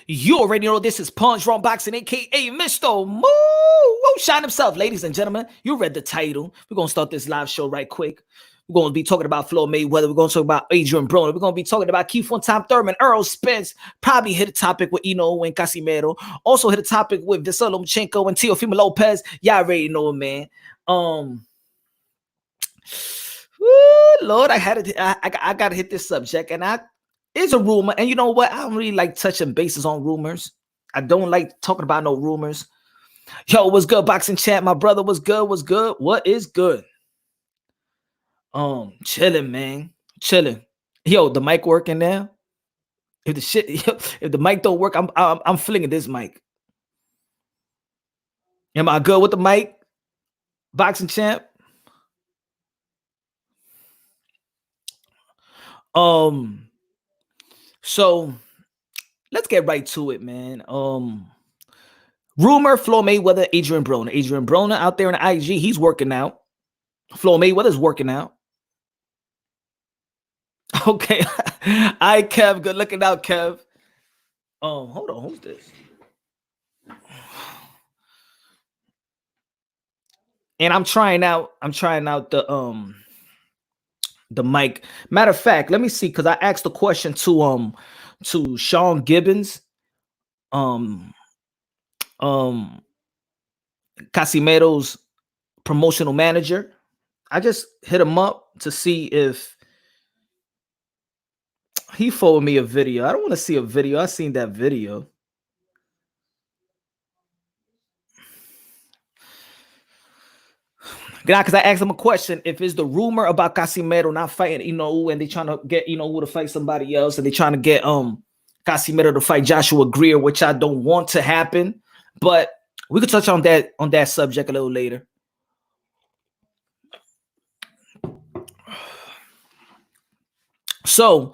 You already know this is Punch Wrong Boxing, aka Mr. Moo Shine himself. Ladies and gentlemen, you read the title. We're going to start this live show right quick. We're going to be talking about Floyd Mayweather. We're going to talk about Adrien Broner. We're going to be talking about Keith one-time Thurman, Errol, Spence. Probably hit a topic with Eno and Casimero. Also hit a topic with Lomachenko and Teofimo Lopez. Y'all already know, man. Lord, I gotta hit this subject, and it's a rumor. And you know what? I don't really like touching bases on rumors. I don't like talking about no rumors. Yo, what's good, boxing chat? My brother, what's good? What's good? What is good? Chilling, man, chilling. Yo, the mic working now? If the mic don't work, I'm flinging this mic. Am I good with the mic, boxing champ? So let's get right to it, man. Rumor: Floyd Mayweather, Adrien Broner. Adrien Broner out there in the IG, he's working out. Floyd Mayweather's working out. Okay. All right, Kev. Good looking out, Kev. Hold on, who's this? And I'm trying out the mic. Matter of fact, let me see, because I asked the question to Sean Gibbons, Casimero's promotional manager. I just hit him up to see if he forwarded me a video. I don't want to see a video. I seen that video. Yeah, because I asked him a question. If it's the rumor about Casimero not fighting, and they trying to get, who to fight somebody else, and they trying to get Casimero to fight Joshua Greer, which I don't want to happen. But we could touch on that subject a little later. So,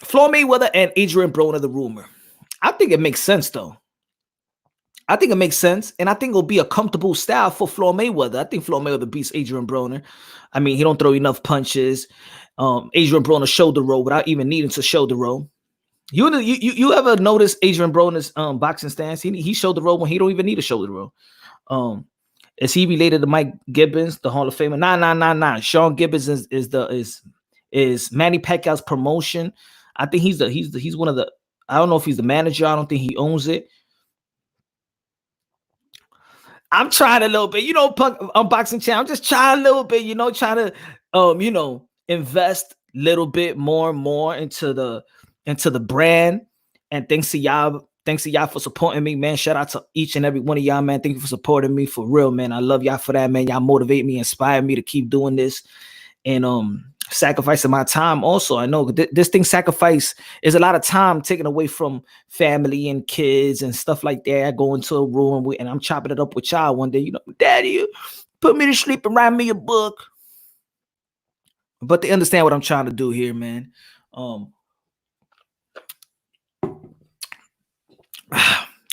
Floyd Mayweather and Adrien Broner, the rumor. I think it makes sense, though. I think it makes sense, and I think it'll be a comfortable style for Floyd Mayweather. I think Floyd Mayweather beats Adrien Broner. I mean, he don't throw enough punches. Adrien Broner shoulder roll without even needing to shoulder roll. You ever notice Adrien Broner's boxing stance? He shoulder roll when he don't even need a shoulder roll. Is he related to Mike Gibbons, the Hall of Famer? Nah. Sean Gibbons is Manny Pacquiao's promotion. I think he's one of the. I don't know if he's the manager. I don't think he owns it. I'm trying a little bit, unboxing channel. I'm just trying a little bit, trying to, invest a little bit more and more into the brand. And thanks to y'all for supporting me, man. Shout out to each and every one of y'all, man. Thank you for supporting me, for real, man. I love y'all for that, man. Y'all motivate me, inspire me to keep doing this, and sacrificing my time. Also, I know this thing sacrifice is a lot of time taken away from family and kids and stuff like that. I go into a room and I'm chopping it up with y'all one day. Daddy, you put me to sleep and write me a book. But they understand what I'm trying to do here, man.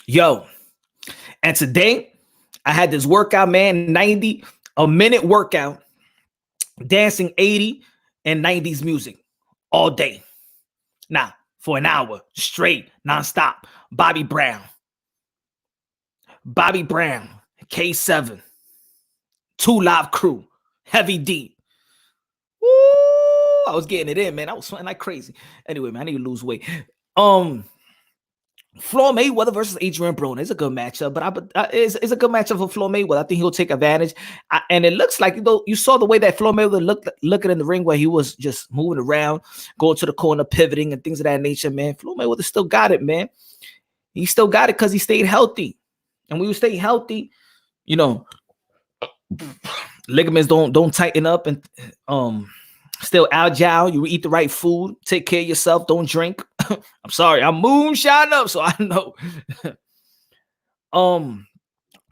Yo, and today I had this workout, man. 90-minute workout, dancing 80 and 90s music all day. Now, for an hour straight, nonstop. Bobby Brown, K7, 2 Live Crew, Heavy D. Woo! I was getting it in, man. I was sweating like crazy. Anyway, man, I need to lose weight. Floyd Mayweather versus Adrien Broner is a good matchup, but it's a good matchup for Floyd Mayweather. I think he'll take advantage. And it looks like, you saw the way that Floyd Mayweather looking in the ring, where he was just moving around, going to the corner, pivoting, and things of that nature, man. Floyd Mayweather still got it, man. He still got it because he stayed healthy. And when you stay healthy, ligaments don't tighten up, and still agile. You eat the right food, take care of yourself, don't drink. I'm sorry, I'm moonshine up, so I know.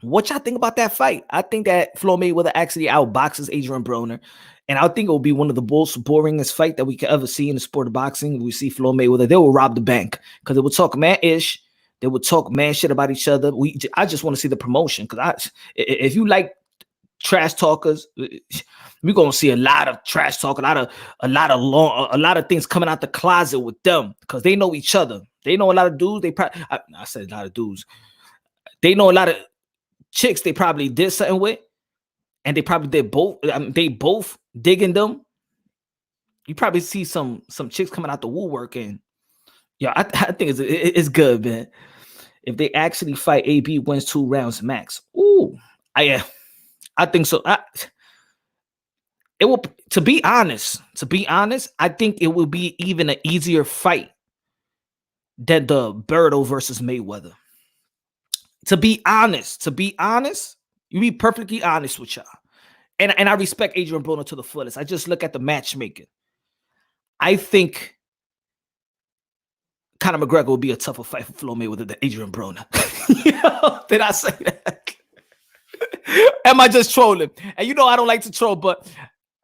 What y'all think about that fight? I think that Floyd Mayweather actually outboxes Adrien Broner, and I think it will be one of the most boringest fight that we could ever see in the sport of boxing. We see Floyd Mayweather, they will rob the bank, because they will talk man-ish, they will talk man shit about each other. I just want to see the promotion, because if you like trash talkers, we're gonna see a lot of trash talk, a lot of things coming out the closet with them, because they know each other. They know a lot of dudes. They probably, I said a lot of dudes. They know a lot of chicks they probably did something with, and they probably did both. They both digging them. You probably see some chicks coming out the woodwork, and yeah, I think it's good, man. If they actually fight, AB wins 2 rounds max. Ooh, I think so. It will. To be honest, I think it will be even an easier fight than the Berto versus Mayweather. To be honest, you be perfectly honest with y'all. And I respect Adrien Broner to the fullest. I just look at the matchmaking. I think Conor McGregor will be a tougher fight for Floyd Mayweather than Adrien Broner. Did I say that? Am I just trolling? And you know I don't like to troll, but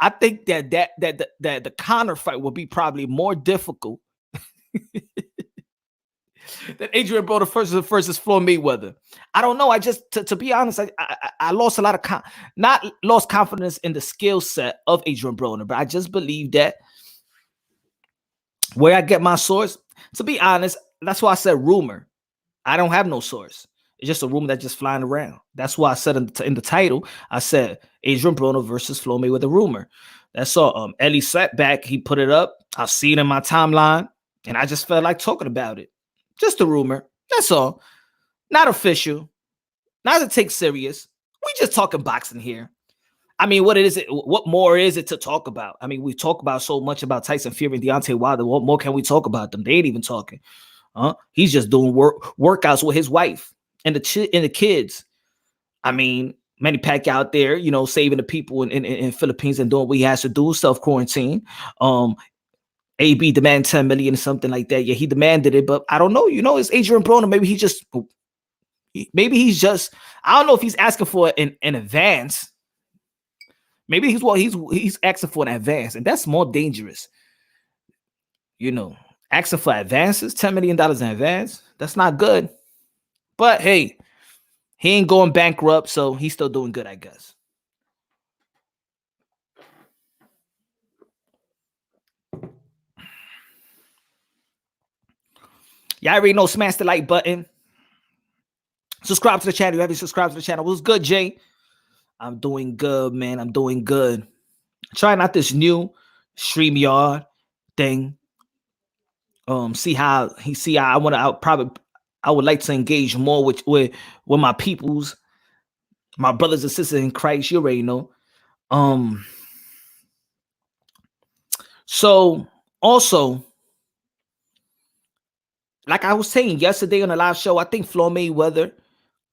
I think that the Conor fight will be probably more difficult than Adrien Broner versus Floyd Mayweather. I don't know. I just, to be honest, I lost a lot of not lost confidence in the skill set of Adrien Broner, but I just believe that where I get my source, to be honest, that's why I said rumor. I don't have no source. It's just a rumor that's just flying around. That's why I said in the title, I said Adrien Broner versus Floyd Mayweather rumor. That's all. Ellie Setback, he put it up. I've seen it in my timeline, and I just felt like talking about it. Just a rumor. That's all. Not official. Not to take serious. We just talking boxing here. I mean, what more is it to talk about? I mean, we talk about so much about Tyson Fury and Deontay Wilder. What more can we talk about them? They ain't even talking. He's just doing workouts with his wife and the kids. I mean, Manny Pacquiao out there, saving the people in Philippines and doing what he has to do, self-quarantine. AB demanded 10 million or something like that. Yeah, he demanded it, but I don't know. It's Adrien Broner. Maybe he's just, I don't know if he's asking for an advance. Maybe he's asking for an advance, and that's more dangerous. Asking for advances, $10 million in advance. That's not good. But hey, he ain't going bankrupt, so he's still doing good, I guess. Y'all already know, smash the like button. Subscribe to the channel. You haven't subscribed to the channel. What's good, Jay? I'm doing good, man. I'm doing good. Trying out this new StreamYard thing. See how I would like to engage more with my peoples, my brothers and sisters in Christ. You already know. So also, like I was saying yesterday on the live show, I think Floyd Mayweather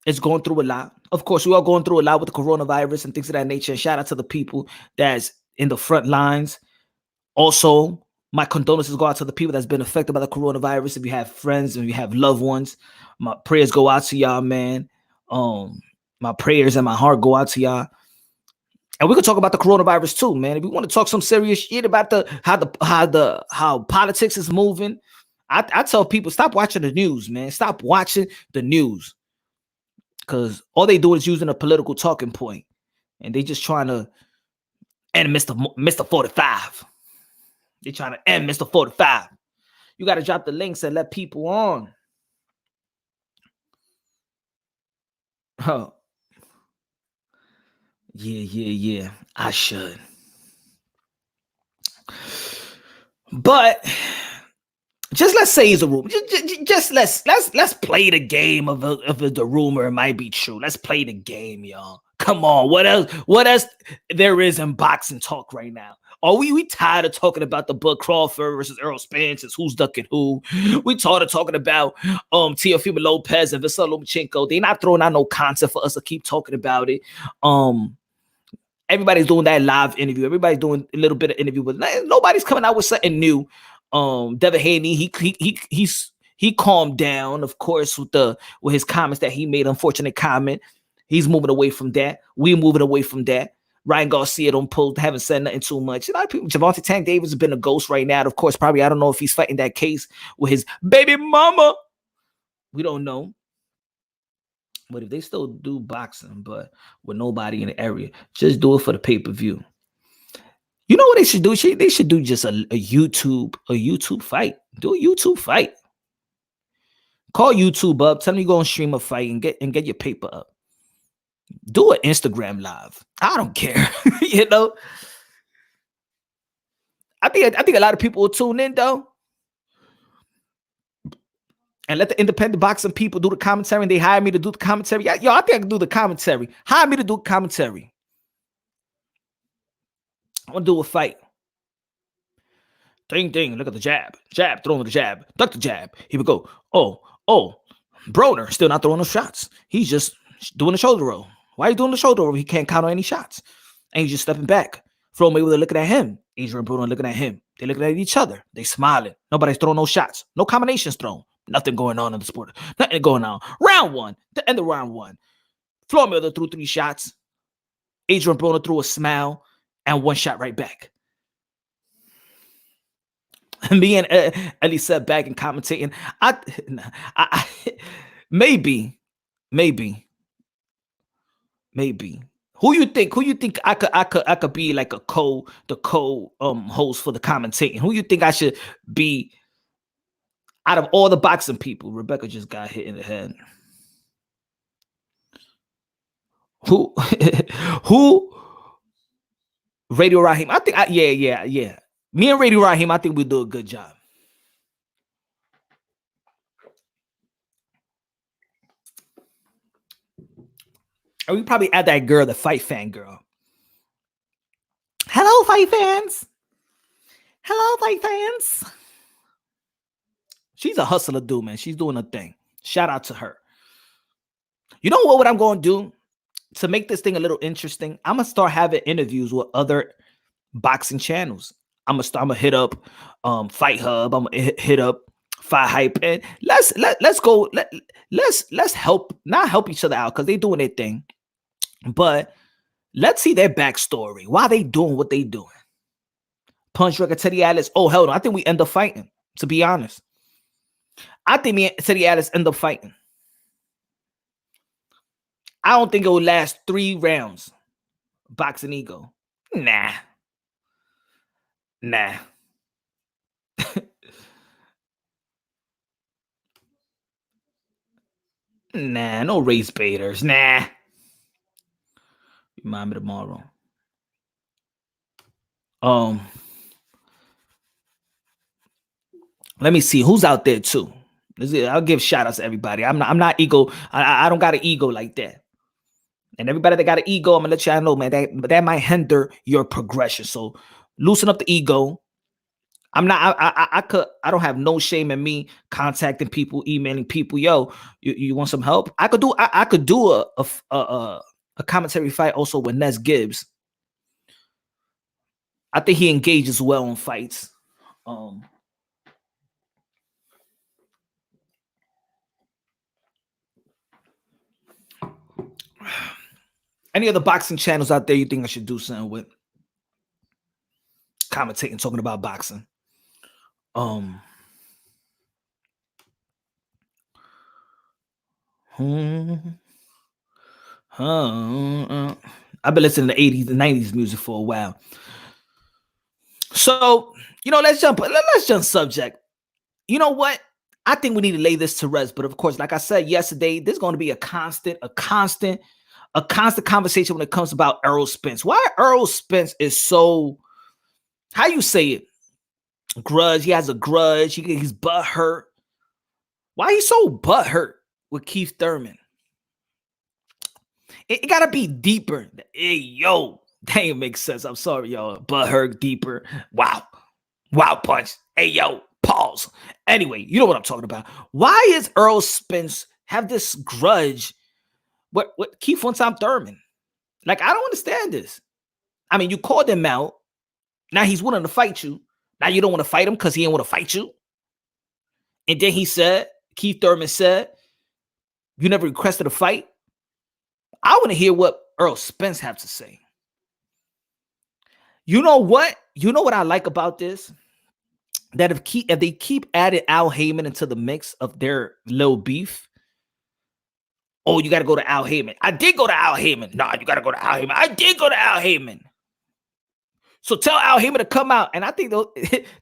is going through a lot. Of course, we are going through a lot with the coronavirus and things of that nature. And shout out to the people that's in the front lines. Also, my condolences go out to the people that's been affected by the coronavirus. If you have friends and you have loved ones, my prayers go out to y'all, man. My prayers and my heart go out to y'all. And we can talk about the coronavirus too, man. If we want to talk some serious shit about how politics is moving, I tell people, stop watching the news, man. Stop watching the news. Because all they do is using a political talking point. And they just trying to end Mr. 45. They're trying to end Mr. 45. You got to drop the links and let people on. Oh. Yeah. I should. But just let's say it's a rumor. Just let's play the game of the rumor might be true. Let's play the game, y'all. Come on. What else there is in boxing talk right now? Are we tired of talking about the book Crawford versus Errol Spence and who's ducking who? We tired of talking about Teofimo Lopez and Vasily Lomachenko. They're not throwing out no content for us to keep talking about it. Everybody's doing that live interview. Everybody's doing a little bit of interview, but nobody's coming out with something new. Devin Haney, he calmed down, of course, with his comments that he made. Unfortunate comment. He's moving away from that. We're moving away from that. Ryan Garcia don't pull, haven't said nothing too much. A lot of people, Javante Tank Davis has been a ghost right now. Of course, probably, I don't know if he's fighting that case with his baby mama. We don't know. But if they still do boxing, but with nobody in the area, just do it for the pay-per-view. You know what they should do? They should do just a YouTube fight. Do a YouTube fight. Call YouTube up. Tell them you go and stream a fight and get your paper up. Do an Instagram live. I don't care. You know. I think a lot of people will tune in though. And let the independent boxing people do the commentary. And they hire me to do the commentary. Yo, I think I can do the commentary. Hire me to do commentary. I want to do a fight. Ding, ding. Look at the jab. Jab, throwing the jab. Duck the jab. Here we go. Oh. Broner still not throwing no shots. He's just doing the shoulder roll. Why are you doing the shoulder roll if he can't count on any shots? And he's just stepping back. Floyd Mayweather looking at him. Adrien Broner looking at him. They looking at each other. They smiling. Nobody's throwing no shots. No combinations thrown. Nothing going on in the sport. Nothing going on. Round one. The end of round one. Floyd Mayweather threw 3 shots. Adrien Broner threw a smile and 1 shot right back. Me and Ellie sat back and commentating. I maybe. Who you think I could be like the co host for the commentating? Who you think I should be out of all the boxing people? Rebecca just got hit in the head. Who Radio Raheem? I think yeah. Me and Radio Raheem, I think we do a good job. And we probably add that girl, the fight fan girl. Hello, fight fans. Hello, fight fans. She's a hustler dude, man. She's doing a thing. Shout out to her. You know what I'm going to do to make this thing a little interesting? I'm going to start having interviews with other boxing channels. I'm gonna hit up Fight Hub. I'm gonna hit up Fight Hype, and let's go. Let's not help each other out because they doing their thing, but let's see their backstory. Why they doing what they doing? Punch Record, Teddy Atlas. Oh hell no! I think we end up fighting. To be honest, I think me and Teddy Atlas end up fighting. I don't think it will last 3 rounds. Boxing ego. Nah. Nah, no race baiters. Nah. Remind me tomorrow. Let me see who's out there too. I'll give shout outs to everybody. I'm not ego. I don't got an ego like that. And everybody that got an ego, I'm gonna let y'all know, man, that might hinder your progression. So loosen up the ego. I'm not. I don't have no shame in me contacting people, emailing people. Yo, you want some help? I could do a commentary fight also with Ness Gibbs. I think he engages well in fights. Any other boxing channels out there you think I should do something with? Commentating, talking about boxing. I've been listening to 80s and 90s music for a while. So, let's jump subject. You know what? I think we need to lay this to rest. But of course, like I said yesterday, there's going to be a constant conversation when it comes about Errol Spence. Why Errol Spence is so, how you say it? Grudge. He has a grudge. He's butthurt. Why he's so butthurt with Keith Thurman? It gotta be deeper. Hey, yo, that ain't make sense. I'm sorry, y'all. Butthurt, deeper. Wow, punch. Hey, yo, pause. Anyway, you know what I'm talking about. Why is Errol Spence have this grudge? What Keith one-time Thurman? Like, I don't understand this. I mean, you called him out. Now he's willing to fight you. Now you don't want to fight him because he didn't want to fight you. And then Keith Thurman said, you never requested a fight. I want to hear what Errol Spence have to say. You know what? You know what I like about this? That if they keep adding Al Heyman into the mix of their little beef, oh, you got to go to Al Heyman. I did go to Al Heyman. Nah, you got to go to Al Heyman. I did go to Al Heyman. So tell Al Heyman to come out. And I think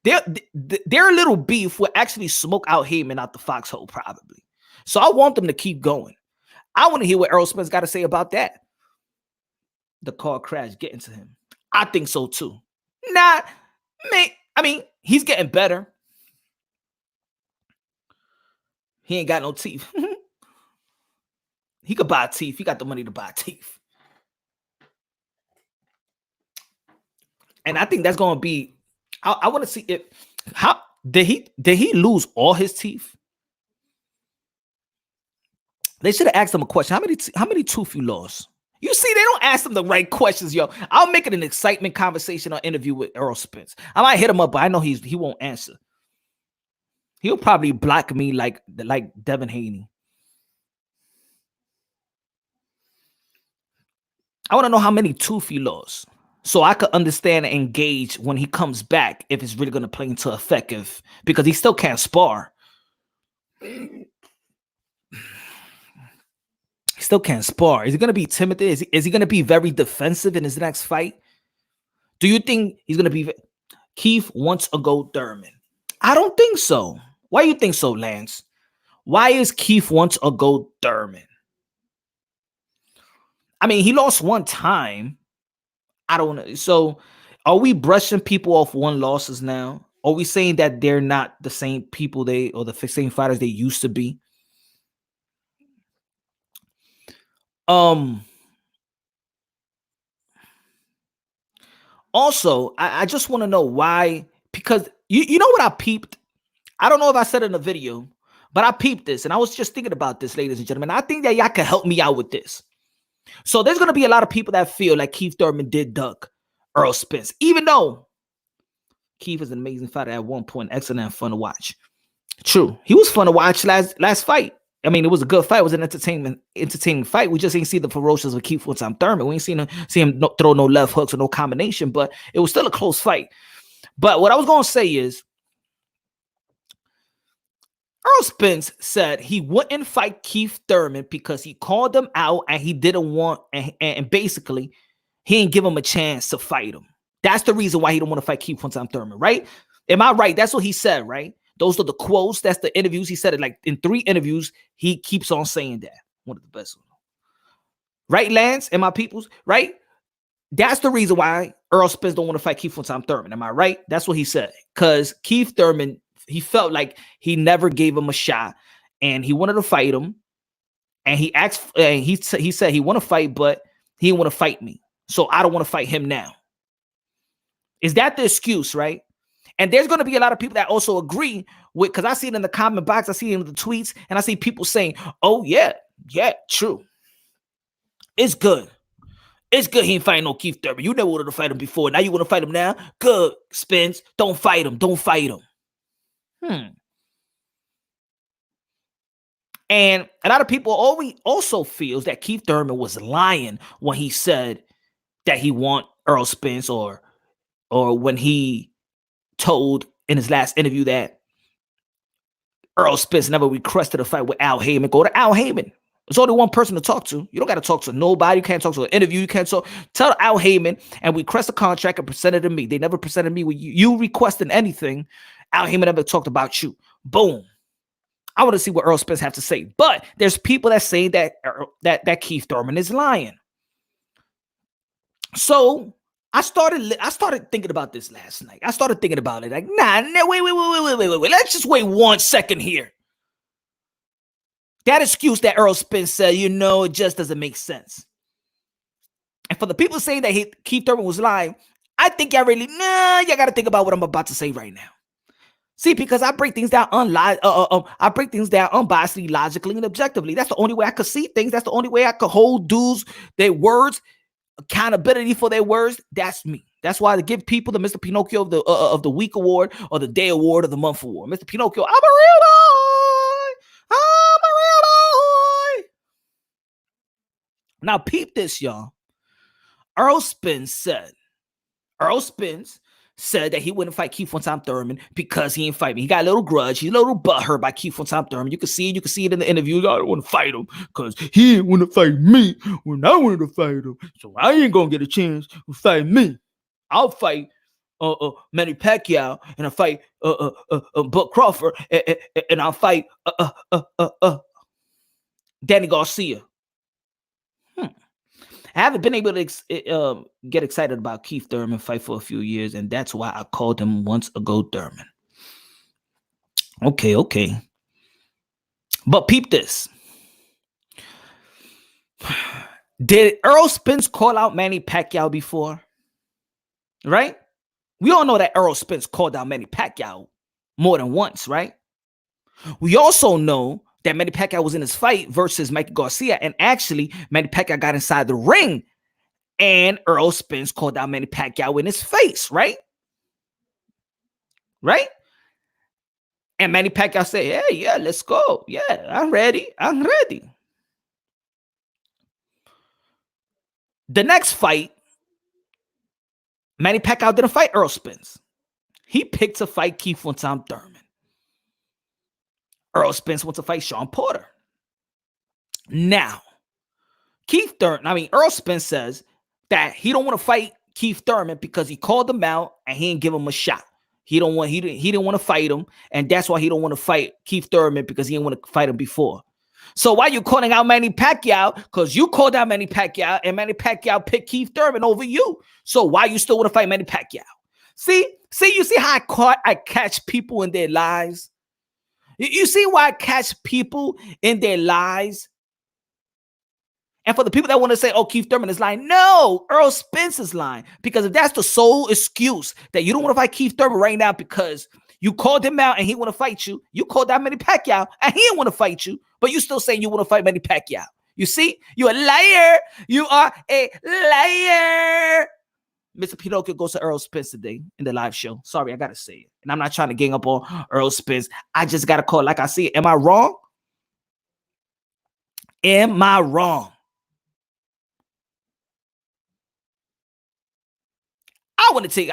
their little beef will actually smoke Al Heyman out the foxhole, probably. So I want them to keep going. I want to hear what Errol Spence got to say about that. The car crash getting to him. I think so too. Nah, man, I mean, he's getting better. He ain't got no teeth. He could buy teeth. He got the money to buy teeth. And I think that's going to be, I want to see if, how, did he lose all his teeth? They should have asked him a question. How many tooth you lost? You see, they don't ask them the right questions, yo. I'll make it an excitement conversation or interview with Errol Spence. I might hit him up, but I know he won't answer. He'll probably block me like Devin Haney. I want to know how many tooth he lost, so I could understand and engage when he comes back if it's really going to play into effect. Because he still can't spar. He still can't spar. Is he going to be timid? Is he going to be very defensive in his next fight? Do you think he's going to be? Keith wants to go Thurman. I don't think so. Why do you think so, Lance? Why is Keith wants to go Thurman? I mean, he lost one time. I don't know. So are we brushing people off one losses now? Are we saying that they're not the same people or the same fighters they used to be? Also, I just want to know why, because you know what I peeped? I don't know if I said it in a video, but I peeped this, and I was just thinking about this, ladies and gentlemen. I think that y'all can help me out with this. So there's going to be a lot of people that feel like Keith Thurman did duck Errol Spence, even though Keith is an amazing fighter at one point, excellent and fun to watch. True. He was fun to watch last fight. I mean, it was a good fight. It was an entertaining fight. We just ain't see the ferocious of Keith one-time Thurman. We ain't see him throw no left hooks or no combination, but it was still a close fight. But what I was going to say is, Errol Spence said he wouldn't fight Keith Thurman because he called him out and he didn't want, and basically, he didn't give him a chance to fight him. That's the reason why he don't want to fight Keith one-time Thurman, right? Am I right? That's what he said, right? Those are the quotes. That's the interviews. He said it like in 3 interviews. He keeps on saying that. One of the best. Right, Lance? And my peoples? Right? That's the reason why Errol Spence don't want to fight Keith one-time Thurman. Am I right? That's what he said. Because Keith Thurman, he felt like he never gave him a shot. And he wanted to fight him. And he asked, and he said he want to fight, but he didn't want to fight me. So I don't want to fight him now. Is that the excuse, right? And there's going to be a lot of people that also agree with, because I see it in the comment box, I see it in the tweets, and I see people saying, oh, yeah, true. It's good. It's good he ain't fighting no Keith Thurman. You never wanted to fight him before. Now you want to fight him now? Good, Spence. Don't fight him. Don't fight him. And a lot of people also feels that Keith Thurman was lying when he said that he want Errol Spence, or when he told in his last interview that Errol Spence never requested a fight with Al Heyman. Go to Al Heyman. There's only one person to talk to. You don't got to talk to nobody. You can't talk to an interview. You can't talk. Tell Al Heyman and request a contract and present it to me. They never presented me with you requesting anything. Al Heyman never talked about you. Boom. I want to see what Errol Spence have to say. But there's people that say that Keith Thurman is lying. So I started thinking about this last night. I started thinking about it. Like, wait. Let's just wait 1 second here. That excuse that Errol Spence said, it just doesn't make sense. And for the people saying that Keith Thurman was lying, I think y'all got to think about what I'm about to say right now. See, because I break things down unbiasedly, logically, and objectively. That's the only way I could see things. That's the only way I could hold dudes, their words, accountability for their words. That's me. That's why I give people the Mr. Pinocchio of the week award or the day award of the month award. Mr. Pinocchio, I'm a real boy. I'm a real boy. Now peep this, y'all. Errol Spence said that he wouldn't fight Keith one-time Thurman because he didn't fight me. He got a little grudge. He's a little butthurt by Keith one-time Thurman. You can see it in the interview. I don't want to fight him because he didn't want to fight me when I wanted to fight him. So I ain't going to get a chance to fight me. I'll fight Manny Pacquiao, and I'll fight Buck Crawford, and I'll fight Danny Garcia. I haven't been able to get excited about Keith Thurman fight for a few years, and that's why I called him once ago Thurman. Okay. But peep this. Did Errol Spence call out Manny Pacquiao before? Right? We all know that Errol Spence called out Manny Pacquiao more than once, right? We also know that Manny Pacquiao was in his fight versus Mikey Garcia, and actually Manny Pacquiao got inside the ring and Errol Spence called out Manny Pacquiao in his face, right? Right? And Manny Pacquiao said, yeah, let's go. Yeah, I'm ready. The next fight, Manny Pacquiao didn't fight Errol Spence. He picked to fight Keith Thurman. Errol Spence wants to fight Sean Porter. Now, Errol Spence says that he don't want to fight Keith Thurman because he called him out and he didn't give him a shot. He didn't want to fight him, and that's why he don't want to fight Keith Thurman, because he didn't want to fight him before. So why you calling out Manny Pacquiao? Because you called out Manny Pacquiao, and Manny Pacquiao picked Keith Thurman over you. So why you still want to fight Manny Pacquiao? See, you see how I catch people in their lies? You see why I catch people in their lies? And for the people that want to say, oh, Keith Thurman is lying, no, Errol Spence is lying. Because if that's the sole excuse that you don't want to fight Keith Thurman right now because you called him out and he want to fight you, you called out Manny Pacquiao and he didn't want to fight you, but you still saying you want to fight Manny Pacquiao. You see, you're a liar. You are a liar. Mr. Pinocchio goes to Errol Spence today in the live show. Sorry, I got to say it. And I'm not trying to gang up on Errol Spence. I just got to call it like I see it. Am I wrong? Am I wrong? I want to take.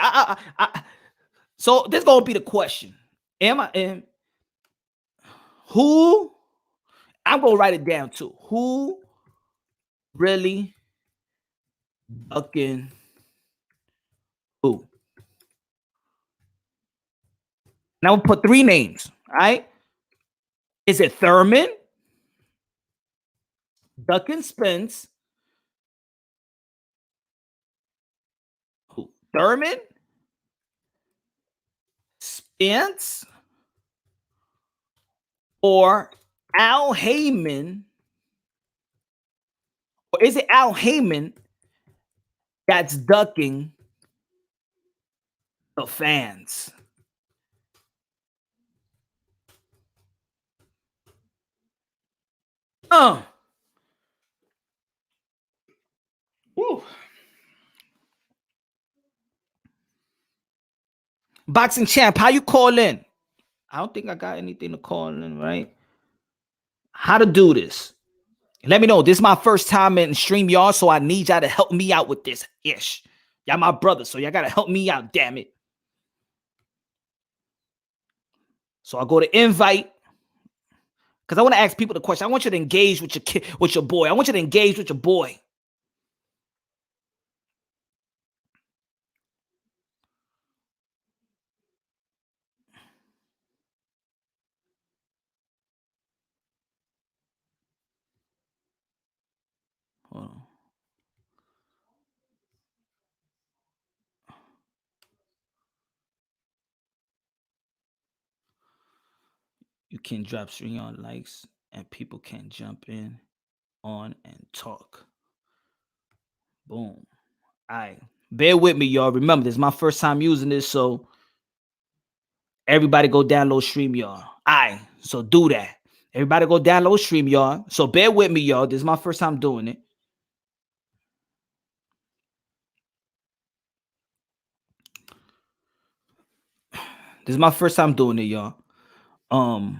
So this is gonna be the question. Who? I'm gonna write it down too. Who really ducking who? Now I'm gonna put 3 names. All right. Is it Thurman, ducking Spence? Who? Thurman, Spence, or Al Heyman? Or is it Al Heyman that's ducking the fans? Woo. Boxing champ, how you call in? I don't think I got anything to call in, right? How to do this? Let me know. This is my first time in StreamYard, so I need y'all to help me out with this ish. Y'all my brothers, so y'all gotta help me out, damn it. So I go to invite, because I want to ask people the question. I want you to engage with your kid, with your boy. I want you to engage with your boy. Hold on. You can drop StreamYard likes, and people can jump in on and talk. Boom. All right. Bear with me, y'all. Remember, this is my first time using this, so everybody go download StreamYard. All right. So do that. Everybody go download StreamYard. So bear with me, y'all. This is my first time doing it. This is my first time doing it, y'all. But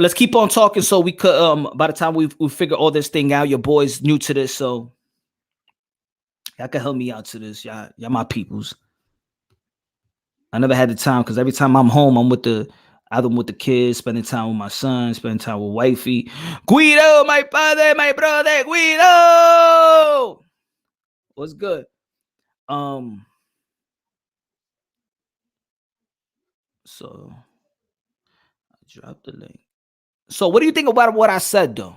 let's keep on talking so we could by the time we figure all this thing out, your boy's new to this, so y'all can help me out to this. Y'all my peoples. I never had the time because every time I'm home, I'm with the kids, spending time with my son, spending time with wifey. Guido, my father, my brother, Guido. What's good? So I dropped the link. So what do you think about what I said, though?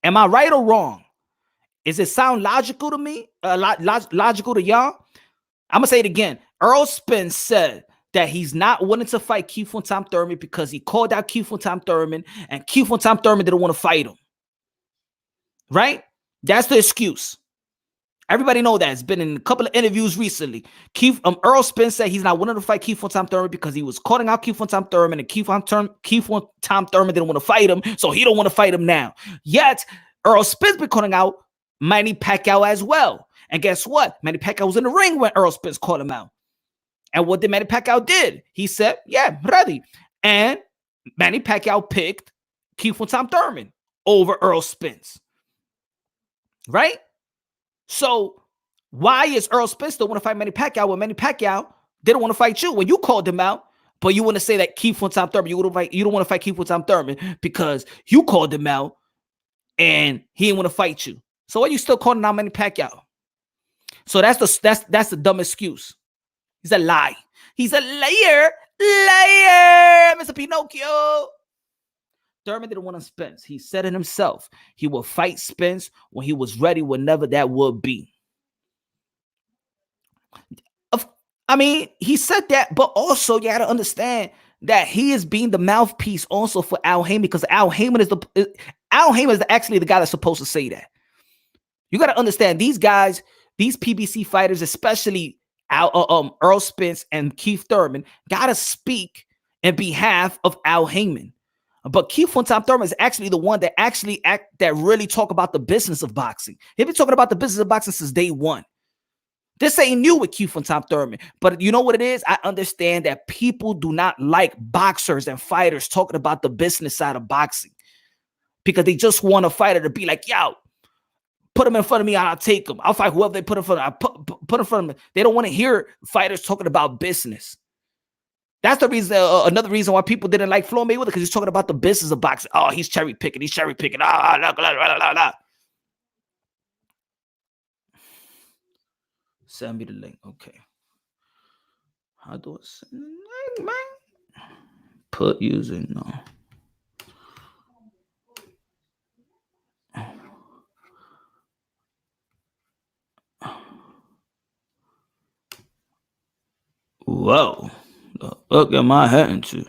Am I right or wrong? Does it sound logical to me? Logical to y'all? I'm gonna say it again. Errol Spence said that he's not willing to fight Keith von Tom Thurman because he called out Keith von Tom Thurman, and Keith von Tom Thurman didn't want to fight him. Right? That's the excuse. Everybody know that. It's been in a couple of interviews recently. Errol Spence said he's not willing to fight Keith von Tom Thurman because he was calling out Keith von Tom Thurman, and Keith von Tom Thurman didn't want to fight him, so he don't want to fight him now. Yet Errol Spence been calling out Manny Pacquiao as well. And guess what? Manny Pacquiao was in the ring when Errol Spence called him out. And what did Manny Pacquiao did? He said, yeah, ready. And Manny Pacquiao picked Keith von Tom Thurman over Errol Spence. Right? So why is Errol Spence still want to fight Manny Pacquiao when Manny Pacquiao didn't want to fight you when you called him out? But you want to say that Keith von Tom Thurman, you don't want to fight Keith von Tom Thurman because you called him out and he didn't want to fight you. So why are you still calling out Manny Pacquiao? So that's the dumb excuse. He's a lie. He's a liar. Liar, Mr. Pinocchio. Thurman didn't want to Spence. He said it himself. He would fight Spence when he was ready, whenever that would be. I mean, he said that, but also you got to understand that he is being the mouthpiece also for Al Haymon, because Al Haymon is actually the guy that's supposed to say that. You got to understand these guys, these PBC fighters, especially Errol Spence and Keith Thurman, got to speak in behalf of Al Haymon. But Keith von Tom Thurman is actually the one that really talk about the business of boxing. He's been talking about the business of boxing since day one. This ain't new with Keith von Tom Thurman. But you know what it is? I understand that people do not like boxers and fighters talking about the business side of boxing because they just want a fighter to be like, yo, put him in front of me and I'll take him. I'll fight whoever they put in front of me. Put in front of me. They don't want to hear fighters talking about business. That's the reason. Another reason why people didn't like Floyd Mayweather, because he's talking about the business of boxing. Oh, he's cherry picking. He's cherry picking. Send me the link. Okay. How do I send the link, man? Put using no. Whoa. Look at my head into.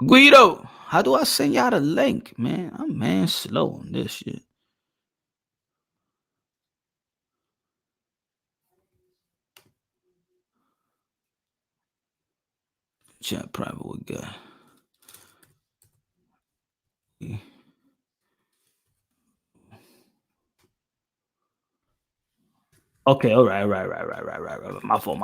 Guido, how do I send y'all the link, man? I'm slow on this shit. Chat private with guy. Okay, all right. My fault.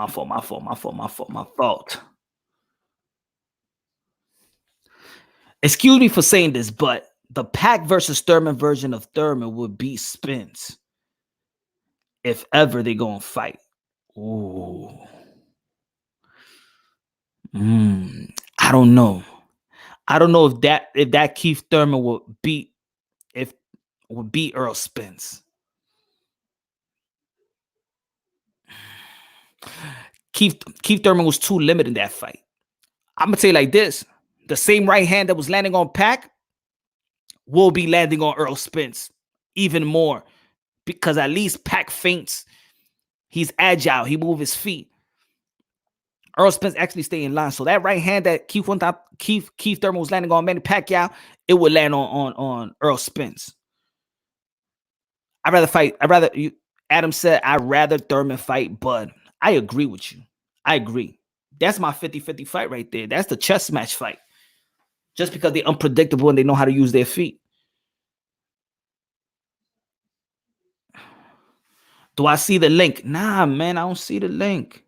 Excuse me for saying this, but the Pac versus Thurman version of Thurman would beat Spence if ever they go and fight. Ooh. I don't know. I don't know if that Keith Thurman would beat Earl Spence. Keith Thurman was too limited in that fight. I'm gonna tell you like this: the same right hand that was landing on Pac will be landing on Earl Spence even more, because at least Pac feints. He's agile. He moves his feet. Earl Spence actually stay in line. So that right hand that Keith Thurman was landing on Manny Pacquiao, it would land on Earl Spence. Adam said, I'd rather Thurman fight Bud. I agree with you. I agree. That's my 50-50 fight right there. That's the chess match fight. Just because they're unpredictable and they know how to use their feet. Do I see the link? Nah, man, I don't see the link.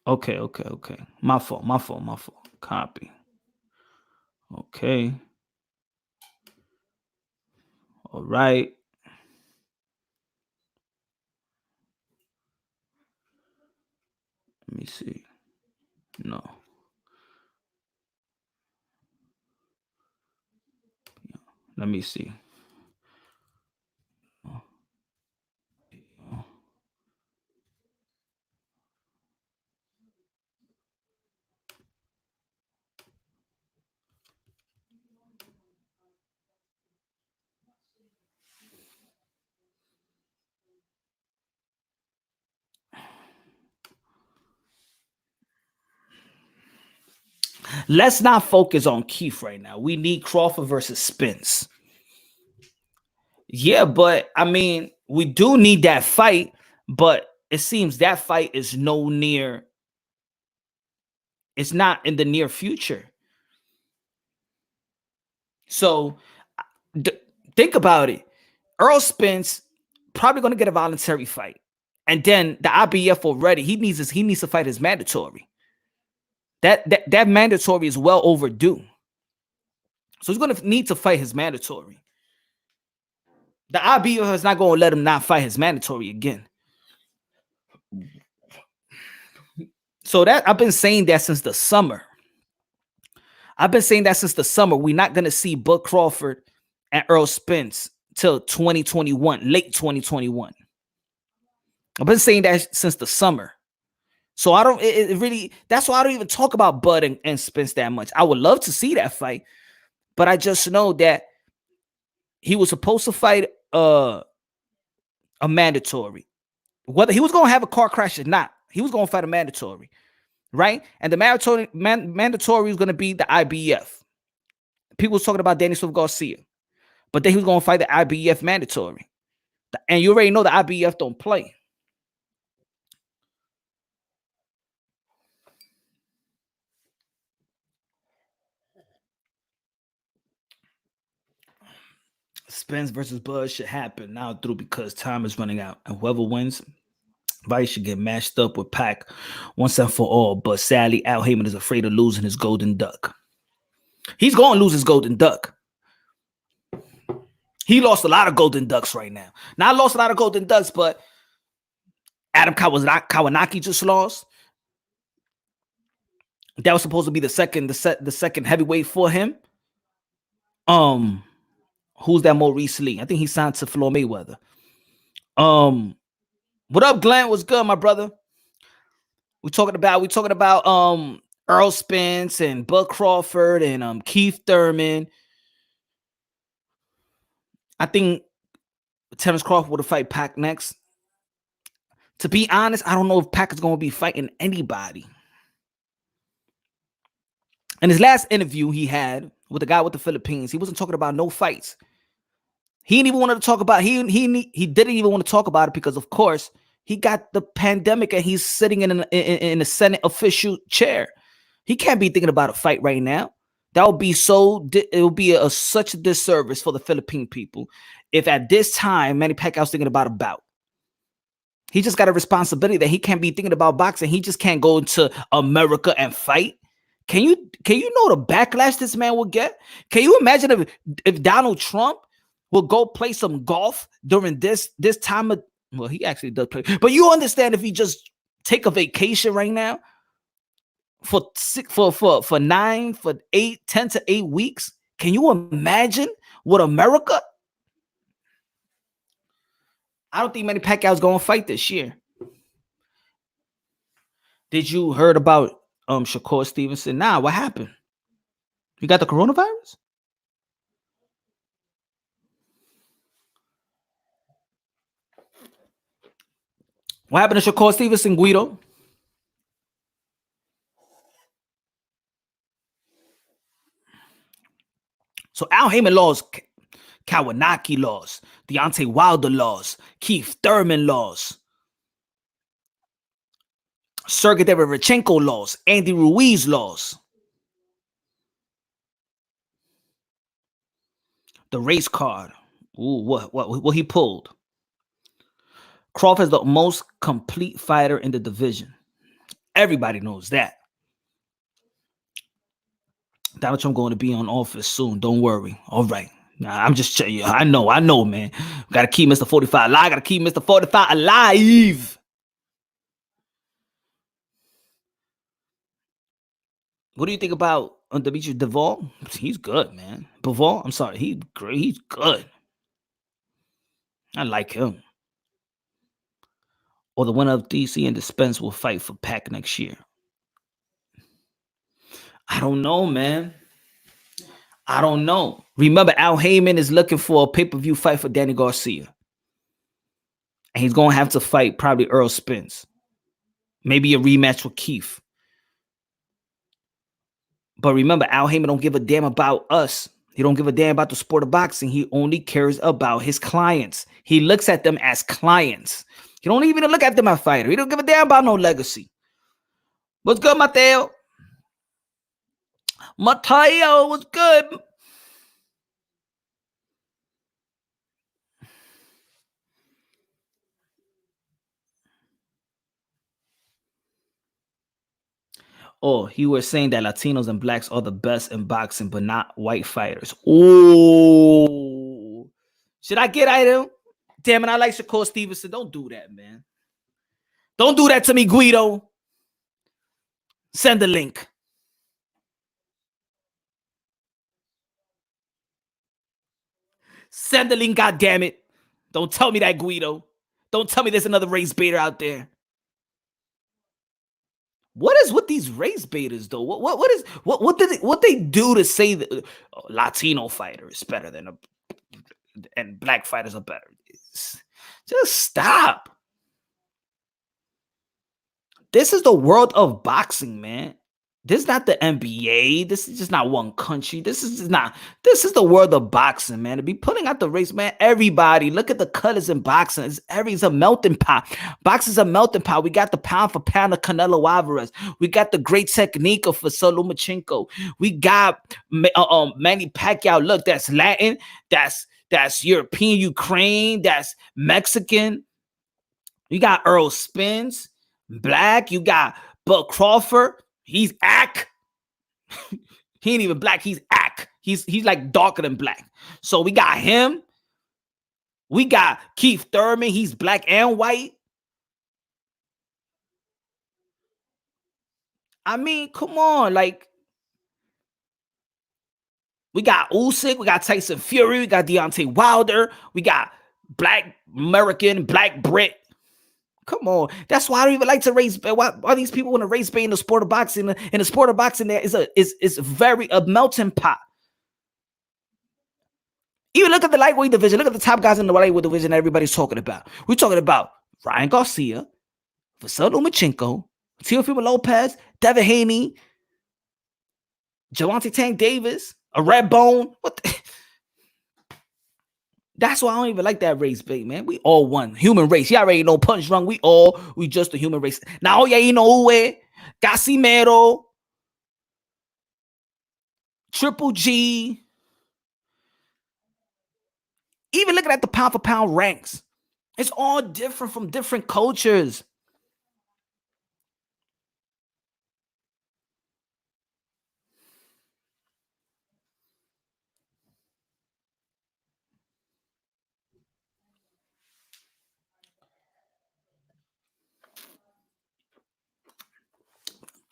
Okay. My fault. Copy. Okay. All right. Let me see. No. Let me see. Let's not focus on Keith right now. We need Crawford versus Spence. Yeah, but I mean, we do need that fight, but it seems that fight is it's not in the near future. So think about it. Errol Spence probably going to get a voluntary fight. And then the IBF already, he needs to fight his mandatory. That mandatory is well overdue. So he's going to need to fight his mandatory. The IBF is not going to let him not fight his mandatory again. So that I've been saying that since the summer. We're not going to see Bud Crawford and Errol Spence till 2021, late 2021. I've been saying that since the summer. So I don't, it really, that's why I don't even talk about Bud and Spence that much. I would love to see that fight, but I just know that he was supposed to fight a mandatory. Whether he was going to have a car crash or not, he was going to fight a mandatory, right? And the mandatory was going to be the IBF. People was talking about Danny Garcia, but then he was going to fight the IBF mandatory. And you already know the IBF don't play. Spence versus Bud should happen now through because time is running out. And whoever wins, Vice should get matched up with Pac once and for all. But sadly, Al Heyman is afraid of losing his golden duck. He's going to lose his golden duck. He lost a lot of golden ducks right now. Not lost a lot of golden ducks, but Adam Kawanaki just lost. That was supposed to be the second heavyweight for him. Who's that more recently? I think he signed to Floyd Mayweather. What up, Glenn? What's good, my brother? We're talking about Errol Spence and Bud Crawford and Keith Thurman. I think Terrence Crawford will fight Pac next. To be honest, I don't know if Pac is going to be fighting anybody. In his last interview he had with the guy with the Philippines, he wasn't talking about no fights. He didn't even want to talk about he didn't even want to talk about it because, of course, he got the pandemic and he's sitting in a Senate official chair. He can't be thinking about a fight right now. That would be such a disservice for the Philippine people if at this time Manny Pacquiao's thinking about a bout. He just got a responsibility that he can't be thinking about boxing. He just can't go into America and fight. Can you know the backlash this man will get? Can you imagine if Donald Trump will go play some golf during this time of, well, he actually does play, but you understand if he just take a vacation right now for 10 to 8 weeks, can you imagine what America? I don't think Manny Pacquiao is going to fight this year. Did you heard about Shakur Stevenson? Nah, what happened? You got the coronavirus? What happened to Shakur Stevenson, Guido? So Al Heyman lost, Kawanaki lost, Deontay Wilder lost, Keith Thurman lost, Sergey Derevchenko lost, Andy Ruiz lost. The race card. Ooh, what he pulled. Crawford is the most complete fighter in the division. Everybody knows that. Donald Trump going to be on office soon. Don't worry. All right. Nah, I'm just telling you. I know, man. Got to keep Mr. 45 alive. Got to keep Mr. 45 alive. What do you think about Demetrius Duvall? He's good, man. Bivol, I'm sorry, he's great. He's good. I like him. Or the winner of DC and the Spence will fight for Pac next year. I don't know, man. I don't know. Remember, Al Heyman is looking for a pay-per-view fight for Danny Garcia. And he's going to have to fight probably Errol Spence. Maybe a rematch with Keith. But remember, Al Heyman don't give a damn about us. He don't give a damn about the sport of boxing. He only cares about his clients. He looks at them as clients. He don't even look at them as fighters. He don't give a damn about no legacy. What's good, Mateo? Mateo, what's good? Oh, he was saying that Latinos and blacks are the best in boxing, but not white fighters. Oh, should I get at him? Damn it, I like Shakur Stevenson. Don't do that, man. Don't do that to me, Guido. Send the link. Send the link, goddammit. Don't tell me that, Guido. Don't tell me there's another race baiter out there. What is with these race baiters though? What they do to say that Latino fighter is better than and black fighters are better? Just stop. This is the world of boxing, man. This is not the NBA. This is just not one country. This is the world of boxing, man. To be putting out the race, man. Everybody, look at the colors in boxing. It's a melting pot. Boxing's a melting pot. We got the pound for pound of Canelo Alvarez. We got the great technique of Lomachenko. We got Manny Pacquiao. Look, that's Latin. That's European, Ukraine. That's Mexican. You got Errol Spence, black. You got Buck Crawford. He's ack. He ain't even black. He's ack. He's like darker than black. So we got him. We got Keith Thurman. He's black and white. I mean, come on. Like, we got Usyk. We got Tyson Fury. We got Deontay Wilder. We got black American, black Brit. Come on. That's why I don't even like to race. Why these people want to race bait in the sport of boxing? In the sport of boxing, there is very a melting pot. Even look at the lightweight division. Look at the top guys in the lightweight division that everybody's talking about. We're talking about Ryan Garcia, Vasyl Lomachenko, Teofimo Lopez, Devin Haney, Gervonta Tank Davis, a Red Bone. What the? That's why I don't even like that race bait, man. We all one. Human race. You already know punch drunk. We just a human race. Now, yeah, you know who Casimero, Triple G. Even looking at the pound for pound ranks. It's all different from different cultures.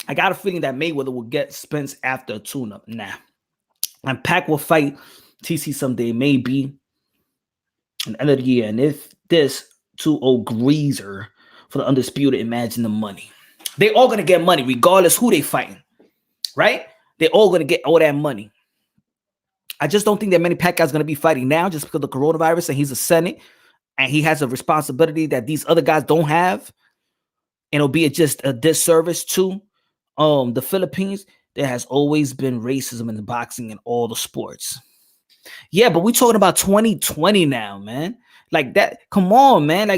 I got a feeling that Mayweather will get Spence after a tune-up. Nah. And Pac will fight TC someday, maybe at the end of the year. And if this 2-0 greaser for the undisputed, imagine the money. They all going to get money regardless who they fighting, right? They're all going to get all that money. I just don't think that Manny Pacquiao is going to be fighting now just because of the coronavirus and he's a Senate and he has a responsibility that these other guys don't have. And it'll be just a disservice to the Philippines. There has always been racism in the boxing and all the sports. Yeah, but we're talking about 2020 now, man. Like that, come on, man.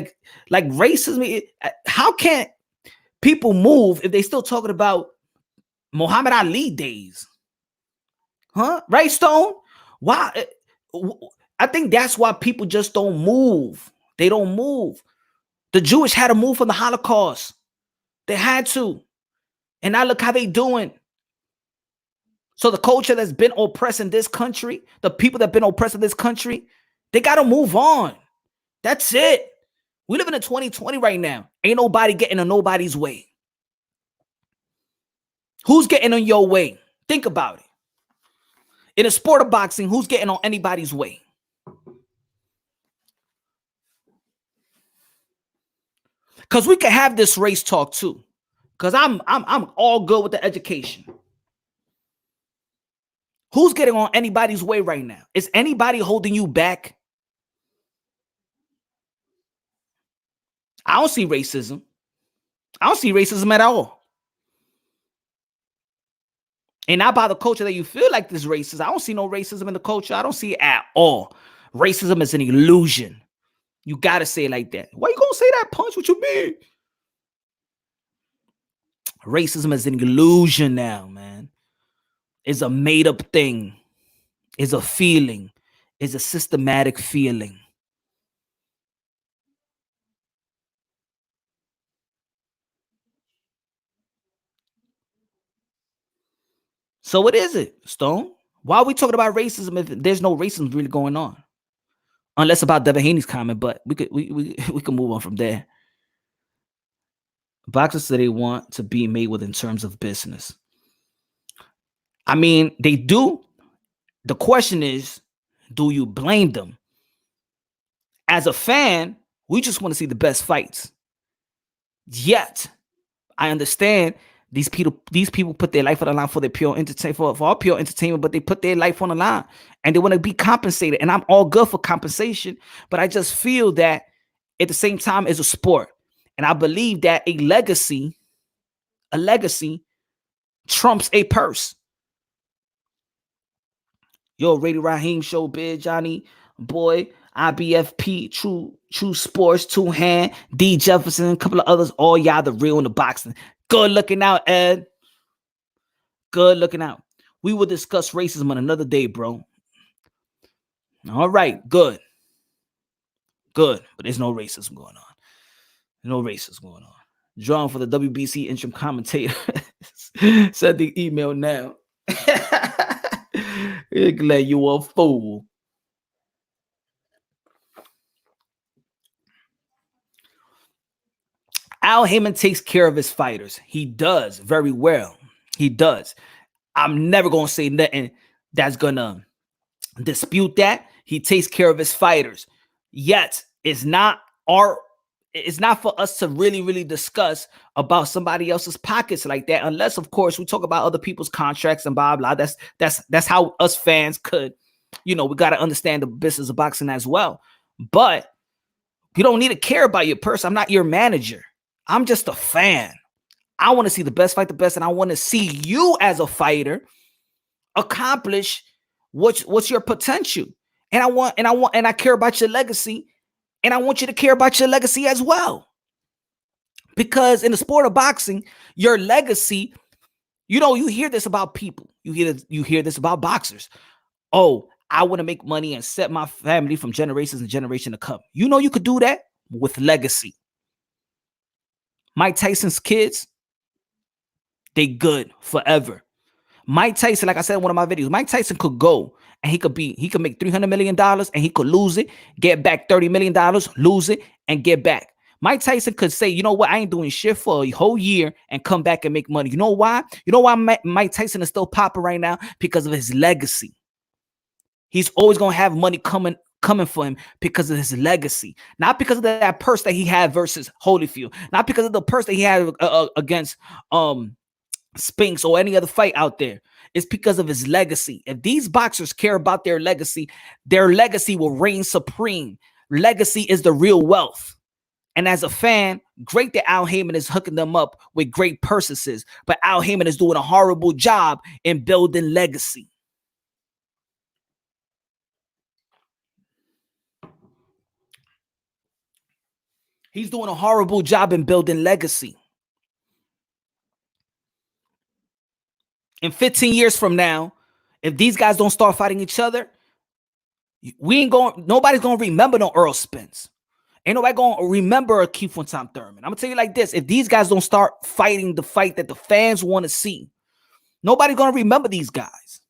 Like racism. How can people move if they still talking about Muhammad Ali days? Huh? Right, Stone? Why? I think that's why people just don't move. They don't move. The Jewish had to move from the Holocaust. They had to. And now look how they doing. So the culture that's been oppressed in this country, the people that have been oppressed in this country, they got to move on. That's it. We live in 2020 right now. Ain't nobody getting in nobody's way. Who's getting on your way? Think about it. In a sport of boxing, who's getting on anybody's way? Because we can have this race talk too. Because I'm all good with the education. Who's getting on anybody's way right now? Is anybody holding you back? I don't see racism. I don't see racism at all. And not by the culture that you feel like this racist. I don't see no racism in the culture. I don't see it at all. Racism is an illusion. You got to say it like that. Why you going to say that, Punch? What you mean? Racism is an illusion now, man. It's a made-up thing. It's a feeling. It's a systematic feeling. So what is it, Stone? Why are we talking about racism if there's no racism really going on? Unless about Devin comment, but we could move on from there. Boxers say they want to be Mayweather in terms of business. I mean, they do. The question is, do you blame them? As a fan, we just want to see the best fights. Yet, I understand these people put their life on the line for their pure entertainment, for our pure entertainment, but they put their life on the line and they want to be compensated. And I'm all good for compensation, but I just feel that at the same time it's a sport. And I believe that a legacy trumps a purse. Yo, Radio Raheem Show, Big Johnny, boy, IBFP, True Sports, Two Hand, D Jefferson, a couple of others, all y'all the real in the boxing. Good looking out, Ed. Good looking out. We will discuss racism on another day, bro. All right, good. Good, but there's no racism going on. No racism going on. Drawn for the WBC interim commentator. Send the email now. Glad you a fool. Al Heyman takes care of his fighters. He does very well. He does. I'm never going to say nothing that's going to dispute that. He takes care of his fighters. Yet, it's not for us to really discuss about somebody else's pockets like that, unless, of course, we talk about other people's contracts and blah, blah. That's how us fans could, we got to understand the business of boxing as well. But you don't need to care about your person. I'm not your manager. I'm just a fan. I want to see the best fight the best, and I want to see you as a fighter accomplish what's your potential. And I care about your legacy, and I want you to care about your legacy as well. Because in the sport of boxing, your legacy, you hear this about people. You hear this about boxers. Oh, I want to make money and set my family from generations and generation to come. You could do that with legacy. Mike Tyson's kids, they good forever. Mike Tyson, like I said in one of my videos, Mike Tyson could go and he could make $300 million and he could lose it, get back $30 million, lose it, and get back. Mike Tyson could say, you know what, I ain't doing shit for a whole year and come back and make money. You know why? You know why Mike Tyson is still popping right now? Because of his legacy. He's always going to have money coming for him because of his legacy, not because of that purse that he had versus Holyfield, not because of the purse that he had against Spence or any other fight out there. It's because of his legacy. If these boxers care about their legacy will reign supreme. Legacy is the real wealth. And as a fan, great that Al Heyman is hooking them up with great purses, but Al Heyman is doing a horrible job in building legacy. He's doing a horrible job in building legacy. In 15 years from now, if these guys don't start fighting each other, nobody's going to remember no Errol Spence. Ain't nobody going to remember a Keith Thurman. I'm going to tell you like this. If these guys don't start fighting the fight that the fans want to see, nobody's going to remember these guys.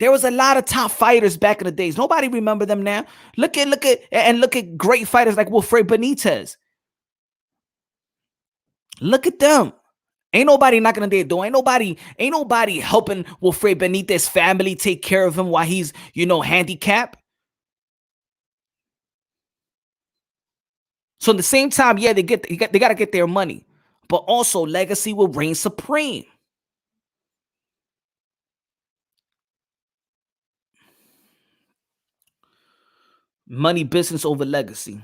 There was a lot of top fighters back in the days. Nobody remember them now. Look at great fighters like Wilfred Benitez. Look at them. Ain't nobody knocking on their door. Ain't nobody helping Wilfred Benitez family take care of him while he's, handicapped. So at the same time, yeah, they gotta get their money. But also legacy will reign supreme. Money business over legacy.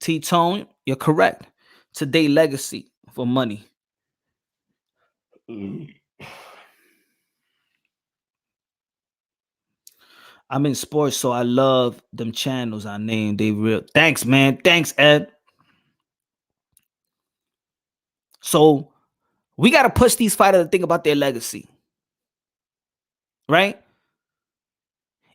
T-Tone, you're correct. Today, legacy for money. I'm in sports, so I love them channels I named. They real. Thanks, man. Thanks, Ed. So we got to push these fighters to think about their legacy, right?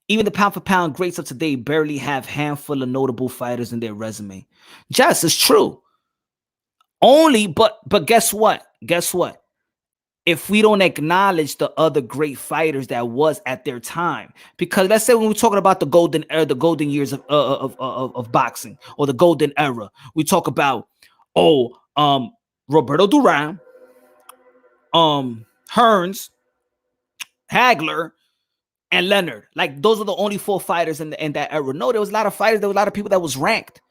Even the pound for pound greats of today barely have handful of notable fighters in their resume. Just it's true. Only, but guess what? Guess what? If we don't acknowledge the other great fighters that was at their time, because let's say when we're talking about the golden era, the golden years of boxing, or the golden era, we talk about Roberto Duran, Hearns, Hagler, and Leonard. Like those are the only four fighters in that era. No, there was a lot of fighters. There was a lot of people that was ranked.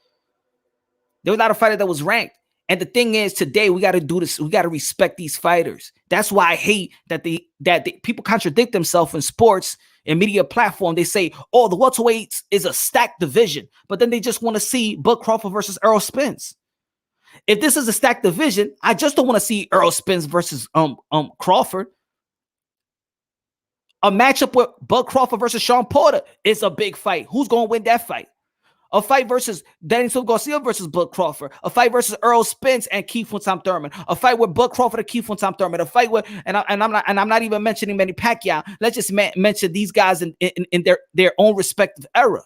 There was a lot of fighters that was ranked. And the thing is, today we got to do this. We got to respect these fighters. That's why I hate that people contradict themselves in sports and media platform. They say, "Oh, the welterweights is a stacked division," but then they just want to see Bud Crawford versus Errol Spence. If this is a stacked division, I just don't want to see Errol Spence versus Crawford. A matchup with Bud Crawford versus Sean Porter is a big fight. Who's going to win that fight? A fight versus Daniel Garcia versus Bud Crawford. A fight versus Errol Spence and Keith Thurman. A fight with Bud Crawford and Keith Thurman. A fight with I'm not even mentioning Manny Pacquiao. Let's just mention these guys in their own respective era.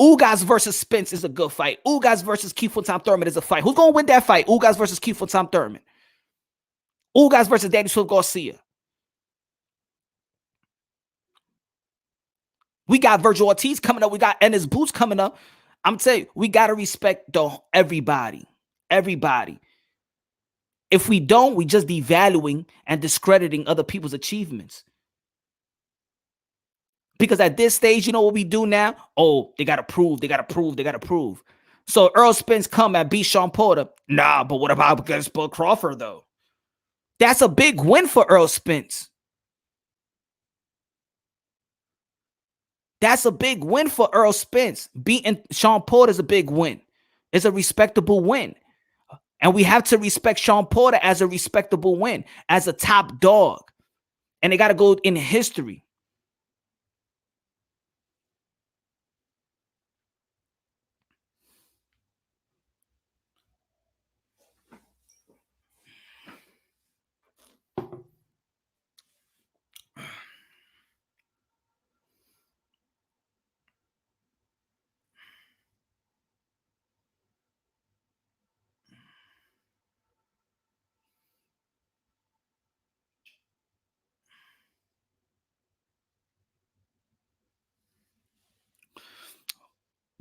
Ugas versus Spence is a good fight. Ugas versus Keith Thurman is a fight. Who's going to win that fight? Ugas versus Keith Thurman. Ugas versus Daniel Garcia. We got Virgil Ortiz coming up. We got Ennis Boots coming up. I'm telling you, we got to respect everybody. Everybody. If we don't, we just devaluing and discrediting other people's achievements. Because at this stage, you know what we do now? Oh, they got to prove, they got to prove, they got to prove. So Errol Spence come and beat Sean Porter. Nah, but what about against Bud Crawford, though? That's a big win for Errol Spence. That's a big win for Errol Spence. Beating Sean Porter is a big win. It's a respectable win. And we have to respect Sean Porter as a respectable win, as a top dog. And they got to go in history.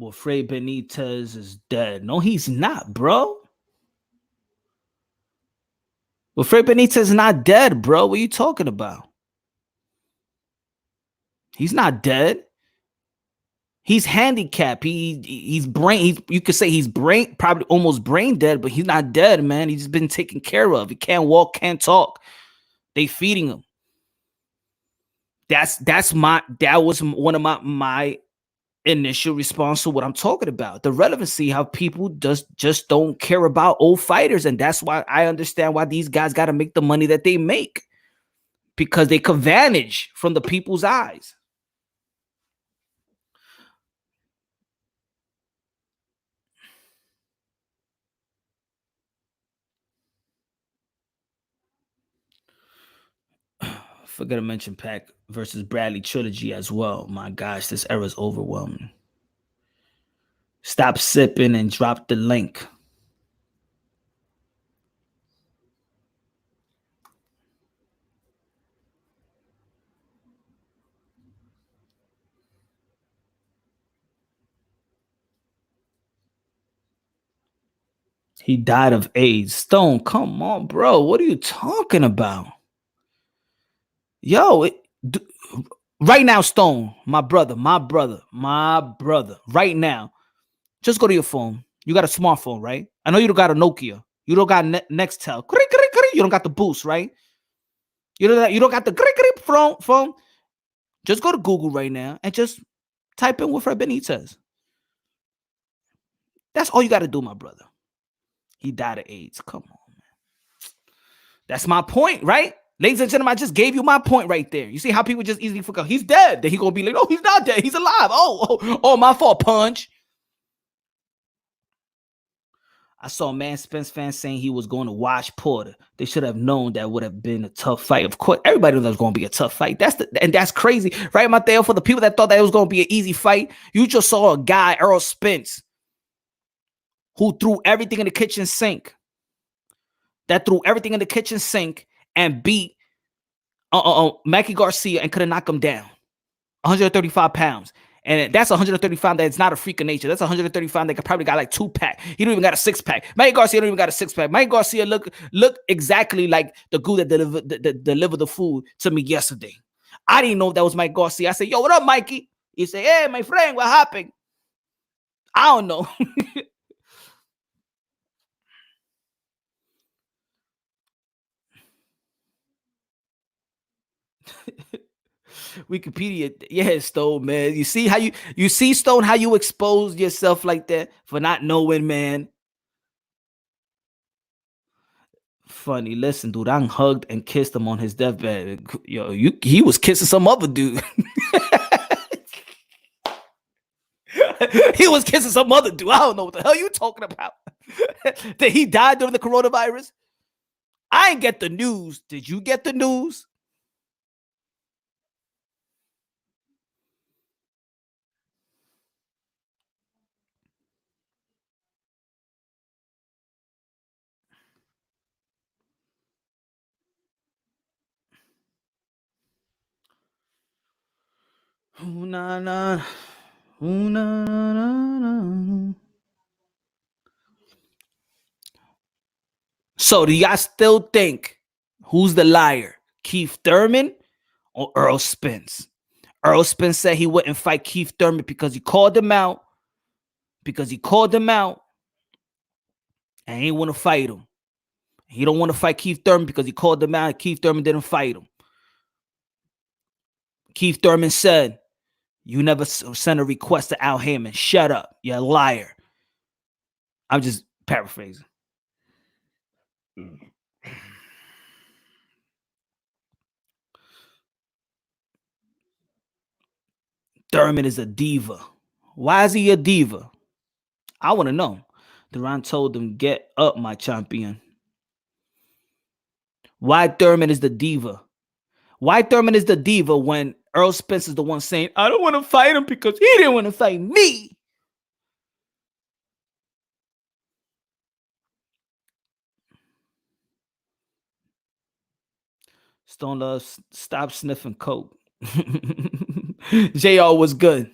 Well, Fred Benitez is dead. No, he's not, bro. Well, Fred Benitez is not dead, bro. What are you talking about? He's not dead. He's handicapped. He's brain. You could say he's brain, probably almost brain dead, but he's not dead, man. He's been taken care of. He can't walk, can't talk. They feeding him. That was one of my initial response to what I'm talking about. The relevancy, how people just don't care about old fighters. And that's why I understand why these guys got to make the money that they make, because they can vanish from the people's eyes. Forgot to mention Pac versus Bradley trilogy as well. My gosh, this era is overwhelming. Stop sipping and drop the link. He died of AIDS. Stone, come on, bro. What are you talking about? Yo, right now, Stone, my brother, right now, just go to your phone. You got a smartphone, right? I know you don't got a Nokia. You don't got Nextel. You don't got the Boost, right? You don't got the phone. Just go to Google right now and just type in Wilfred Benitez. That's all you got to do, my brother. He died of AIDS. Come on, man. That's my point, right? Ladies and gentlemen, I just gave you my point right there. You see how people just easily forget he's dead. Then he gonna be like, "Oh, he's not dead. He's alive." Oh, my fault, Punch. I saw Man Spence fans saying he was going to watch Porter. They should have known that would have been a tough fight. Of course, everybody knows it was going to be a tough fight. That's crazy, right, Mateo? For the people that thought that it was going to be an easy fight, you just saw a guy, Errol Spence, who threw everything in the kitchen sink. That threw everything in the kitchen sink and beat Mikey Garcia and could have knocked him down. 135 pounds. And that's 135 that's not a freak of nature. That's 135 that probably got like 2-pack. He don't even got a 6-pack. Mikey Garcia don't even got a 6-pack. Mikey Garcia look exactly like the dude that delivered the food to me yesterday. I didn't know that was Mikey Garcia. I said, "Yo, what up, Mikey?" He said, "Hey, my friend, what happened?" I don't know. Wikipedia, yeah, Stone, man. You see Stone, how you expose yourself like that for not knowing, man. Funny, listen, dude. I hugged and kissed him on his deathbed. Yo, he was kissing some other dude. He was kissing some other dude. I don't know what the hell you talking about. Did he die during the coronavirus? I ain't get the news. Did you get the news? Ooh, nah, nah. Ooh, nah, nah, nah. So do y'all still think who's the liar? Keith Thurman or Errol Spence? Errol Spence said he wouldn't fight Keith Thurman because he called him out. And he want to fight him. He don't want to fight Keith Thurman because he called him out and Keith Thurman didn't fight him. Keith Thurman said, "You never sent a request to Al Haymon. Shut up. You're a liar." I'm just paraphrasing. Thurman is a diva. Why is he a diva? I want to know. Duran told him, "Get up, my champion." Why Thurman is the diva? Why Thurman is the diva when Errol Spence is the one saying, "I don't want to fight him because he didn't want to fight me"? Stone Love, stop sniffing coke. JR was good.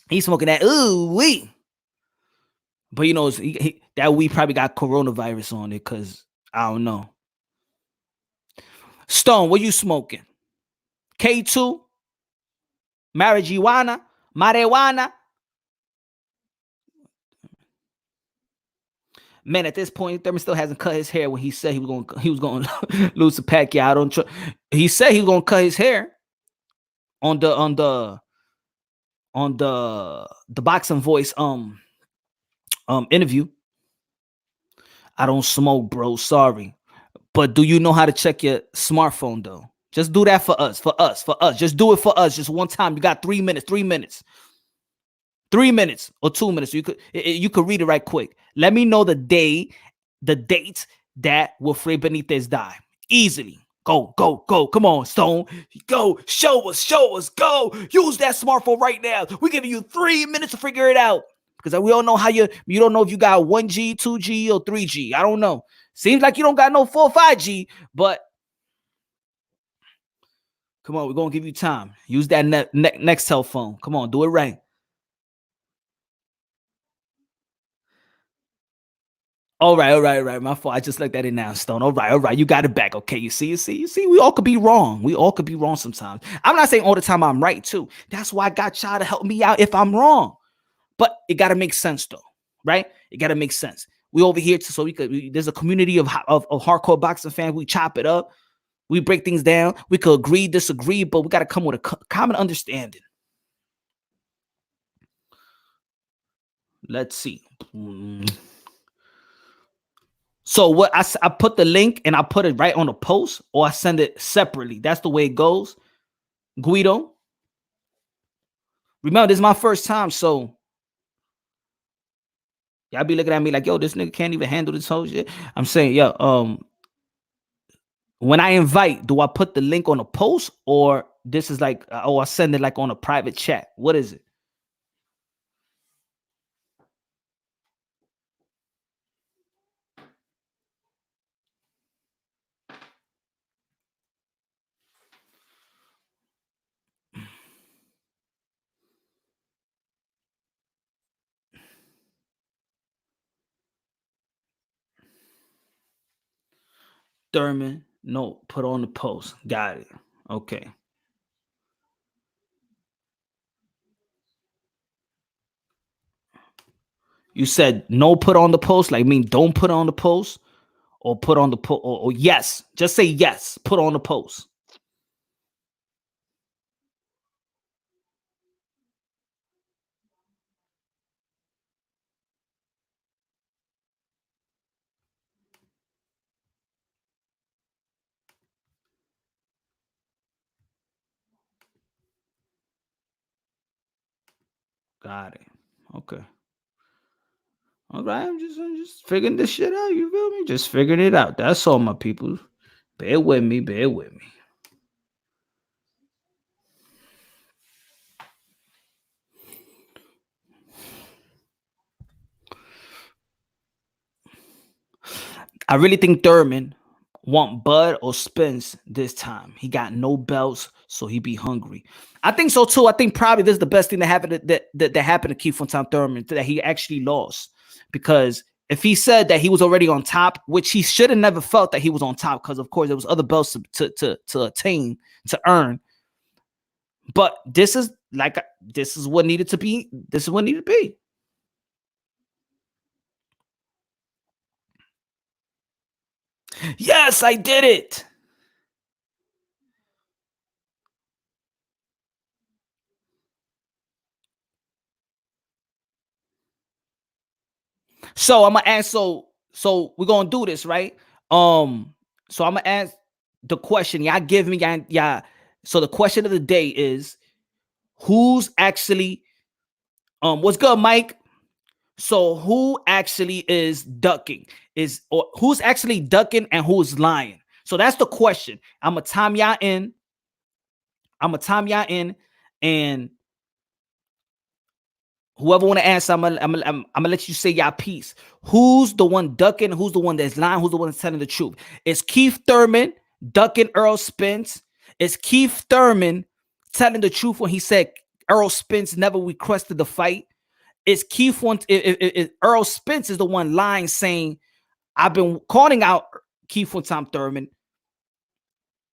He's smoking that ooh wee. But you know, that weed probably got coronavirus on it because I don't know. Stone, what you smoking? K2? Marijuana? Man, at this point, Thurman still hasn't cut his hair when he said he was going to lose to Pacquiao. I don't. He said he was going to cut his hair on the Boxing Voice interview. I don't smoke, bro. Sorry. But do you know how to check your smartphone though? Just do that for us. Just do it for us. Just one time. You got 3 minutes. 3 minutes. 3 minutes or 2 minutes. You could read it right quick. Let me know the date that Wilfred Benitez died. Easily. Go. Come on, Stone. Go. Show us. Go. Use that smartphone right now. We're giving you 3 minutes to figure it out. Because we don't know how you don't know if you got 1G, 2G, or 3G. I don't know. Seems like you don't got no 4 or 5G, but come on, we're going to give you time. Use that next cell phone. Come on, do it right. All right. My fault. I just let that in now, Stone. All right. You got it back. Okay. You see. We all could be wrong. We all could be wrong sometimes. I'm not saying all the time I'm right too. That's why I got y'all to help me out if I'm wrong. But it got to make sense though, right? It got to make sense. We over here so there's a community of hardcore boxing fans. We chop it up. We break things down. We could agree, disagree, but we got to come with a common understanding. Let's see. So what I put the link and I put it right on the post, or I send it separately. That's the way it goes. Guido. Remember, this is my first time, so y'all be looking at me like, yo, this nigga can't even handle this whole shit. I'm saying, yo, when I invite, do I put the link on a post, or this is like, I send it like on a private chat? What is it? Thurman, no, put on the post. Got it. Okay. You said no, put on the post, like mean don't put on the post, or put on the post, or yes. Just say yes, put on the post. Got it. Okay. All right. I'm just figuring this shit out. You feel me? Just figuring it out. That's all, my people. Bear with me. Bear with me. I really think Thurman want Bud or Spence this time. He got no belts, so he be hungry. I think so too. I think probably this is the best thing that happened that happened to Keith Fontaine Thurman, that he actually lost. Because if he said that he was already on top, which he should have never felt that he was on top, because of course there was other belts to attain, to earn. But this is what needed to be. This is what needed to be. Yes, I did it. So I'm gonna ask. So we're gonna do this, right? So I'm gonna ask the question. Y'all give me, yeah. So the question of the day is, who's actually what's good, Mike? So who actually is ducking? Or who's actually ducking and who's lying? So that's the question. I'm gonna time y'all in. And whoever want to answer, I'm gonna let you say y'all piece. Who's the one ducking? Who's the one that's lying? Who's the one that's telling the truth? Is Keith Thurman ducking Errol Spence? Is Keith Thurman telling the truth when he said Errol Spence never requested the fight? Is Keith one? If Errol Spence is the one lying, saying I've been calling out Keith Fontaine Thurman?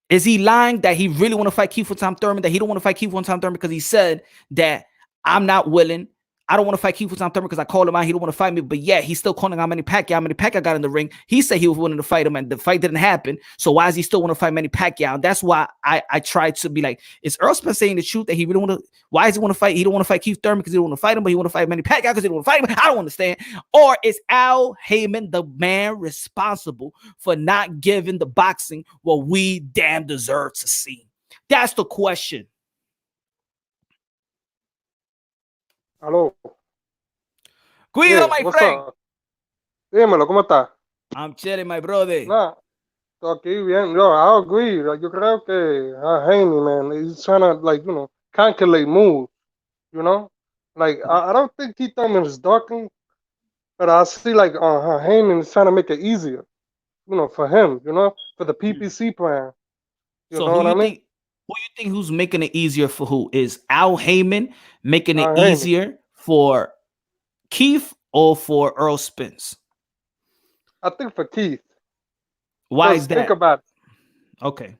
Is he lying that he really want to fight Keith Fontaine Thurman? That he don't want to fight Keith Fontaine Thurman because he said that I'm not willing. I don't want to fight Keith Fontaine Thurman because I called him out. He don't want to fight me, but yeah, he's still calling out Manny Pacquiao. Manny Pacquiao got in the ring. He said he was willing to fight him, and the fight didn't happen. So why does he still want to fight Manny Pacquiao? And that's why I tried to be like, is Errol Spence saying the truth that he really want to? Why does he want to fight? He don't want to fight Keith Thurman because he don't want to fight him, but he want to fight Manny Pacquiao because he don't want to fight him. I don't understand. Or is Al Heyman the man responsible for not giving the boxing what we damn deserve to see? That's the question. Aló. Guido, my friend. Dímelo, ¿cómo está? I'm chilling, my brother. Nah, todo aquí bien. No, I agree. Like, yo creo que Haney, man, he's trying to, like, calculate moves, Like, I don't think Keith Thurman is ducking, but I see, like, Heyman is trying to make it easier, for him, for the PPC plan. So who you think? Who you think who's making it easier for who? Is Al Heyman making it easier for Keith or for Errol Spence? I think for Keith, Why because is think that? about Okay.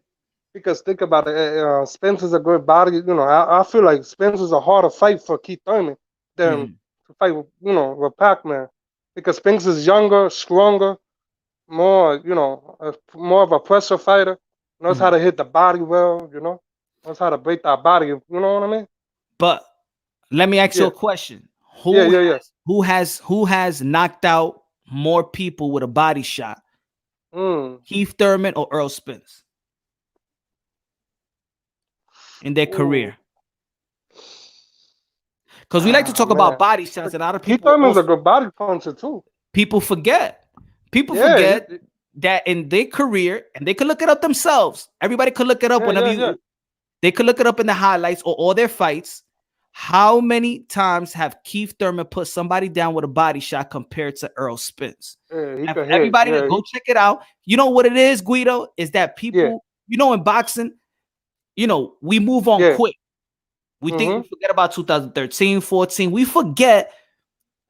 because think about it. Spence is a good body. I feel like Spence is a harder fight for Keith Thurman than Mhm. to fight with with Pac-Man, because Spence is younger, stronger, more more of a pressure fighter. Knows how Mhm. to hit the body well. Knows how to break that body. You know what I mean? But let me ask you Yeah, a question. yeah, yeah, yeah. Who has knocked out more people with a body shot? Mm. Keith Thurman or Earl Spence in their Ooh. career? Because we like to Ah, talk about man. body shots, But and a lot of Keith people Thurman's a also good body puncher too. people forget. People Yeah, forget that in their career, and they could look it up themselves. Everybody could look it up yeah, whenever yeah, yeah. you. They could look it up in the highlights or all their fights. How many times have Keith Thurman put somebody down with a body shot compared to Earl Spence? Yeah, he And for could hit. everybody to Yeah, go check it out, you know what it is, Guido? Is that yeah, people, in boxing, we move on yeah. quick. We Mhm. forget about 2013, 14. We forget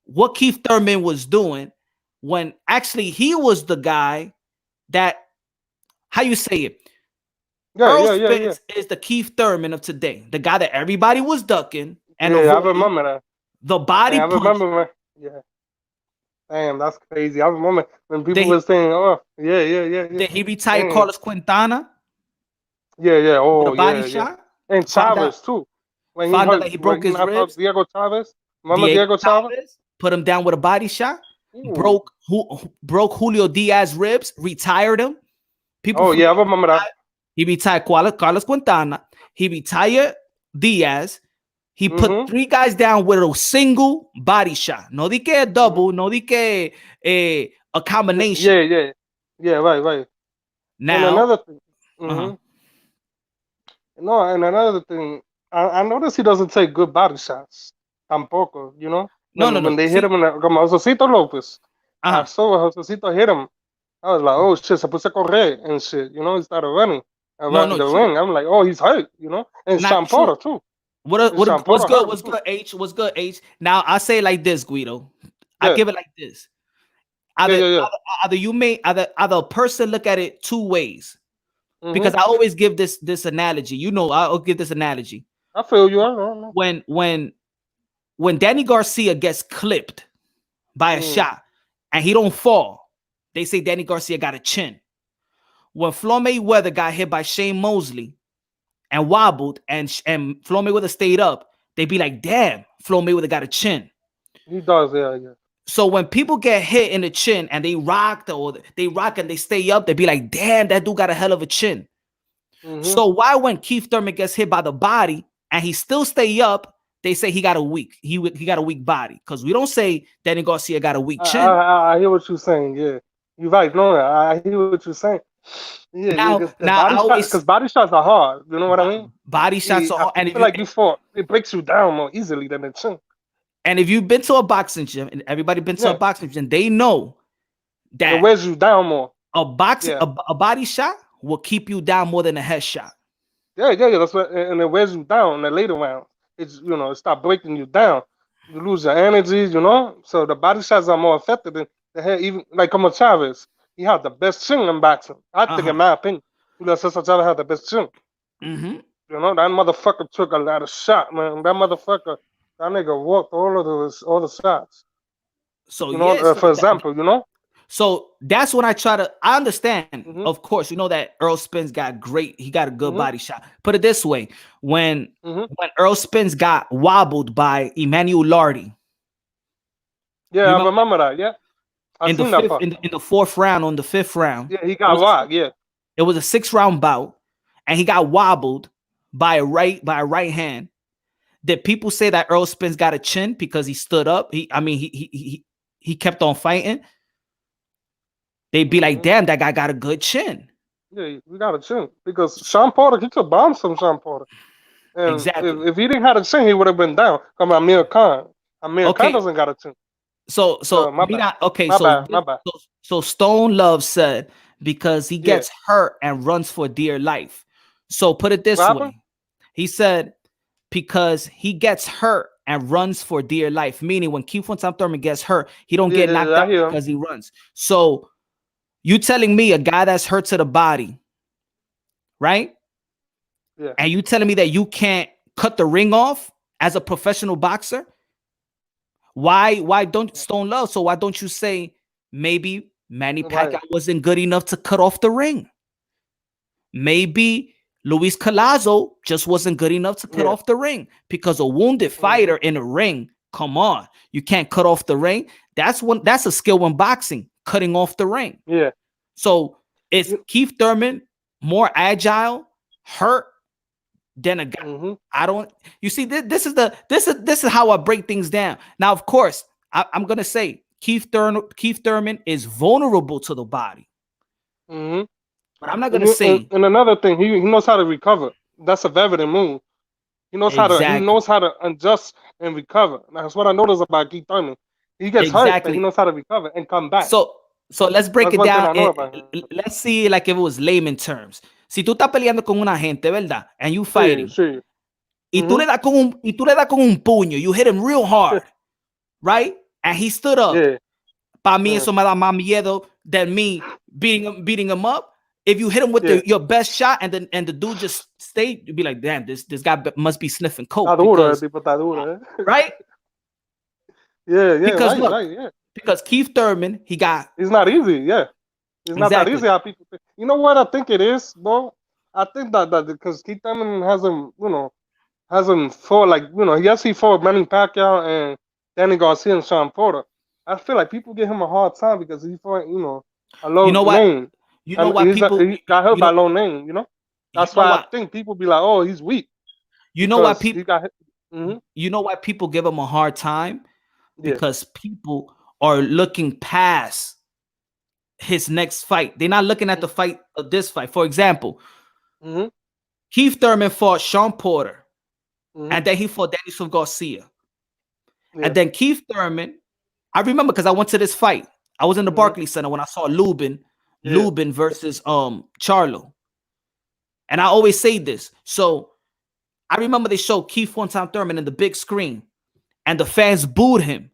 what Keith Thurman was doing when actually he was the guy that, how you say it? Yeah, Earl yeah, yeah, yeah. Spence is the Keith Thurman of today, the guy that everybody was ducking and Yeah, I avoiding, remember that. the body And I punch. remember when. Yeah, damn, that's crazy. I remember when people Then were he, saying, "Oh, yeah, yeah, yeah, yeah." then he retired Damn. Carlos Quintana Yeah, yeah. with a Oh, body yeah, yeah. shot. And Found out, Chavez too. When he found out hurt, that he when broke he his knocked out ribs. Diego Chavez. Remember Diego Diego Chavez? Chavez put him down with a body shot. Ooh. Broke Julio Diaz ribs. Retired him. People Oh, yeah, forget I remember that. he retired Carlos Quintana. He retired Diaz. He put Mhm. 3 guys down with a single body shot. No di que a Mhm. double, no di que a combination. Yeah, yeah, yeah. Right, right. And Now, another thing. uh-huh. Mhm. No, and another thing, I noticed he doesn't take good body shots. Tampoco, No, no, when no. they hit See, him como Josecito Lopez, I uh-huh. saw Josecito hit him. I was like, oh shit, se puso a correr and shit. He started running No, around no, the true. ring. I'm like, oh, he's hurt. And Not Sean true. Porter too. And Sean What's Porter good? hurt him What's too. good, H? What's good, H? Now I say it like this, Guido. I Yeah, give it like this. yeah, Either yeah, yeah. either you may either a person look at it 2 ways. Because Mhm. I always give this analogy. I'll give this analogy. I feel you. I don't know. When when when Danny Garcia gets clipped by a Mm. shot and he don't fall, they say Danny Garcia got a chin. When Floyd Mayweather got hit by Shane Mosley and wobbled and Floyd Mayweather stayed up, they be like, damn, Floyd Mayweather got a chin. He does. Yeah, yeah. So when people get hit in the chin and they rock and they stay up, they be like, damn, that dude got a hell of a chin. Mhm. So why when Keith Thurman gets hit by the body and he still stay up, they say he got a he got a weak body? Because we don't say Danny Garcia got a weak I, chin. I hear what you're saying. Yeah, you're right. No, I hear what you're saying. Yeah, yeah. Now, Because the now body I shot, because always body shots are hard. You know what I mean? body shots are I hard. And if feel you like before it breaks you down more easily than the chin. and if you've been to a boxing gym and everybody been to a Yeah, boxing gym, they know and it that wears you down more. Yeah, a body shot will keep you down more than a headshot. yeah, yeah, yeah. That's what, and it wears you down in the later rounds. It start breaking you down. You lose your energy. So the body shots are more effective than the head. Even like como Chavez, he had the best chin in boxing. I think, in Uh-huh. my opinion, Julio Cesar Chavez had the best chin. Mm-hmm. That motherfucker took a lot of shot, man. That nigga walked all the shots. So yes, For example. so that's when I understand, Mhm, of course, that Earl Spence he got a good mhm, body shot. Put it this way, when mhm. Earl Spence got wobbled by Emmanuel Lardy, you Yeah, I remember remember that. Yeah, I in the seen that fifth part. in the fourth round, on the fifth round, Yeah, he it got was rocked. Yeah. it was a 6 round bout, and he got wobbled by a right hand. Did people say that Earl Spence got a chin because he stood up? He kept on fighting. They'd be like, Mhm. damn, that guy got a good chin. Yeah, we got a chin because Sean Porter, he could bomb some Sean Porter, and Exactly. if he didn't have a chin, he would have been down. Come Amir Khan. Amir Khan Okay. doesn't got a chin. So My bad. okay, My bad. My bad. so Stone Love said because he Yeah. gets hurt and runs for dear life. So put it What this happened? way. He said because he gets hurt and runs for dear life, meaning when Keith Thurman gets hurt, he don't Yeah, get yeah, knocked yeah. I out hear him. because he runs. So You telling me a guy that's hurt to the body, right? Yeah. And you telling me that you can't cut the ring off as a professional boxer? Why don't Stone Love? So why don't you say maybe Manny Right. Pacquiao wasn't good enough to cut off the ring? Maybe Luis Colazo just wasn't good enough to cut Yeah. off the ring because a wounded Mm-hmm. fighter in a ring, come on, you can't cut off the ring. That's a skill in boxing, cutting off the ring. Yeah. So is You, Keith Thurman more agile, hurt than a guy? mm-hmm. I don't. You see, this is how I break things down. Now, of course, I'm gonna say Keith Thurman is vulnerable to the body, Mm-hmm. but I'm not And, gonna you, say and another thing, he knows how to recover. That's a veteran move. He exactly, knows how to adjust and recover. That's what I noticed about Keith Thurman. He gets hurt, but he exactly. knows how to recover and come back. So let's break That's it one thing down I know and about him. let's see like if it was layman terms. Si tú estás peleando con una gente, ¿verdad? And you Sí, fighting, sí. y tú Mm-hmm. le das con un puño, you hit him real hard, right? And he stood up. Yeah. Para mí Yeah. eso me da más miedo than me beating him up. If you hit him with Yeah. your best shot and the dude just stayed, you'd be like, damn, this guy must be sniffing Está coke duro, el because tipo está duro, eh? right? Yeah, yeah, Because right, look, right, yeah. because Keith Thurman, he got It's not easy, yeah. It's not that exactly. easy how people think. You know what I think it is, bro? I think that because Keith Thurman hasn't fought like, yes, he fought Manny Pacquiao and Danny Garcia and Sean Porter. I feel like people give him a hard time because he fought, a You low know what? name. You know And why people he got hurt you by know low name. you That's know why I why think people be like, oh, he's weak you know why because he people got hit. Hmm. you know why people give him a hard time? Yeah. Because people are looking past his next fight. They're not looking at the fight of this fight. For example, Hmm. Keith Thurman fought Sean Porter, Hmm. and then he fought Daniel Garcia. Yeah. And then Keith Thurman, I remember because I went to this fight. I was in the Hmm. Barclays Center when I saw Yeah. Lubin versus Charlo. And I always say this. So I remember they showed Keith one time Thurman in the big screen, and the fans booed him.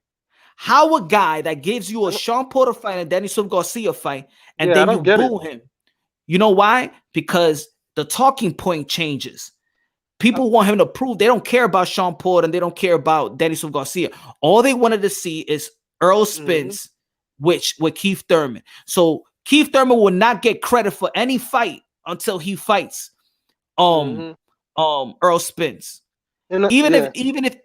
How a guy that gives you a Sean Porter fight and Daniel Garcia fight, and Yeah, I then you don't get it. boo him? You know why? Because the talking point changes. People want him to prove they don't care about Sean Porter and they don't care about Daniel Garcia. All they wanted to see is Errol Hmm. Spence, with Keith Thurman. So Keith Thurman will not get credit for any fight until he fights Hmm. Errol Spence. And yeah.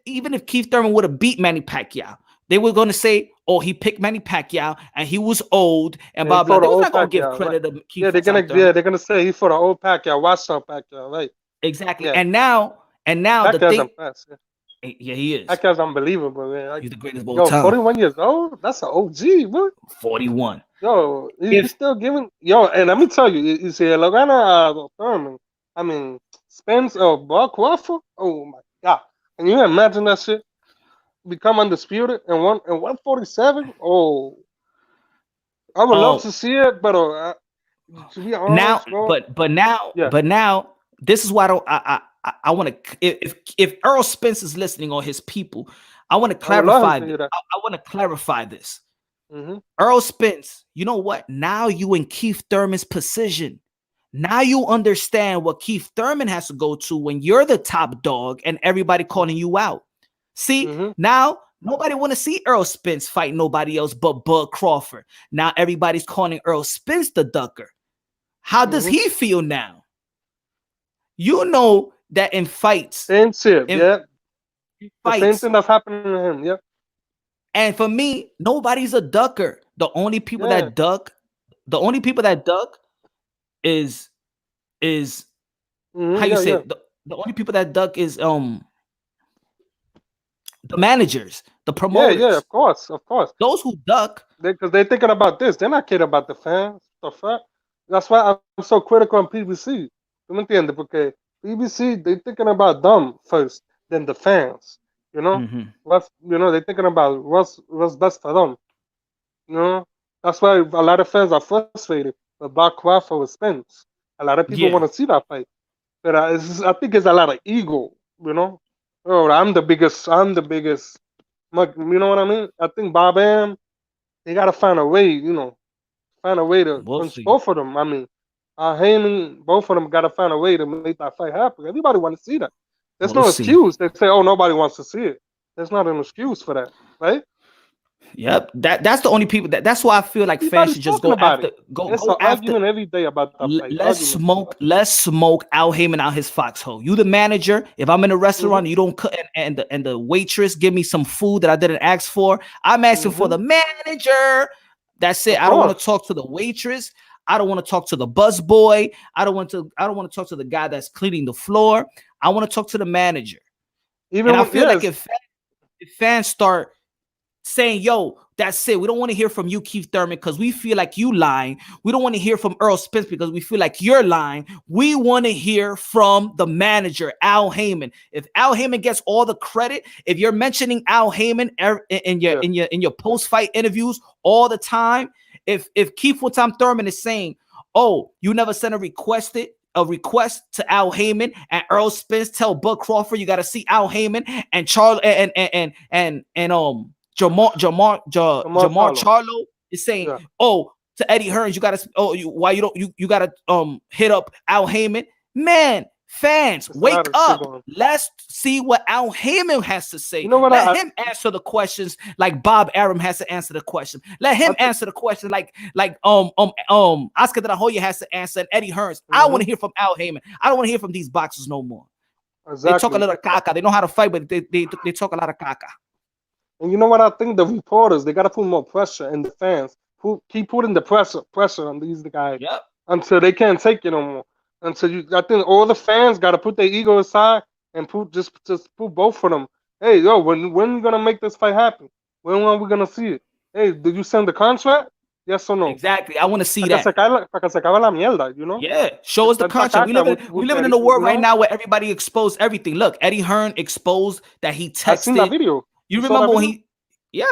Even if Keith Thurman would have beat Manny Pacquiao, they were going to say, "Oh, he picked Manny Pacquiao and he was old and Yeah, he blah blah." fought They the was old not going to give Pacquiao, right? credit to Yeah, Keith Thurman. they're gonna say he fought the old Pacquiao, watch some Pacquiao, right? Exactly. Yeah, And now the Pacquiao's thing, impressed. Yeah. yeah, he is. Pacquiao's unbelievable, man. Like, He's the greatest of all yo, time. 41 years old, that's an OG, bro. 41. Yo, he's If still giving. Yo, and let me tell you, you see, Logana Thurman, I mean, Spence or Crawford. Oh my God, can you imagine that shit? Become undisputed and 147. Oh, I would love um to see it, but to be now, honest, bro, yeah. but now, this is why I want to, if Earl Spence is listening or his people, I want to I would love him clarify to this. hear that. I want to clarify this. Hmm. Earl Spence, you know what? Now you in Keith Thurman's position. Now you understand what Keith Thurman has to go to when you're the top dog and everybody calling you out. See, Hmm. now nobody want to see Earl Spence fight nobody else but Bud Crawford. Now everybody's calling Earl Spence the ducker. How does Hmm. he feel now? You know that in fights, Same shit, in yeah. The same fights, thing that's happening to him, yeah. and for me, nobody's a ducker. Yeah. The only people that duck is is how Hmm. you Yeah, say yeah. it? The only people that duck is the managers, the Yeah, yeah, promoters. of course, of course. Those who duck, Because they're thinking about this. They're not kidding about the fans. The fuck? That's why I'm so critical on PBC. ¿Tú me entiendes? Porque PBC, they're thinking about them first, then the fans. You know? mhm, They're thinking about what's best for them. You know? That's why a lot of fans are frustrated with Bob Crawford with Spence. A lot of people want yeah, to see that fight. But I think it's a lot of ego, you know? Oh, I'm the biggest. You know what I mean? I think Bob M, they got to find a way, find a way to We'll punch see. both of them. I mean, Heyman, both of them got to find a way to make that fight happen. Everybody want to see that. There's no We'll see. excuse. They say, "Oh, nobody wants to see it." There's not an excuse for that, right? Yep. That's the only people that's why I feel like fans Everybody's should just talking go about after it. go It's go an after. argument every day about that fight. Let's Argument. smoke. Let's smoke Al Heyman out his foxhole. You the manager. If I'm in a restaurant, you don't cook, and the waitress give me some food that I didn't ask for. I'm asking for the manager. That's it. Of I don't want to course. talk to the waitress. I don't want to talk to the busboy. I don't want to talk to the guy that's cleaning the floor. I want to talk to the manager. And Even I when, feel like yes, if fans start saying, yo, that's it. We don't want to hear from you, Keith Thurman, because we feel like you lying. We don't want to hear from Errol Spence because we feel like you're lying. We want to hear from the manager, Al Heyman. If Al Heyman gets all the credit, if you're mentioning Al Heyman in your post-fight interviews all the time, if Keith Thurman is saying, oh, you never sent a request to Al Heyman, and Errol Spence tell Bud Crawford you got to see Al Heyman, and Charles and Jamar Charlo. Charlo is saying, Yeah, oh, to Eddie Hearns, you gotta, oh, why you don't, you gotta hit up Al Heyman. Man, fans, it's a wake lot of shit up. going. Let's see what Al Heyman has to say. You know what? Let him answer the questions like Bob Arum has to answer the question. Let him answer the question like Oscar De La Hoya has to answer, and Eddie Hearns. I want to hear from Al Heyman. I don't want to hear from these boxers no more. They talk a Exactly. little caca. They know how to fight, but they talk a lot of caca. And you know what? I think the reporters they got to put more pressure in the fans. Keep putting the pressure on these guys Yep. until they can't take it no more. Until you, I think all the fans got to put their ego aside and just put both of them. Hey, yo, when you gonna make this fight happen? When are we gonna see it? Hey, did you send the contract? Yes or no? Exactly. I want to see Para that. que se acabe la mierda, you know? Yeah, show us the Tanta contract. caca We with living in Eddie, a world you right know? now where everybody exposed everything. Look, Eddie Hearn exposed that he I seen that texted. video. You Saw that remember when video?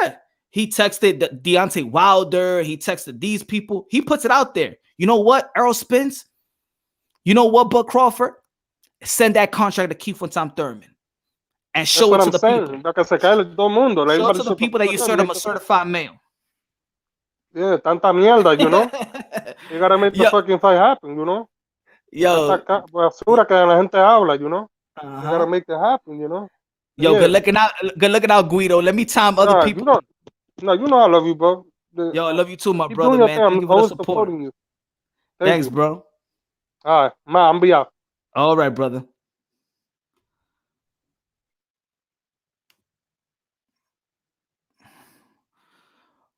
he texted Deontay Wilder. He texted these people. He puts it out there. You know what, Errol Spence? You know what, Bud Crawford? Send that contract to Keith Thurman and That's show what it to I'm the people. saying. Para que se cae todo el mundo. Like, Show it everybody to the shut the people that you fuck up. serve them a certified mail. Yeah, tanta mierda, you know? You gotta make the yo, fucking fight happen, you know? yo, Tanta basura que la gente habla, you know? You gotta uh-huh. make it happen, you know? Yo, Yeah. good looking out, Guido. Let me time other Nah, people. you know I love you, bro. Yo, I love you too, my Keep doing brother, your man. thing. Thank I'm you for the always support. supporting you. Thank Thanks, you. bro. All right, I'm be out. All right, brother.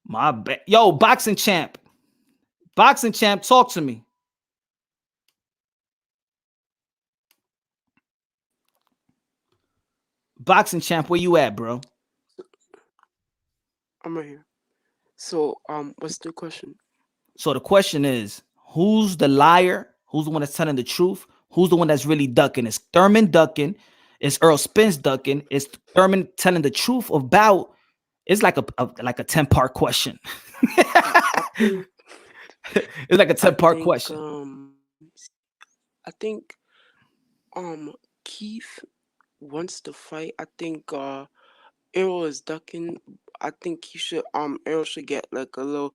My bad. Yo, boxing champ. Boxing champ, talk to me. Boxing champ, where you at, bro? I'm right here. So, what's the question? So the question is, who's the liar? Who's the one that's telling the truth? Who's the one that's really ducking? Is Thurman ducking? Is Errol Spence ducking? Is Thurman telling the truth about? It's like a 10-part question. I think, It's like a I 10-part think, question. I think, Keith wants to fight. I think, Errol is ducking. I think he should, Errol should get like a little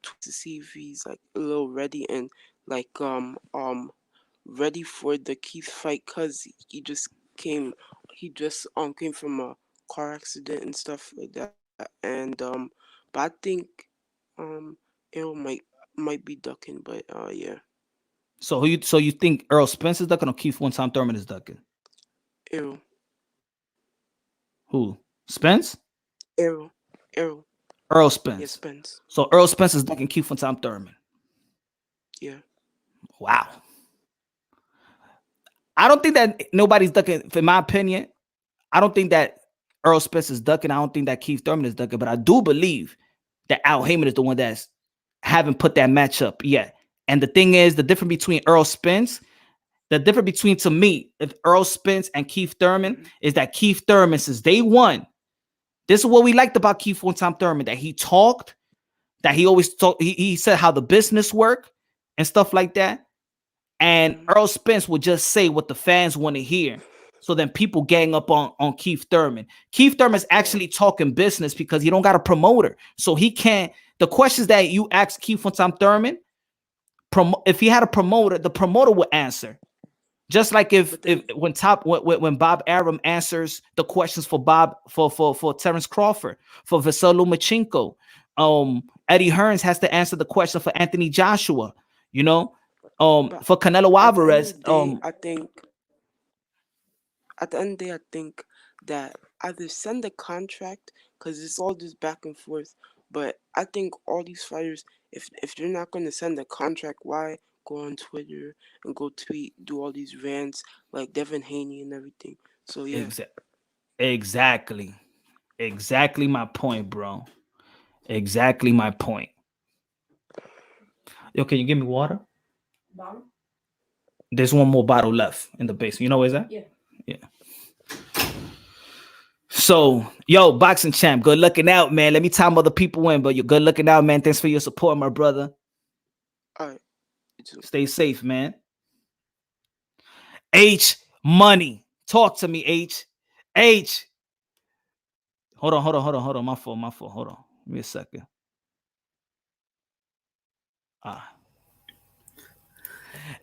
tweak to see if he's like a little ready and like, ready for the Keith fight, cause he just came from a car accident and stuff like that, and but I think Errol might be ducking, but yeah, So you think Errol Spence is ducking or Keith Thurman is ducking? Errol, Who? Spence? Errol, Earl yeah, Spence. Spence, So Earl Spence is ducking Keith Thurman. yeah. Wow. I don't think that nobody's ducking. In my opinion, I don't think that Earl Spence is ducking. I don't think that Keith Thurman is ducking. But I do believe that Al Heyman is the one that's haven't put that matchup yet. And the thing is, the difference between Earl Spence, the difference between, to me, if Earl Spence and Keith Thurman is that Keith Thurman, since day one, this is what we liked about Keith Thurman, that he talked, that he always talked. He said how the business work and stuff like that. And Earl Spence would just say what the fans want to hear. So then people gang up on Keith Thurman. Keith Thurman is actually talking business because he don't got a promoter. So he can't, the questions that you ask Keith one time Thurman, if he had a promoter, the promoter would answer. Just like when Bob Arum answers the questions for Terrence Crawford, for Vasyl Lomachenko, Eddie Hearns has to answer the question for Anthony Joshua, you know, for Canelo Alvarez. I think at the end of the day, I think that either send a contract, because it's all just back and forth. But I think all these fighters, if they're not going to send a contract, why go on Twitter and go tweet, do all these rants like Devin Haney and everything? So yeah, exactly my point, bro. Exactly my point. Yo, can you give me water? Bottle? There's one more bottle left in the basement. You know where's that? Yeah. So, yo, boxing champ, good looking out, man. Let me time other people in, but you're good looking out, man. Thanks for your support, my brother. All right. Stay safe, man. H Money. Talk to me, H. H. Hold on. My fault. Hold on. Give me a second.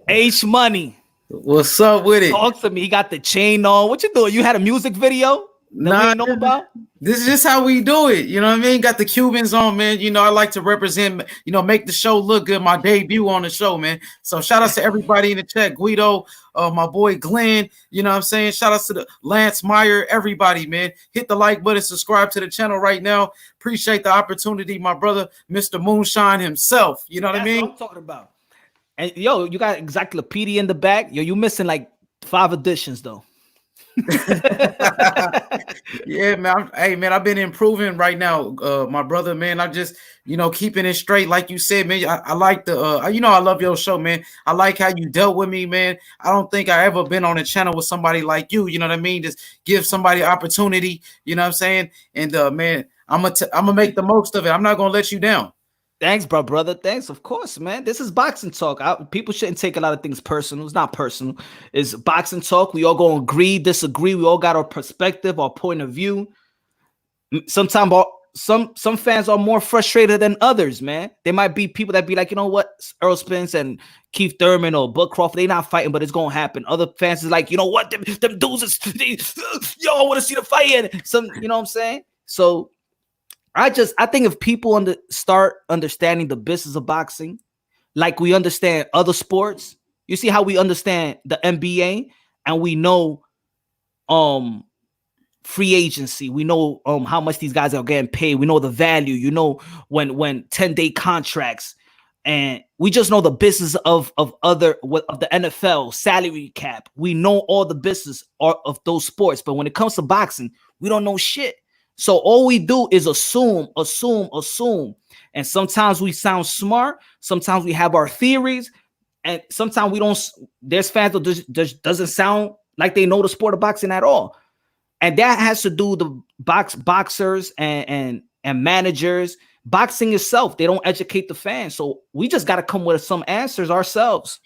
H Money. What's up with it? Talk to me. He got the chain on. What you doing? You had a music video that we ain't know about? This is just how we do it. You know what I mean? Got the Cubans on, man. You know, I like to represent, you know, make the show look good. My debut on the show, man. So shout out to everybody in the chat. Guido, my boy Glenn, you know what I'm saying? Shout out to the Lance Meyer, everybody, man. Hit the like button, subscribe to the channel right now. Appreciate the opportunity, my brother, Mr. Moonshine himself. You know what I mean? That's what I'm talking about. And yo, you got encyclopedia in the back. Yo, you missing like 5 editions though. Yeah, man. Hey, man, I've been improving right now, my brother, man. I just, you know, keeping it straight, like you said, man. I like the, you know, I love your show, man. I like how you dealt with me, man. I don't think I ever been on a channel with somebody like you. You know what I mean? Just give somebody opportunity. You know what I'm saying? And man, I'm gonna make the most of it. I'm not gonna let you down. Thanks, brother. Thanks, of course, man. This is boxing talk. People shouldn't take a lot of things personal. It's not personal. It's boxing talk. We all gonna agree, disagree. We all got our perspective, our point of view. Sometimes some fans are more frustrated than others, man. There might be people that be like, you know what, Errol Spence and Keith Thurman or Bud Crawford, they not fighting, but it's gonna happen. Other fans is like, you know what, them dudes is, yo, I want to see the fight. And some, you know what I'm saying? So I think if people start understanding the business of boxing, like we understand other sports, you see how we understand the NBA and we know free agency, we know how much these guys are getting paid, we know the value, you know, when 10-day contracts, and we just know the business of the NFL salary cap. We know all the business of those sports, but when it comes to boxing, we don't know shit. So all we do is assume. And sometimes we sound smart. Sometimes we have our theories. And sometimes we don't. There's fans that just doesn't sound like they know the sport of boxing at all. And that has to do with the boxers and managers. Boxing itself, they don't educate the fans. So we just got to come with some answers ourselves.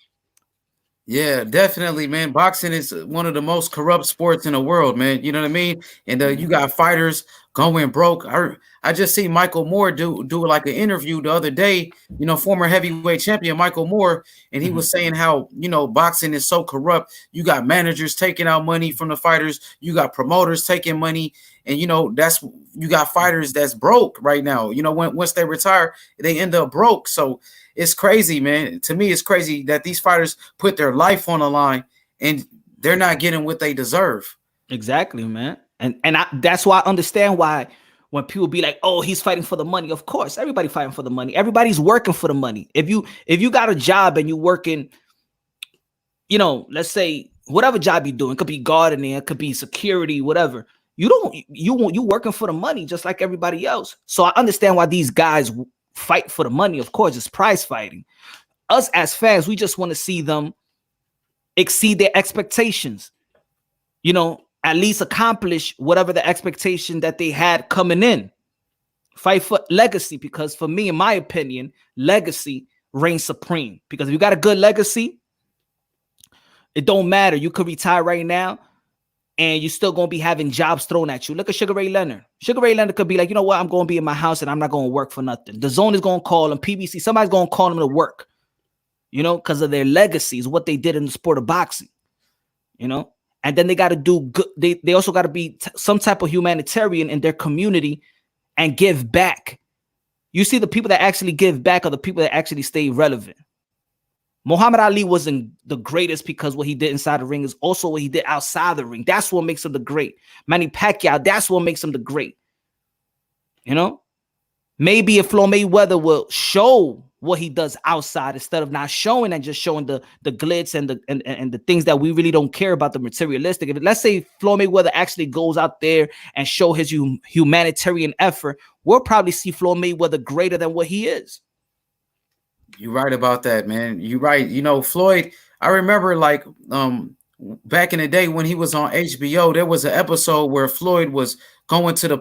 Yeah, definitely, man. Boxing is one of the most corrupt sports in the world, man. You know what I mean? And you got fighters going broke. I just see Michael Moore do like an interview the other day, you know, former heavyweight champion Michael Moore, and he was saying how, you know, boxing is so corrupt. You got managers taking out money from the fighters, you got promoters taking money, and you know, you got fighters that's broke right now. You know, once they retire, they end up broke. So it's crazy, man. To me, it's crazy that these fighters put their life on the line and they're not getting what they deserve. Exactly, man. And that's why I understand why when people be like, oh, he's fighting for the money. Of course, everybody fighting for the money. Everybody's working for the money. If you got a job and you're working, you know, let's say whatever job you're doing, it could be gardening, it could be security, whatever. You working for the money just like everybody else. So I understand why these guys fight for the money. Of course, it's prize fighting. Us as fans, we just want to see them exceed their expectations. You know, at least accomplish whatever the expectation that they had coming in. Fight for legacy, because for me, in my opinion, legacy reigns supreme. Because if you got a good legacy, it don't matter. You could retire right now. and you're still gonna be having jobs thrown at you. Look at Sugar Ray Leonard. Sugar Ray Leonard could be like, you know what, I'm gonna be in my house and I'm not gonna work for nothing. The Zone is gonna call him, PBC, somebody's gonna call him to work, you know, because of their legacies, what they did in the sport of boxing, you know. And then they got to do good. They also got to be some type of humanitarian in their community and give back. You see, the people that actually give back are the people that actually stay relevant. Muhammad Ali wasn't the greatest because what he did inside the ring is also what he did outside the ring. That's what makes him the great. Manny Pacquiao, that's what makes him the great. You know, maybe if Floyd Mayweather will show what he does outside instead of not showing and just showing the glitz and the things that we really don't care about, the materialistic. If let's say Floyd Mayweather actually goes out there and show his humanitarian effort, we'll probably see Floyd Mayweather greater than what he is. You're right about that, man. You're right. You know, Floyd, I remember like back in the day when he was on HBO, there was an episode where Floyd was going to the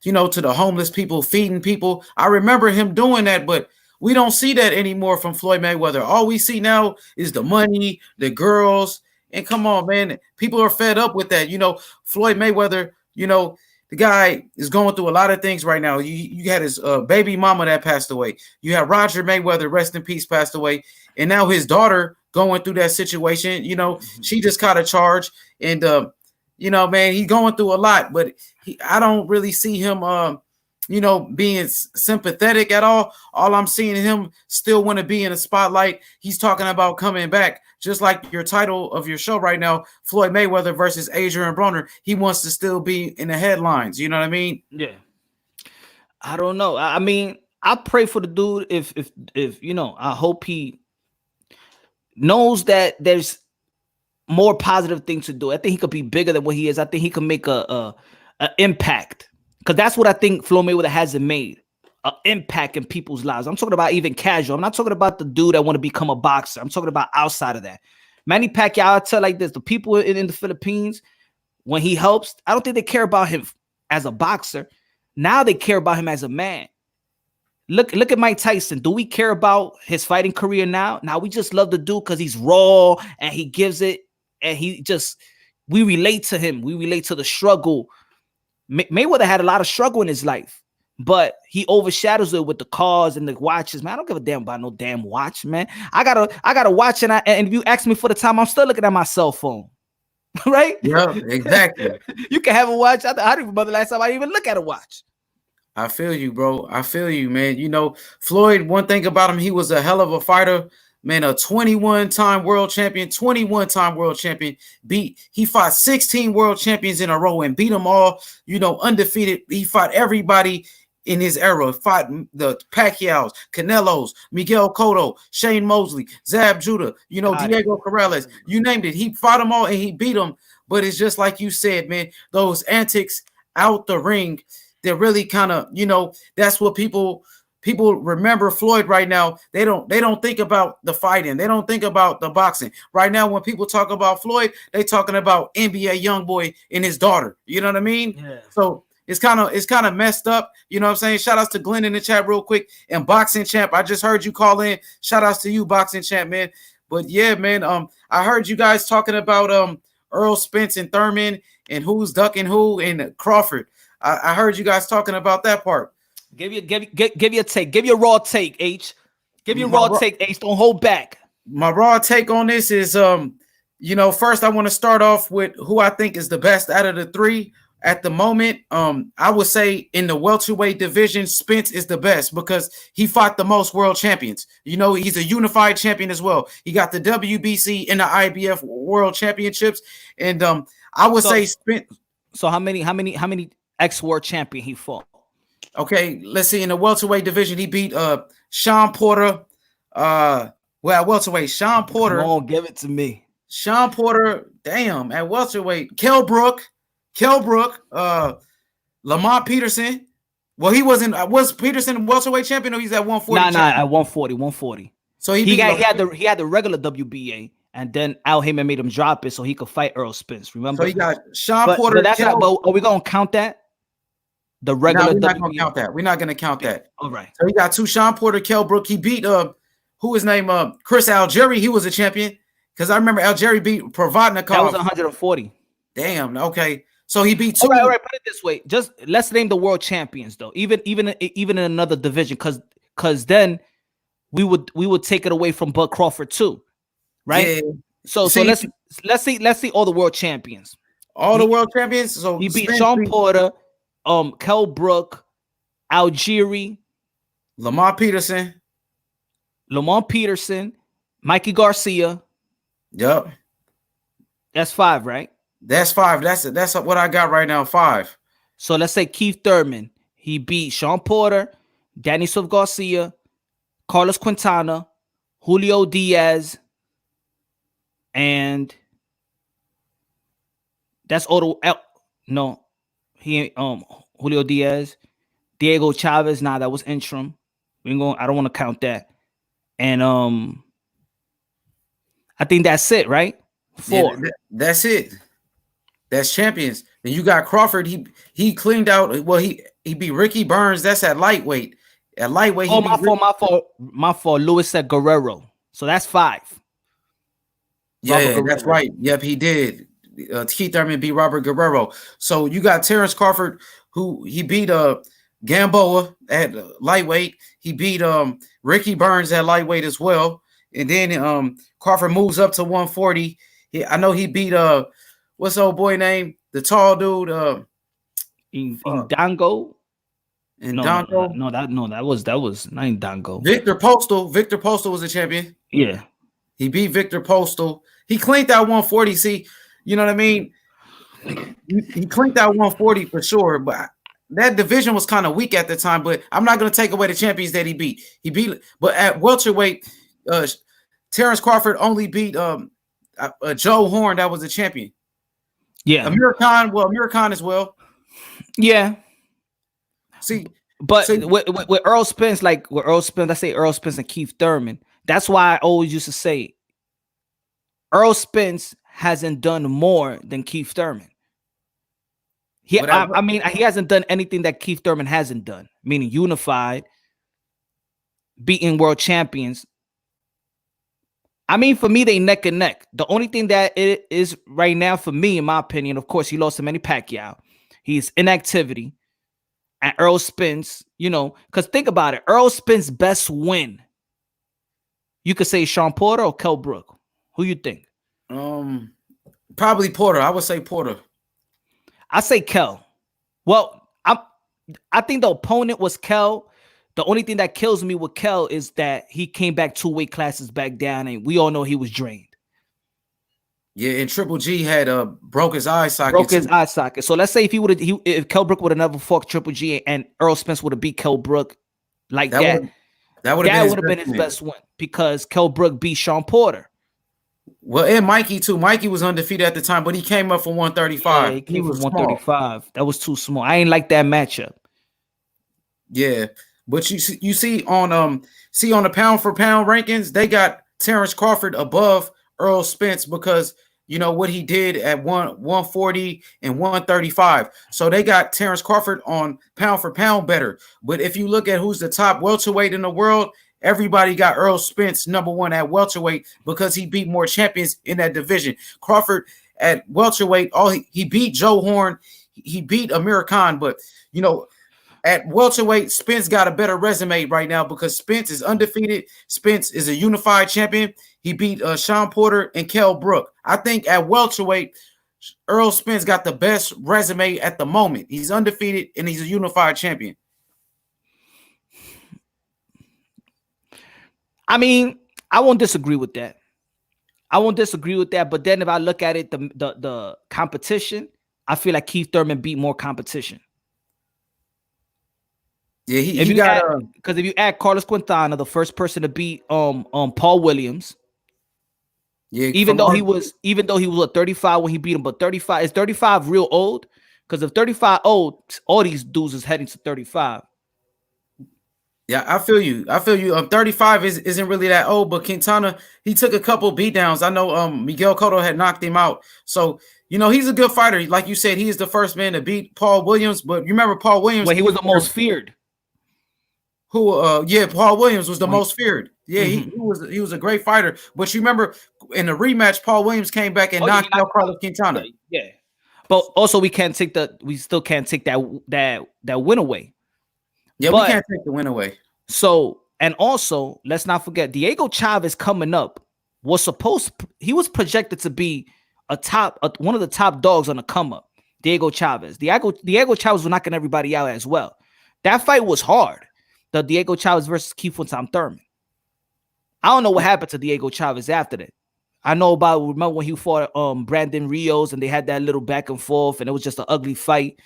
to the homeless people, feeding people. I remember him doing that, but we don't see that anymore from Floyd Mayweather. All we see now is the money, the girls, and come on, man. People are fed up with that. You know, Floyd Mayweather, you know, the guy is going through a lot of things right now. You had his baby mama that passed away. You have Roger Mayweather, rest in peace, passed away. And now his daughter going through that situation. You know, she just caught a charge. And, you know, man, he's going through a lot. But I don't really see him, you know, being sympathetic at all. All I'm seeing him still want to be in the spotlight. He's talking about coming back. Just like your title of your show right now, Floyd Mayweather versus Adrien Broner. He wants to still be in the headlines. You know what I mean? Yeah. I don't know. I mean, I pray for the dude. If you know, I hope he knows that there's more positive things to do. I think he could be bigger than what he is. I think he could make a impact, because that's what I think Floyd Mayweather hasn't made. An impact in people's lives. I'm talking about even casual. I'm not talking about the dude that want to become a boxer. I'm talking about outside of that. Manny Pacquiao, I'll tell like this: the people in the Philippines, when he helps, I don't think they care about him as a boxer. Now they care about him as a man. Look at Mike Tyson. Do we care about his fighting career now? Now we just love the dude because he's raw and he gives it, and we relate to him. We relate to the struggle. Mayweather had a lot of struggle in his life, but he overshadows it with the cars and the watches. Man, I don't give a damn about no damn watch, man. I got a watch, and if you ask me for the time, I'm still looking at my cell phone. Right? Yeah, exactly. You can have a watch. I don't even remember the last time I even look at a watch. I feel you, bro. I feel you, man. You know, Floyd, one thing about him, he was a hell of a fighter. Man, a 21-time world champion, 21-time world champion. He fought 16 world champions in a row and beat them all, you know, undefeated. He fought everybody in his era. Fought the Pacquiaos, Canelos, Miguel Cotto, Shane Mosley, Zab Judah, you know, Diego Corrales, you named it. He fought them all and he beat them. But it's just like you said, man, those antics out the ring, they're really kind of, you know, that's what people remember Floyd right now. They don't think about the fighting. They don't think about the boxing. Right now, when people talk about Floyd, they talking about NBA YoungBoy and his daughter. You know what I mean? Yeah. So it's kind of messed up. You know what I'm saying? Shout outs to Glenn in the chat real quick. And Boxing Champ, I just heard you call in. Shout outs to you, Boxing Champ, man. But yeah, man, I heard you guys talking about Errol, Spence, and Thurman and who's ducking who and Crawford. I heard you guys talking about that part. Give you a take. Give you a raw take, H. Give you a raw take, H. Don't hold back. My raw take on this is, you know, first I want to start off with who I think is the best out of the three at the moment. I would say in the welterweight division, Spence is the best because he fought the most world champions. You know, he's a unified champion as well. He got the WBC and the IBF world championships. And I would say Spence. So how many ex-world champion he fought? Okay, let's see. In the welterweight division, he beat Sean Porter. Welterweight, Sean Porter. Come on, give it to me. Sean Porter, damn, at welterweight. Kell Brook, Lamont Peterson. Well, he wasn't. Was Peterson welterweight champion or he's at 140? Nah, at 140. So he had the regular WBA, and then Al Heyman made him drop it so he could fight Errol Spence. Remember? So he got Sean Porter. But are we gonna count that? The regular. No, we're not gonna count that. We're not gonna count that. All right. So he got two Sean Porter, Kell Brook. He beat who his name Chris Algieri. He was a champion because I remember Algieri beat Provodnikov. That was 140. Damn. Okay. So he beat All two. right. Put it this way. Just let's name the world champions though. Even in another division, because then we would take it away from Bud Crawford too, right? Yeah. So See, let's see all the world champions. all the world champions. So He beat Spence Sean Porter, Kell Brook, Algieri, Lamar Peterson. Lamont Peterson, Mikey Garcia. Yep. That's 5, right? That's 5. That's what I got right now. 5. So let's say Keith Thurman. He beat Sean Porter, Danny Swift Garcia, Carlos Quintana, Julio Diaz, and that's no, he ain't Julio Diaz, Diego Chavez. Nah, that was interim. I don't want to count that. And I think that's it, right? 4. Yeah, that's it. That's champions. Then you got Crawford. He cleaned out. Well, he beat Ricky Burns. That's at lightweight. At lightweight, my fault. Luis said Guerrero. So that's 5. Yeah, that's right. Yep, he did. Keith Thurman beat Robert Guerrero. So you got Terrence Crawford, who he beat Gamboa at lightweight. He beat Ricky Burns at lightweight as well. And then Crawford moves up to 140. I know he beat what's the old boy name? The tall dude. Dango. No, that was not in Dango. Victor Postal. Victor Postal was a champion. Yeah. He beat Victor Postal. He clinked out 140. See, you know what I mean? He clinked out 140 for sure, but that division was kind of weak at the time. But I'm not going to take away the champions that he beat. But at welterweight, Terrence Crawford only beat Joe Horn. That was a champion. Yeah. Amir Khan as well. Yeah. See, but with Errol Spence, I say Errol Spence and Keith Thurman. That's why I always used to say Errol Spence hasn't done more than Keith Thurman. I mean, he hasn't done anything that Keith Thurman hasn't done, meaning unified, beating world champions. I mean, for me, they neck and neck. The only thing that it is right now, for me, in my opinion, of course, he lost to Manny Pacquiao. He's inactivity. And Errol Spence, because think about it. Errol Spence's best win, you could say Sean Porter or Kell Brook. Who you think? Probably Porter. I would say Porter. I say Kell. Well, I think the opponent was Kell. The only thing that kills me with Kell is that he came back 2 weight classes back down, and we all know he was drained. Yeah, and Triple G had broke his eye socket. So let's say if Kell Brook would have never fought Triple G and Errol Spence would have beat Kell Brook like that would have been his best win because Kell Brook beat Sean Porter. Well, and Mikey too. Mikey was undefeated at the time, but he came up for 135. Yeah, he came from 135. Small. That was too small. I ain't like that matchup. Yeah, but you see on the pound for pound rankings, they got Terrence Crawford above Errol Spence because what he did at 140 and 135. So they got Terrence Crawford on pound for pound better. But if you look at who's the top welterweight in the world, everybody got Errol Spence number 1 at welterweight because he beat more champions in that division. Crawford at welterweight, he beat Joe Horn, he beat Amir Khan, but at welterweight, Spence got a better resume right now because Spence is undefeated. Spence is a unified champion. He beat Sean Porter and Kell Brook. I think at welterweight, Errol Spence got the best resume at the moment. He's undefeated and he's a unified champion. I mean, I won't disagree with that. But then if I look at it, the competition, I feel like Keith Thurman beat more competition. Yeah, because if you add Carlos Quintana, the first person to beat Paul Williams. Yeah, even though he was at 35 when he beat him, but 35 is 35 real old? Because if 35 old, all these dudes is heading to 35. Yeah, I feel you. 35 isn't really that old, but Quintana, he took a couple beatdowns. I know Miguel Cotto had knocked him out. So, he's a good fighter. Like you said, he is the first man to beat Paul Williams. But you remember Paul Williams? Well, he was the most feared. Paul Williams was the most feared. Yeah, he was a great fighter. But you remember in the rematch, Paul Williams came back and knocked out Carlos Quintana. Yeah. But also we still can't take that win away. Yeah, we can't take the win away. So, and also let's not forget Diego Chavez coming up he was projected to be one of the top dogs on the come up. Diego Chavez was knocking everybody out as well. That fight was hard. The Diego Chavez versus Keith Thurman. I don't know what happened to Diego Chavez after that. I know remember when he fought Brandon Rios and they had that little back and forth and it was just an ugly fight.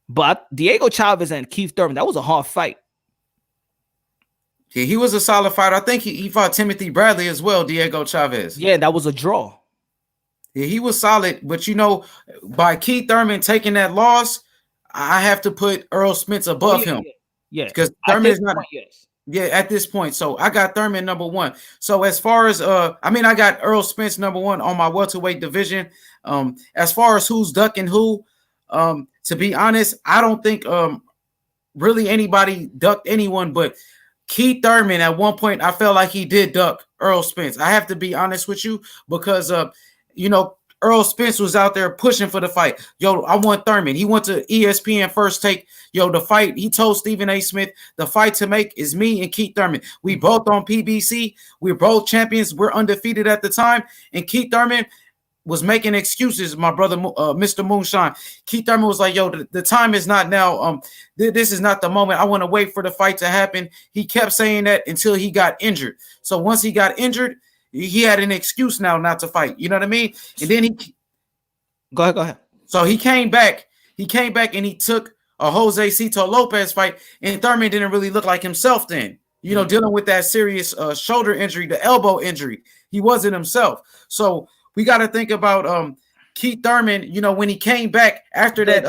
But Diego Chavez and Keith Thurman, that was a hard fight. Yeah, he was a solid fighter. I think he fought Timothy Bradley as well, Diego Chavez. Yeah, that was a draw. Yeah, he was solid. But, by Keith Thurman taking that loss, I have to put Errol Spence above him. Yeah. Because Thurman is not. Yeah, at this point. So I got Thurman number one. So as far as I got Errol Spence number one on my welterweight division. As far as who's ducking who, to be honest, I don't think really anybody ducked anyone but Keith Thurman. At one point, I felt like he did duck Errol Spence. I have to be honest with you because Errol Spence was out there pushing for the fight. I want Thurman. He went to ESPN First Take. The fight, he told Stephen A. Smith, the fight to make is me and Keith Thurman. We both on PBC. We're both champions. We're undefeated at the time. And Keith Thurman was making excuses, my brother, Mr. Moonshine. Keith Thurman was like, the time is not now. This is not the moment. I want to wait for the fight to happen. He kept saying that until he got injured. So once he got injured, he had an excuse now not to fight. You know what I mean? And then Go ahead. So he came back. And he took a Jose Cito Lopez fight. And Thurman didn't really look like himself then. Dealing with that serious shoulder injury, the elbow injury. He wasn't himself. So we got to think about Keith Thurman, when he came back after that.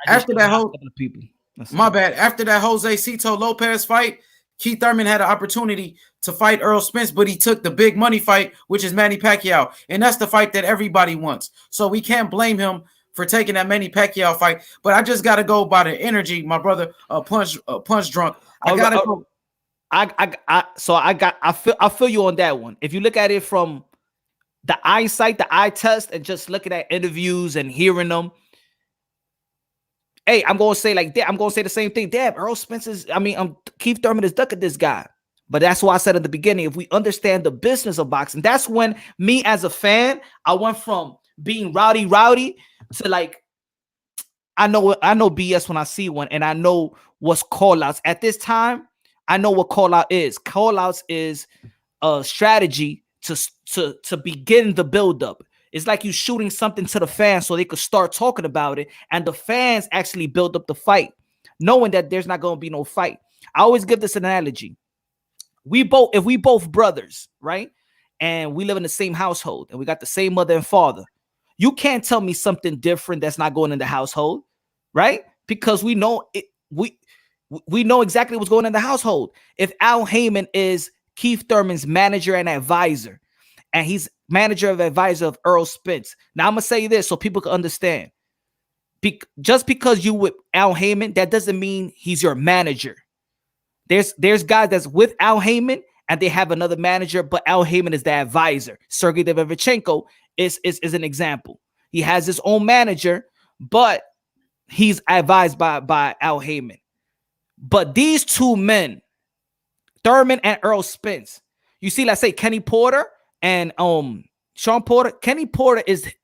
After that Jose Cito Lopez fight, Keith Thurman had an opportunity to fight Errol Spence, but he took the big money fight, which is Manny Pacquiao. And that's the fight that everybody wants. So we can't blame him for taking that Manny Pacquiao fight. But I just got to go by the energy, my brother, punch drunk. I got to go. I feel you on that one. If you look at it from the eyesight, the eye test, and just looking at interviews and hearing them, hey, I'm gonna say the same thing. Damn, Errol Spence Keith Thurman is ducking this guy. But that's why I said at the beginning, if we understand the business of boxing, that's when me as a fan, I went from being rowdy to like, I know BS when I see one, and I know what's call outs. At this time, I know what call out is. Call outs is a strategy to begin the build up. It's like you shooting something to the fans so they could start talking about it, and the fans actually build up the fight, knowing that there's not going to be no fight. I always give this analogy. If we both brothers, right, and we live in the same household, and we got the same mother and father, you can't tell me something different that's not going in the household, right? Because we know it. We know exactly what's going in the household. If Al Heyman is Keith Thurman's manager and advisor, and he's manager of advisor of Errol Spence. Now I'm gonna say this so people can understand. Just because you with Al Heyman, that doesn't mean he's your manager. There's guys that's with Al Heyman and they have another manager, but Al Heyman is the advisor. Sergey Derevchenko is an example. He has his own manager, but he's advised by Al Heyman. But these two men, Thurman and Errol Spence, you see, let's say Kenny Porter and Sean Porter. Kenny Porter is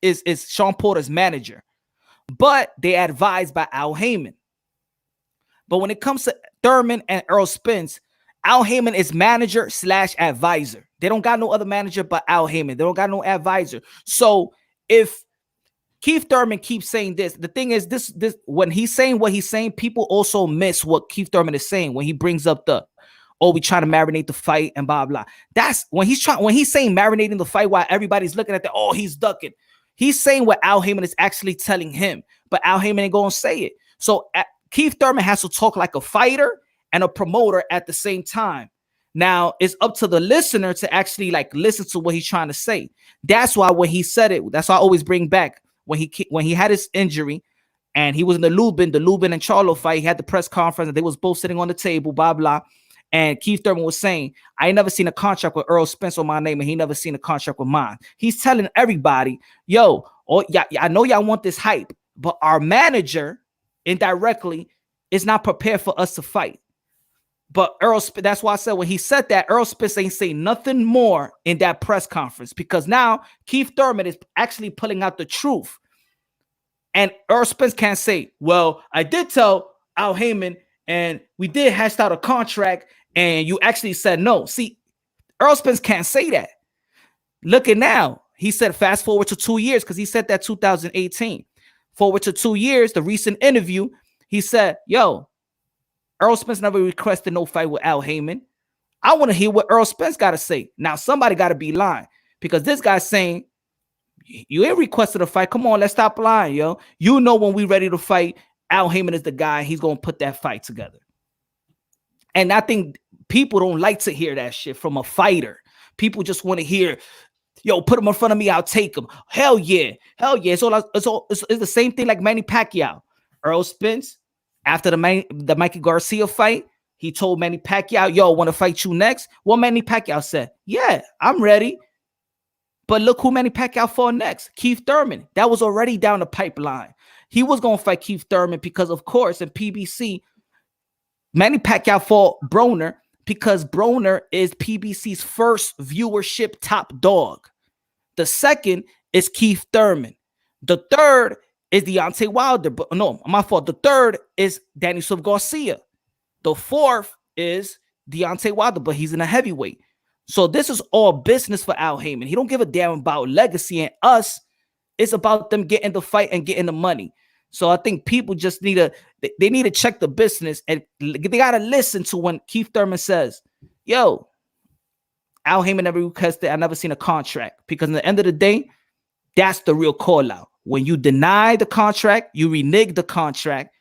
Sean Porter's manager, but they advised by Al Heyman. But when it comes to Thurman and Errol Spence, Al Heyman is manager / advisor. They don't got no other manager but Al Heyman. They don't got no advisor. So if Keith Thurman keeps saying this, the thing is this when he's saying what he's saying, people also miss what Keith Thurman is saying when he brings up we trying to marinate the fight and blah blah. That's when he's saying marinating the fight while everybody's looking at he's ducking. He's saying what Al Heyman is actually telling him, but Al Heyman ain't gonna say it. So Keith Thurman has to talk like a fighter and a promoter at the same time. Now it's up to the listener to actually like listen to what he's trying to say. That's why when he said it, that's why I always bring back when he had his injury and he was in the Lubin and Charlo fight. He had the press conference and they was both sitting on the table, blah blah. And Keith Thurman was saying, I ain't never seen a contract with Errol Spence on my name, and he never seen a contract with mine. He's telling everybody, yo, oh, yeah, I know y'all want this hype, but our manager indirectly is not prepared for us to fight. But Errol, that's why I said when he said that, Errol Spence ain't say nothing more in that press conference, because now Keith Thurman is actually pulling out the truth. And Errol Spence can't say, well, I did tell Al Heyman and we did hash out a contract and you actually said no. See, Errol Spence can't say that. Look at now. He said fast forward to 2 years, because he said that 2018. Forward to 2 years, the recent interview, he said, yo, Errol Spence never requested no fight with Al Heyman. I want to hear what Errol Spence got to say. Now, somebody got to be lying, because this guy's saying, you ain't requested a fight. Come on, let's stop lying, yo. You know when we ready to fight, Al Heyman is the guy. He's going to put that fight together. And I think people don't like to hear that shit from a fighter. People just want to hear, yo, put him in front of me, I'll take him. Hell yeah. Hell yeah. It's the same thing like Manny Pacquiao. Errol Spence, after the Mikey Garcia fight, he told Manny Pacquiao, yo, want to fight you next? Well, Manny Pacquiao said, yeah, I'm ready. But look who Manny Pacquiao fought next. Keith Thurman. That was already down the pipeline. He was going to fight Keith Thurman because, of course, in PBC, Manny Pacquiao fought Broner because Broner is PBC's first viewership top dog. The second is Keith Thurman. The third is Deontay Wilder. But no, my fault. The third is Danny Silva Garcia. The fourth is Deontay Wilder, but he's in a heavyweight. So this is all business for Al Heyman. He don't give a damn about legacy and us. It's about them getting the fight and getting the money. So I think people just need to check the business, and they got to listen to when Keith Thurman says, yo, Al Heyman never requested, I never seen a contract, because at the end of the day, that's the real call out. When you deny the contract, you renege the contract.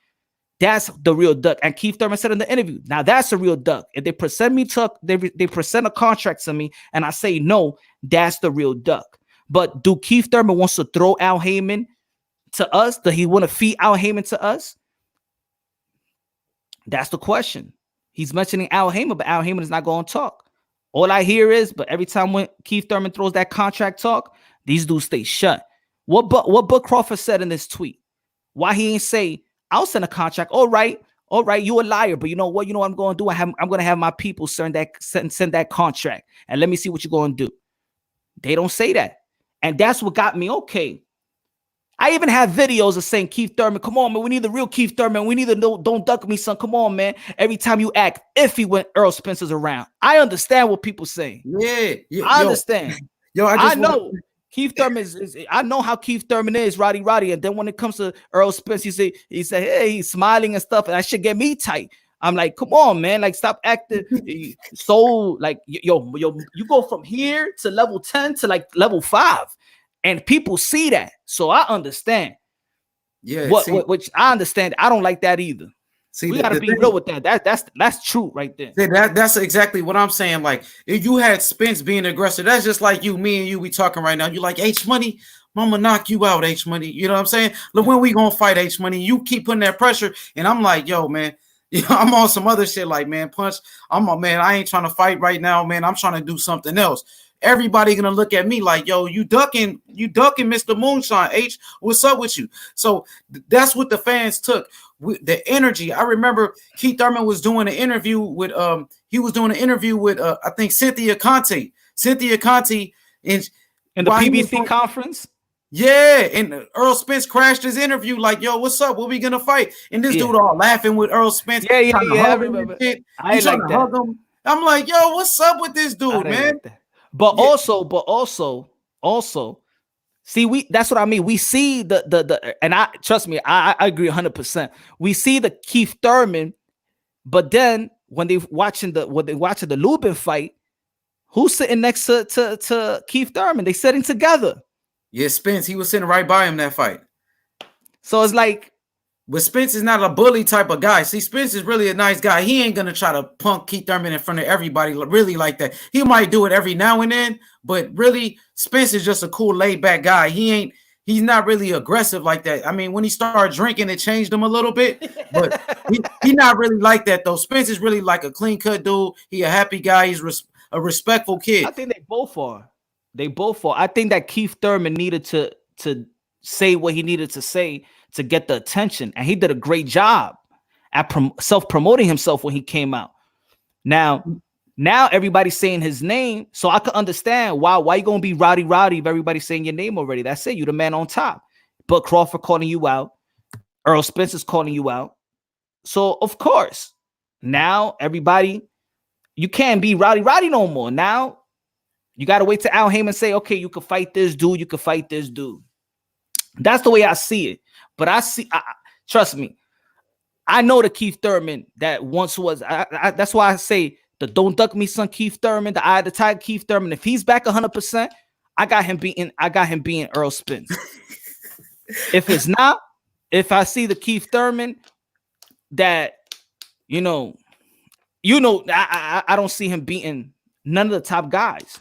That's the real duck. And Keith Thurman said in the interview, now that's a real duck. If they present me to, they present a contract to me and I say no, that's the real duck. But do Keith Thurman wants to throw Al Heyman to us? Does he want to feed Al Heyman to us? That's the question. He's mentioning Al Heyman, but Al Heyman is not going to talk. All I hear is, but every time when Keith Thurman throws that contract talk, these dudes stay shut. What Bud Crawford said in this tweet? Why he ain't say, I'll send a contract. All right, you a liar, but you know what? You know what I'm going to do? I'm going to have my people send that contract, and let me see what you're going to do. They don't say that, and that's what got me. Okay, I even have videos of saying, Keith Thurman, come on, man, we need the real Keith Thurman. We need the don't duck me, son. Come on, man. Every time you act iffy when Errol Spence is around, I understand what people saying. Yeah, I understand. I know. Keith Thurman is I know how Keith Thurman is, Roddy. And then when it comes to Errol Spence, he say, hey, he's smiling and stuff, and that should get me tight. I'm like, come on, man, like stop acting so like yo, you go from here to level 10 to like level 5, and people see that. So I understand. Yeah, which I understand. I don't like that either. See, we gotta be real with that. That's true right there. That's exactly what I'm saying. Like, if you had Spence being aggressive, that's just like me and you. We talking right now. You like H Money, Mama knock you out, H Money. You know what I'm saying? Look, when we gonna fight H Money? You keep putting that pressure, and I'm like, yo, man, I'm on some other shit. Like, man, punch. Man. I ain't trying to fight right now, man. I'm trying to do something else. Everybody gonna look at me like, yo, you ducking, Mr. Moonshine. H, what's up with you? So that's what the fans took. The energy. I remember Keith Thurman was doing an interview with I think Cynthia Conte in the PBC conference. Yeah, and Errol Spence crashed his interview like, yo, what's up? What we gonna fight? And this dude all laughing with Errol Spence. Yeah. I remember. I like that. Hug him. I'm like, yo, what's up with this dude, man? Like but also, see, that's what I mean. We see the and I trust me, I agree 100%. We see the Keith Thurman, but then when they watching the Lubin fight, who's sitting next to Keith Thurman? They sitting together. Yeah, Spence, he was sitting right by him that fight. So it's like, but Spence is not a bully type of guy. See, Spence is really a nice guy. He ain't gonna try to punk Keith Thurman in front of everybody really like that. He might do it every now and then, but really, Spence is just a cool, laid back guy. He he's not really aggressive like that. I mean, when he started drinking, it changed him a little bit, but he not really like that though. Spence is really like a clean cut dude. He a happy guy. He's a respectful kid. I think they both are. They both are. I think that Keith Thurman needed to say what he needed to say to get the attention, and he did a great job at self-promoting himself when he came out. Now everybody's saying his name, so I can understand why you gonna be rowdy if everybody's saying your name already. That's it. You the man on top. But Crawford calling you out, Errol Spence is calling you out. So of course, now everybody, you can't be rowdy no more. Now you gotta wait till Al Heyman say, okay, you can fight this dude, you can fight this dude. That's the way I see it. But trust me, I know the Keith Thurman that once was. That's why I say the don't duck me son Keith Thurman, the eye of the tiger Keith Thurman. If he's back 100%, I got him beating Errol Spence. If it's not, if I see the Keith Thurman that I don't see him beating none of the top guys.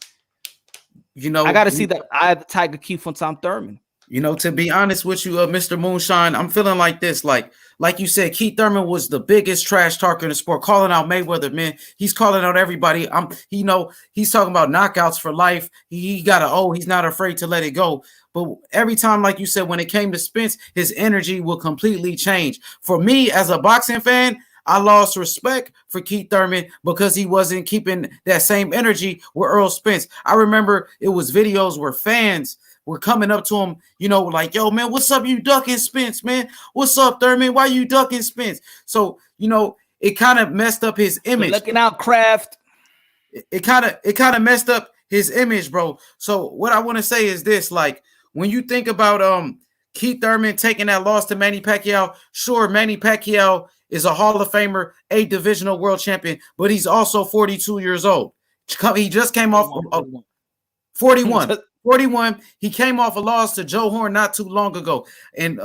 I got to see the eye of the tiger Keith on Tom Thurman. To be honest with you, Mr. Moonshine, I'm feeling like this. Like you said, Keith Thurman was the biggest trash talker in the sport, calling out Mayweather, man. He's calling out everybody. He's talking about knockouts for life. He got he's not afraid to let it go. But every time, like you said, when it came to Spence, his energy will completely change. For me, as a boxing fan, I lost respect for Keith Thurman because he wasn't keeping that same energy with Errol Spence. I remember it was videos where fans were coming up to him, like, yo, man, what's up? You ducking Spence, man? What's up, Thurman? Why you ducking Spence? So, it kind of messed up his image. Looking out, Kraft. It kind of messed up his image, bro. So what I want to say is this, like, when you think about Keith Thurman taking that loss to Manny Pacquiao, sure, Manny Pacquiao is a Hall of Famer, a divisional world champion, but he's also 42 years old. He just came off 41. 41. He came off a loss to Joe Horn not too long ago. And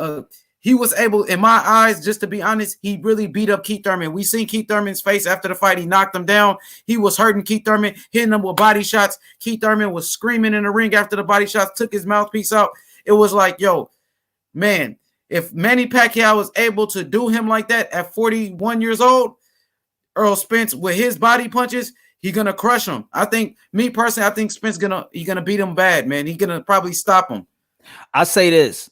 he was able, in my eyes, just to be honest, he really beat up Keith Thurman. We seen Keith Thurman's face after the fight. He knocked him down. He was hurting Keith Thurman, hitting him with body shots. Keith Thurman was screaming in the ring after the body shots, took his mouthpiece out. It was like, yo, man, if Manny Pacquiao was able to do him like that at 41 years old, Errol Spence with his body punches, he's gonna crush him. I think Spence gonna beat him bad, man. He's gonna probably stop him. I say this.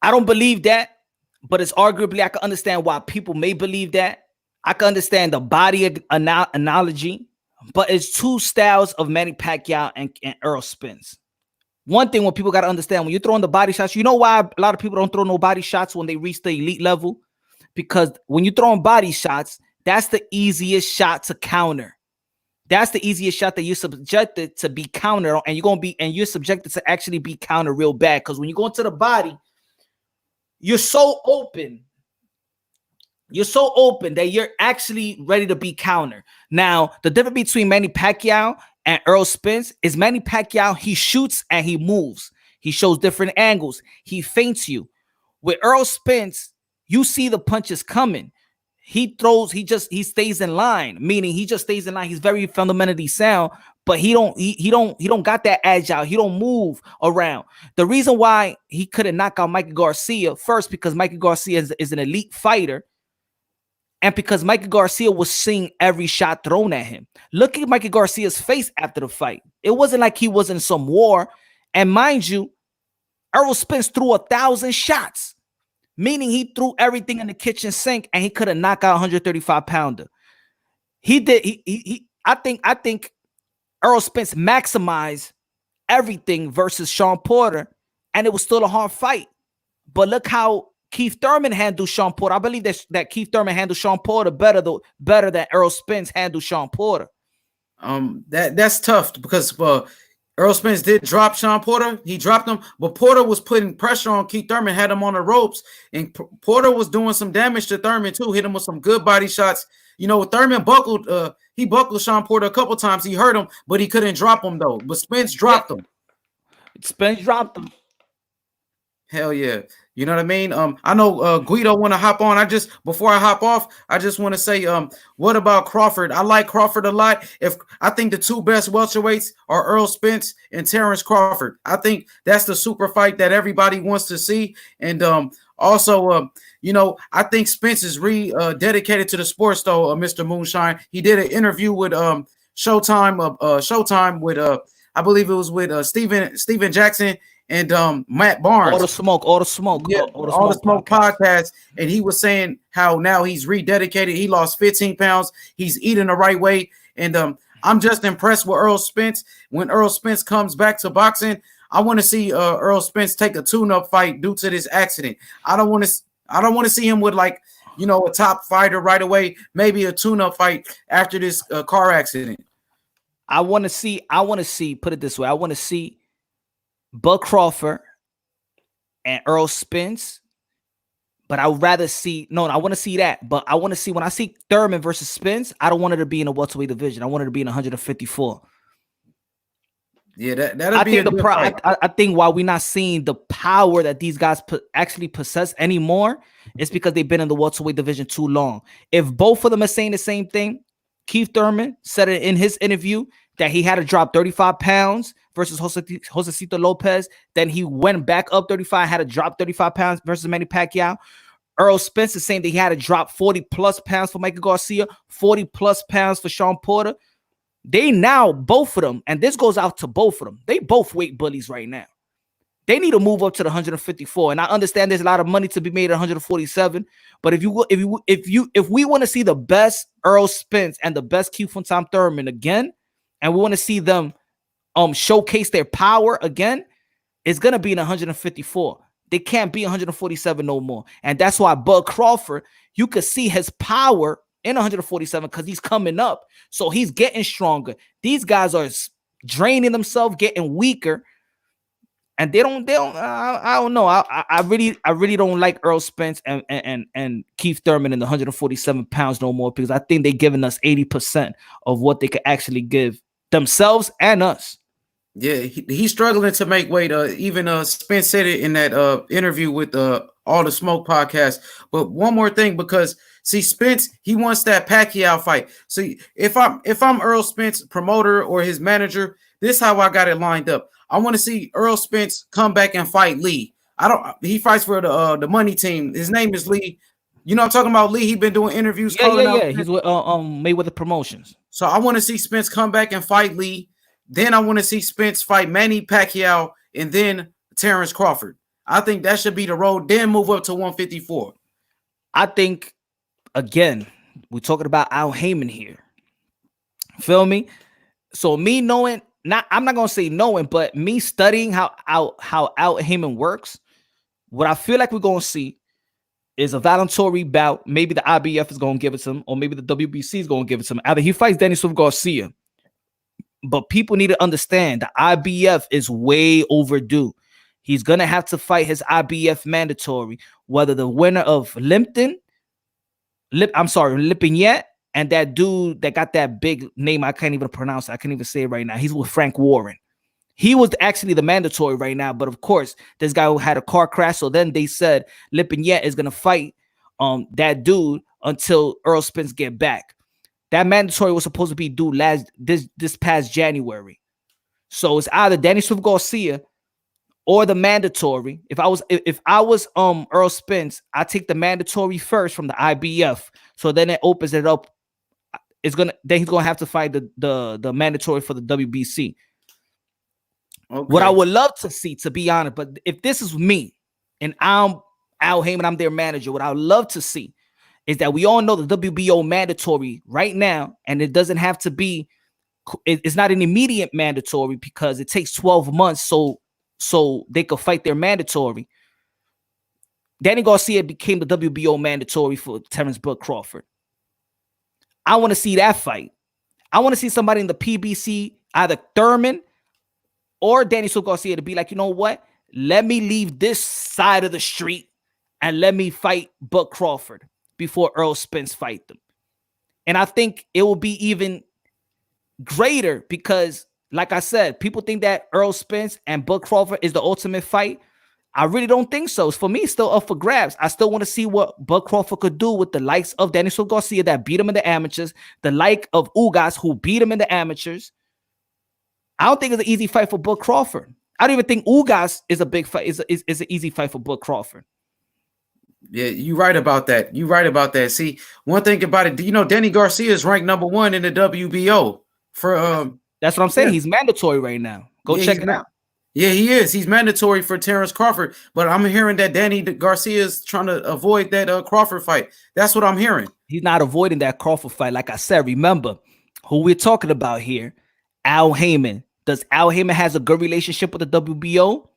I don't believe that, but it's arguably I can understand why people may believe that. I can understand the body analogy, but it's two styles of Manny Pacquiao and Errol Spence. One thing when people got to understand, when you're throwing the body shots, you know why a lot of people don't throw no body shots when they reach the elite level? Because when you're throwing body shots, that's the easiest shot to counter. That's the easiest shot that you're subjected to be countered, and you're subjected to actually be countered real bad. Because when you go into the body, you're so open. You're so open that you're actually ready to be countered. Now, the difference between Manny Pacquiao and Errol Spence is Manny Pacquiao, he shoots and he moves. He shows different angles. He feints you. With Errol Spence, you see the punches coming. He throws, he stays in line, meaning he just stays in line. He's very fundamentally sound, but he don't got that agile. He don't move around. The reason why he couldn't knock out Mikey Garcia, first, because Mikey Garcia is an elite fighter, and because Mikey Garcia was seeing every shot thrown at him. Look at Mikey Garcia's face after the fight. It wasn't like he was in some war. And mind you, Errol Spence threw 1,000 shots, meaning he threw everything in the kitchen sink and he could have knocked out a 135-pounder. He did. I think Errol Spence maximized everything versus Sean Porter, and it was still a hard fight. But look how Keith Thurman handled Sean Porter. I believe that Keith Thurman handled Sean Porter better than Errol Spence handled Sean Porter. That's tough because Errol Spence did drop Sean Porter. He dropped him, but Porter was putting pressure on Keith Thurman, had him on the ropes, and Porter was doing some damage to Thurman too, hit him with some good body shots. Thurman buckled Sean Porter a couple times. He hurt him, but he couldn't drop him though. But Spence dropped him. Spence dropped him. Hell yeah. You know what I mean? I know Guido want to hop on. Before I hop off, I just want to say, what about Crawford? I like Crawford a lot. If I think the two best welterweights are Errol Spence and Terrence Crawford. I think that's the super fight that everybody wants to see. And also, I think Spence is dedicated to the sports, though. Mr. Moonshine, he did an interview with Showtime with I believe it was with Steven Jackson and Matt Barnes. All the smoke. Yeah, all the smoke podcast. And he was saying how now he's rededicated. He lost 15 pounds. He's eating the right way. And I'm just impressed with Errol Spence. When Errol Spence comes back to boxing, I want to see Errol Spence take a tune-up fight due to this accident. I don't want to see him with a top fighter right away. Maybe a tune-up fight after this car accident. I want to see. Put it this way. I want to see Bud Crawford and Errol Spence, but I would rather see. No, I want to see that. But I want to see when I see Thurman versus Spence. I don't want it to be in a welterweight division. I want it to be in 154. Yeah, that'll be a good fight. I think why we're not seeing the power that these guys actually possess anymore is because they've been in the welterweight division too long. If both of them are saying the same thing, Keith Thurman said it in his interview that he had to drop 35 pounds versus Josecito Lopez. Then he went back up 35, had to drop 35 pounds versus Manny Pacquiao. Errol Spence is saying that he had to drop 40 plus pounds for Mikey Garcia, 40 plus pounds for Sean Porter. They now, both of them, and this goes out to both of them, they both weight bullies right now. They need to move up to the 154. And I understand there's a lot of money to be made at 147. But if we want to see the best Errol Spence and the best Keith Thurman again, and we want to see them showcase their power again, it's gonna be in 154. They can't be 147 no more. And that's why Bud Crawford, you could see his power in 147 because he's coming up. So he's getting stronger. These guys are draining themselves, getting weaker. And I don't know. I really don't like Errol Spence and Keith Thurman in the 147 pounds no more, because I think they're giving us 80% of what they could actually give themselves and us. Yeah, he's struggling to make weight. Even Spence said it in that interview with All the Smoke podcast. But one more thing, because see, Spence, he wants that Pacquiao fight. See, if I'm Errol Spence, promoter or his manager, this is how I got it lined up. I want to see Errol Spence come back and fight Lee. He fights for the money team. His name is Lee. You know I'm talking about Lee. He's been doing interviews. Yeah. He's with Mayweather Promotions. So I want to see Spence come back and fight Lee. Then I want to see Spence fight Manny Pacquiao and then Terrence Crawford. I think that should be the road. Then move up to 154. I think, again, we're talking about Al Heyman here. Feel me? So me knowing, I'm not gonna say knowing, but me studying how Al Heyman works, what I feel like we're gonna see is a voluntary bout. Maybe the IBF is gonna give it to him, or maybe the WBC is gonna give it to him. Either he fights Danny Swift Garcia. But people need to understand the IBF is way overdue. He's going to have to fight his IBF mandatory, whether the winner of Lipton Yet, and that dude that got that big name, I can't even pronounce it. I can't even say it right now. He's with Frank Warren. He was actually the mandatory right now. But of course, this guy who had a car crash. So then they said Lipton Yet is going to fight that dude until Errol Spence get back. That mandatory was supposed to be due this past January. So it's either Danny Swift Garcia or the mandatory. If I was Errol Spence, I take the mandatory first from the IBF. So then it opens it up. Then he's gonna have to fight the mandatory for the WBC. Okay. What I would love to see, to be honest, but if this is me and I'm Al Heyman, I'm their manager, what I would love to see is that we all know the WBO mandatory right now, and it doesn't have to be, it's not an immediate mandatory because it takes 12 months so they could fight their mandatory. Danny Garcia became the WBO mandatory for Terrence Bud Crawford. I want to see that fight. I want to see somebody in the PBC, either Thurman or Danny Swift Garcia, to be like, you know what? Let me leave this side of the street and let me fight Bud Crawford before Errol Spence fight them. And I think it will be even greater because, like I said, people think that Errol Spence and Bud Crawford is the ultimate fight. I really don't think so. For me, it's still up for grabs. I still want to see what Bud Crawford could do with the likes of Daniel Garcia that beat him in the amateurs, the like of Ugas who beat him in the amateurs. I don't think it's an easy fight for Bud Crawford. I don't even think Ugas is a big fight. Is an easy fight for Bud Crawford. Yeah, you're right about that. You're right about that. See, one thing about it, you know, Danny Garcia is ranked #1 in the WBO for That's what I'm saying. He's mandatory right now. Go check it out. Yeah, he is. He's mandatory for Terrence Crawford. But I'm hearing that Danny Garcia is trying to avoid that Crawford fight. That's what I'm hearing. He's not avoiding that Crawford fight. Like I said, remember who we're talking about here. Al Heyman. Does Al Heyman has a good relationship with the WBO?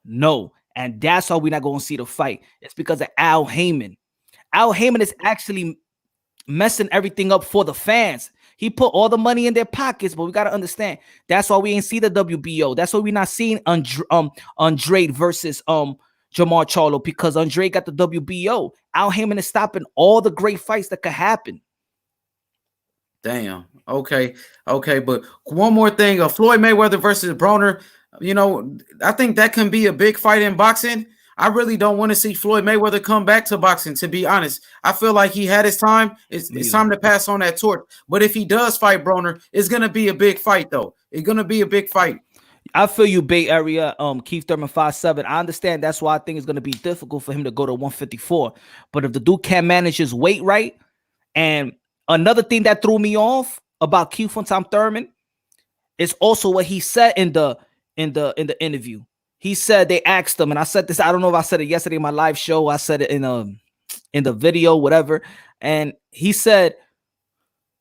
No. And that's why we're not going to see the fight. It's because of Al Heyman. Al Heyman is actually messing everything up for the fans. He put all the money in their pockets, but we got to understand that's why we ain't see the WBO. That's why we're not seeing Andrade versus Jamar Charlo, because Andrade got the WBO. Al Heyman is stopping all the great fights that could happen. Damn. Okay. But one more thing, Floyd Mayweather versus Broner. You know, I think that can be a big fight in boxing. I really don't want to see Floyd Mayweather come back to boxing, to be honest. I feel like he had his time. It's time to pass on that torch. But if he does fight Broner, it's going to be a big fight, though. It's going to be a big fight. I feel you, Bay Area. Keith Thurman 5'7". I understand that's why I think it's going to be difficult for him to go to 154. But if the dude can't manage his weight right, and another thing that threw me off about Keith Thurman is also what he said in the interview. He said they asked him, and I said this, I don't know if I said it yesterday in my live show, I said it in the video, whatever. And he said,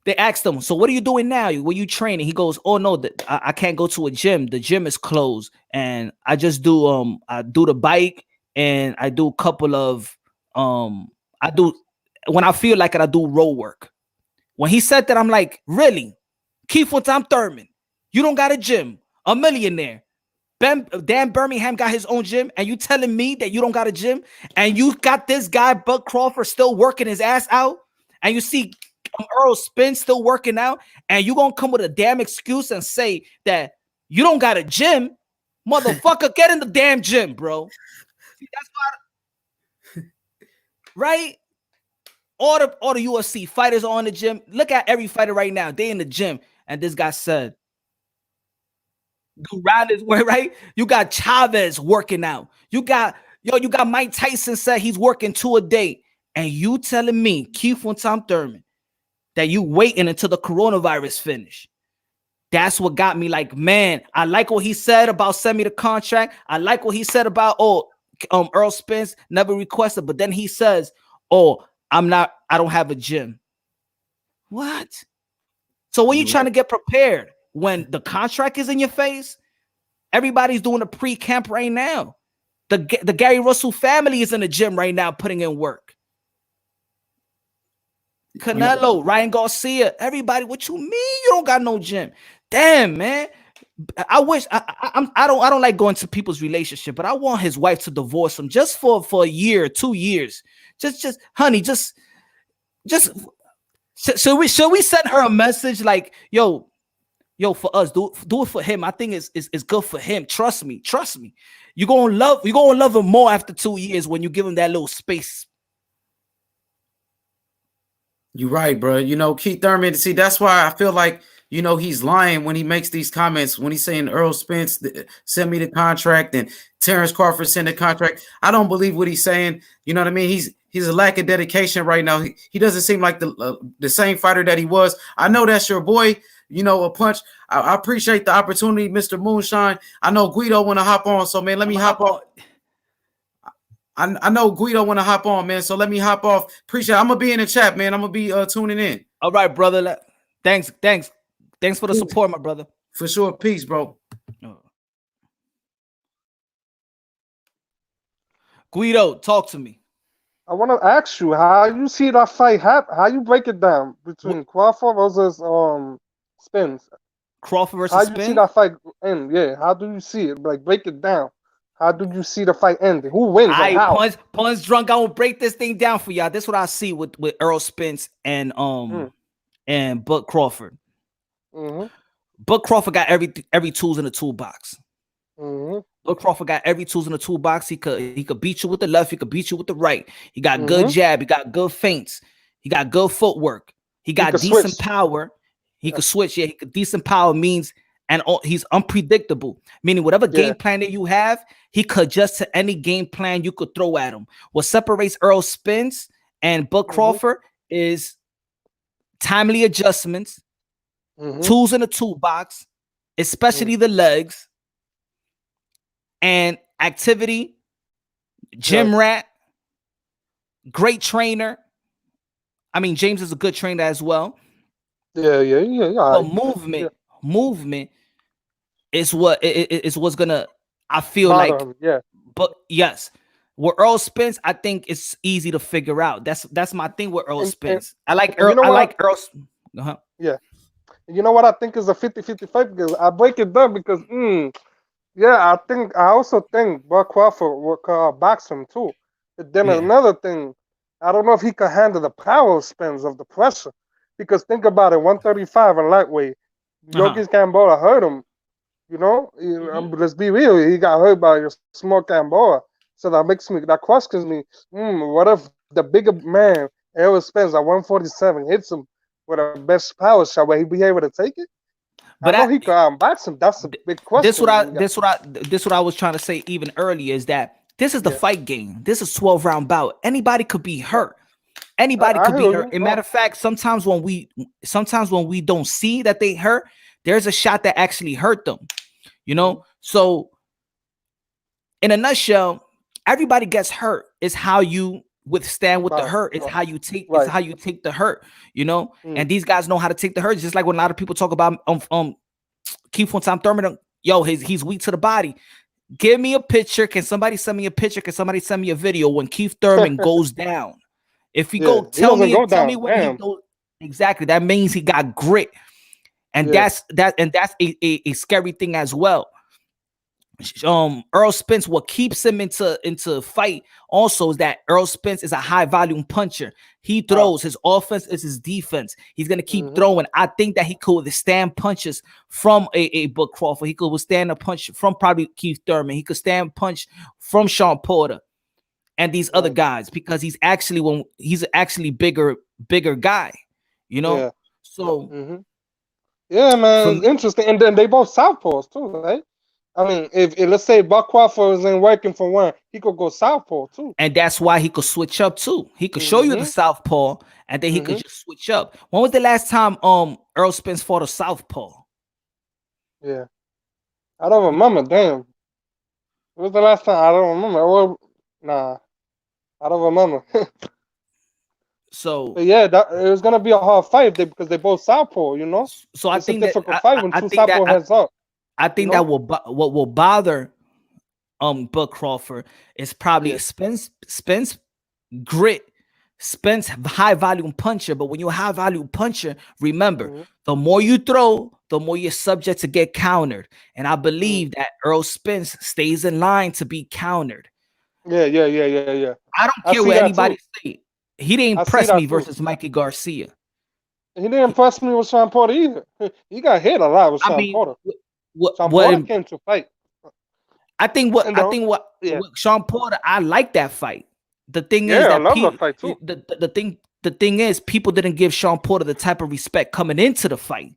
they asked him, so what are you doing now? Were you training? He goes, oh no, I can't go to a gym. The gym is closed. And I just do I do the bike, and I do a couple of when I feel like it, I do road work. When he said that, I'm like, really? Keith Thurman, you don't got a gym, a millionaire. Dan Birmingham got his own gym, and you telling me that you don't got a gym, and you got this guy Bud Crawford still working his ass out, and you see Errol Spence still working out, and you gonna come with a damn excuse and say that you don't got a gym? Motherfucker, get in the damn gym, bro. See, that's why, right? All the UFC fighters are on the gym. Look at every fighter right now. They in the gym, and this guy said, right? You got Chavez working out. You got Mike Tyson said he's working 2 a day. And you telling me, Keith Thurman, that you waiting until the coronavirus finish. That's what got me like, man, I like what he said about send me the contract. I like what he said about, Errol Spence never requested, but then he says, I don't have a gym. What? So when you trying to get prepared? When the contract is in your face? Everybody's doing a pre-camp right now. The Gary Russell family is in the gym right now putting in work. Canelo, Ryan Garcia, everybody. What you mean you don't got no gym? Damn, man. I wish I don't like going to people's relationship, but I want his wife to divorce him just for a year, 2 years. Just honey, should we send her a message like, yo, for us, do it for him. I think it's good for him. Trust me. You're gonna love him more after 2 years when you give him that little space. You're right, bro. You know, Keith Thurman, see, that's why I feel like, you know, he's lying when he makes these comments, when he's saying Errol Spence send me the contract and Terrence Crawford send the contract. I don't believe what he's saying. You know what I mean? He's a lack of dedication right now. He doesn't seem like the same fighter that he was. I know that's your boy, you know, a punch. I appreciate the opportunity, Mr. Moonshine. I know Guido want to hop on, so man, let me hop on. I know Guido want to hop on, man, so let me hop off. Appreciate it. I'm going to be in the chat, man. I'm going to be tuning in. All right, brother. Thanks for the support, my brother. For sure. Peace, bro. Guido, talk to me. I want to ask you how you see that fight happen. How you break it down between Crawford versus Spence? Crawford versus How Spence? you see that fight end? Yeah. How do you see it? Like, break it down. How do you see the fight ending? Who wins? Punch drunk. I will break this thing down for y'all. This is what I see with Errol Spence and Bud Crawford. Bud Crawford got every tools in the toolbox. Bud Crawford got every tools in the toolbox. He could beat you with the left. He could beat you with the right. He got good Mm-hmm. jab. He got good feints. He got good footwork. He He got could decent switch. power. He Yeah. could switch. Yeah, he could decent power means he's unpredictable. Meaning whatever Yeah. game plan that you have, he could adjust to any game plan you could throw at him. What separates Errol Spence and Bud Mm-hmm. Crawford is timely adjustments, Mm-hmm. tools in the toolbox, Mm. especially the legs, and activity, Right. gym rat, great trainer. I mean, James is a good trainer as well. Yeah. Yeah. Yeah. Yeah. But All right. Yeah. movement is what's gonna, I feel Bother like. him. Yeah. But yes, with Earl Spence, I think it's easy to figure out. That's my thing with Earl And Spence. I like and you Earl. know I what? like Earl. Uh-huh. Yeah. And you know what I think is a 50-50 fight because I break it down because yeah, I also think Buck Crawford would box him too. But then Yeah. another thing, I don't know if he can handle the power spins of the pressure. Because think about it, 135 and lightweight, Uh-huh. Yogi Gamboa hurt him. You know, Mhm. let's be real. He got hurt by a small Gamboa. So that questions me. What if the bigger man, Errol Spence at 147, hits him with a best power shot? Will he be able to take it? I But know he can box him. That's a big this what question I we got. this what I this what I was trying to say even earlier is that this is the Yeah, fight game. This is 12 round bout. Anybody could be yeah. hurt. Anybody I could hear be hurt. you. A No. matter of fact, sometimes when we don't see that they hurt, there's a shot that actually hurt them. You Mm-hmm. know, so in a nutshell, everybody gets hurt. It's how you withstand with the Right, hurt. It's right, how you take. It's right. how you take the hurt. You know, Mm. and these guys know how to take the hurt. Just like when a lot of people talk about Keith on Tom Thurman. Yo, he's weak to the body. Give me a picture. Can somebody send me a picture? Can somebody send me a video when Keith Thurman goes down? If he Yeah, go, he doesn't go tell me down. when he Damn. goes. Exactly. That means he got grit, and Yeah. that's a scary thing as well. Earl Spence, what keeps him into fight also is that Earl Spence is a high volume puncher. He Ah. throws. His offense is his defense. He's gonna keep Mm-hmm. throwing. I think that he could withstand punches from a Bud Crawford. He could withstand a punch from probably Keith Thurman. He could stand punch from Sean Porter and these other Right. guys because he's actually bigger guy, you know. Yeah. So Mm-hmm. Yeah, for man, it's me, interesting. And then they both southpaws too, right? I mean, if let's say Buck Crawford isn't working for one, he could go southpaw too. and that's why he could switch up too. He could show you the Mm-hmm. southpaw, and then he could Mm-hmm. just switch up. When was the last time Earl Spence fought a southpaw? Yeah. I don't remember. Damn. When was the last time? I don't remember. Well, nah, I don't remember. So But yeah, it was gonna be a hard fight because they both southpaw. You know, so I it's a think that difficult fight when I two think that southpaw heads up. I You think that know. what will bother Bud Crawford is probably Yeah. Spence grit. Spence high volume puncher, but when you're a high volume puncher, remember Mm-hmm. the more you throw, the more you're subject to get countered. And I Mm. believe that Earl Spence stays in line to be countered. Yeah. Yeah. Yeah. Yeah. Yeah. I don't I care see what that too. anybody say. He didn't I see impress me that too. versus Mikey Garcia. He didn't impress me with Sean Porter either. He got hit a lot with I Sean mean, Porter. what Sean what Porter im- came to fight. I think what And I the, think what yeah, with Sean Porter, I like that fight. The thing is yeah, I that love that fight too. the thing is people didn't give Sean Porter the type of respect coming into the fight.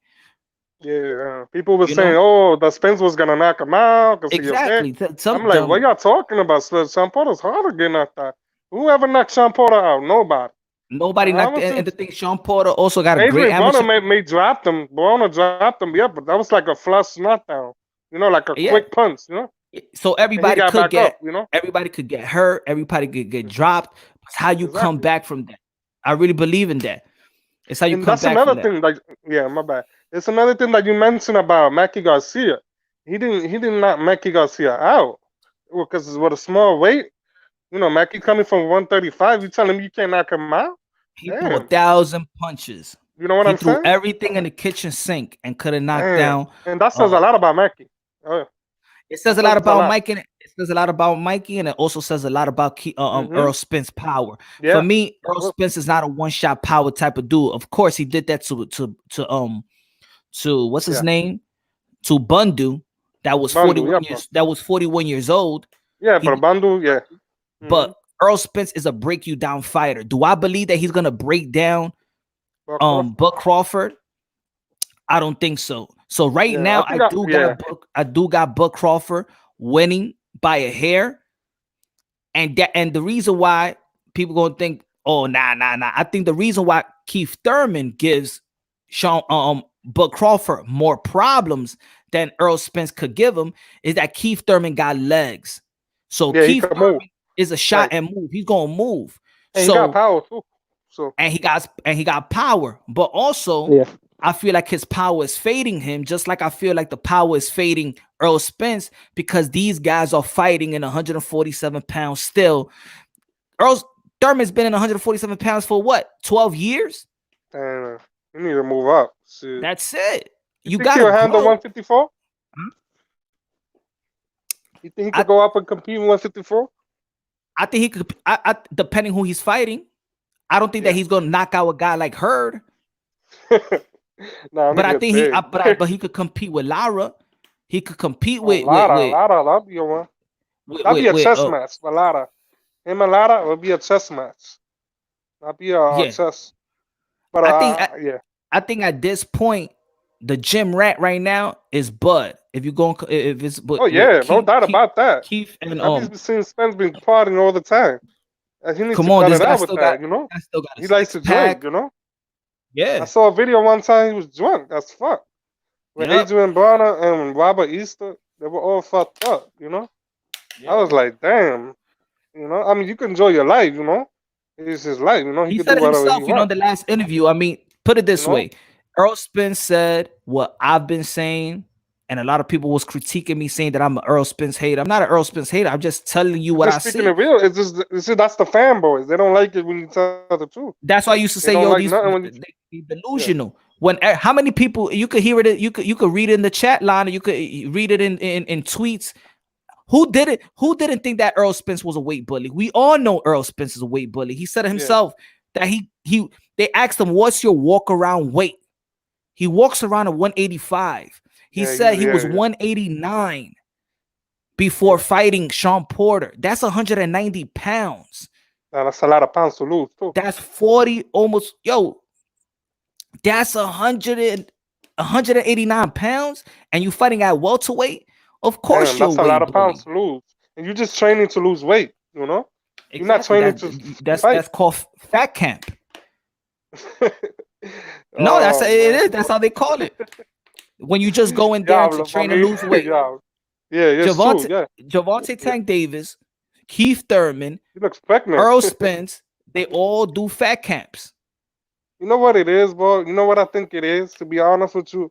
Yeah, people were You saying, know "Oh, the Spence was gonna knock him out because he okay." exactly. I'm Some like, "What y'all talking about? Sean Porter's harder getting knocked out. Whoever knocked Sean Porter out? Nobody. nobody knocked. And Honestly, the thing, Sean Porter also got a great Adrien amateur. Broner may drop him. Broner dropped him, yeah, but that was like a flush knockdown. You know, like a Yeah. quick punch. You know, So and he got back up. You know, everybody could get hurt. Everybody could get dropped. It's how you come exactly. back from that. I really believe in that. It's how you And come that's back another from that. thing. Like, yeah, my bad. It's another thing that you mentioned about Mikey Garcia. He did not Mikey Garcia out because with a small weight. You know, Mackie coming from 135. You telling me you can't knock him out? He threw Damn. 1,000 punches. You know what He I'm threw saying? everything in the kitchen sink and could have knocked Damn. down. And that says a lot about Mackie. Oh, yeah. It says That a lot says a about lot. Mike, and it says a lot about Mikey, and it also says a lot about Mm-hmm. Earl Spence power. For Yeah. me, Earl Spence is not a one-shot power type of dude. Of course, he did that to what's his Yeah. name? To Bundu, that was Bandu, 41 yeah, years that was 41 years old. yeah, He but Bandu, yeah. but Earl Spence is a break you down fighter. Do I believe that he's gonna break down Crawford. Buck Crawford? I don't think so. So right Yeah, I now think I do got Buck Crawford winning by a hair. And the reason why people gonna think, oh nah. I think the reason why Keith Thurman gives Sean Buck Crawford more problems than Earl Spence could give him is that Keith Thurman got legs. So yeah, he Keith could move. Thurman is a shot Right. and move. He's gonna move. And he got So power too. So and he got power, but also yeah. I feel like his power is fading him, just like I feel like the power is fading Earl Spence, because these guys are fighting in 147 pounds still. Earl Thurman's been in 147 pounds for what, 12 years? And you need to move up. See. That's it. You You think gotta he'll handle grow. 154? You think he could go up and compete in 154? I think he could. Depending who he's fighting, I don't think that he's gonna knock out a guy like Hurd. Nah, But I nigga think big. but he could compete with Lara. He could compete Lara, that'd be a one. That'd be a chess match for Lara. Him and Lara would be a chess match. That'd be a chess. But I think at this point, the gym rat right now is Bud. If you're going, if it's but oh yeah, no doubt about that. Keith and I've been seeing Spence been partying all the time. And he needs come to on, cut this it guy out with still that, got, you know. still got He likes to drink, you know. Yeah, I saw a video one time he was drunk as fuck. With Adrien Broner and Robert Easter, they were all fucked up, you know. I was like, damn, you know. I mean, you can enjoy your life, you know. It's his life, you know. He can said do it whatever himself, he you know, in wants. the last interview. I mean, put it this You know? way: Earl Spence said what I've been saying, and a lot of people was critiquing me, saying that I'm an Earl Spence hater. I'm not an Earl Spence hater. I'm just telling you what I see. Speaking of real, it's just that's the fanboys. They don't like it when you tell the truth. That's why I used to say, they yo, like these they delusional. Yeah. When how many people you could hear it, you could read it in the chat line, or you could read it in tweets. Who didn't think that Earl Spence was a weight bully? We all know Earl Spence is a weight bully. He said it himself that they asked him, what's your walk around weight? He walks around at 185. He said he was 189 before fighting Sean Porter. That's 190 pounds. That's a lot of pounds to lose too. That's 40 almost. Yo, that's 189 pounds, and you fighting at welterweight. Of course, that's a lot of pounds to lose, and you're just training to lose weight. You know, you're not training to. That's called fat camp. No, that's it is. That's how they call it. When you just go in there to train and lose weight. Yeah, Gervonta Tank Davis, Keith Thurman, pregnant. Earl Spence, they all do fat camps. You know what it is, bro? You know what I think it is, to be honest with you?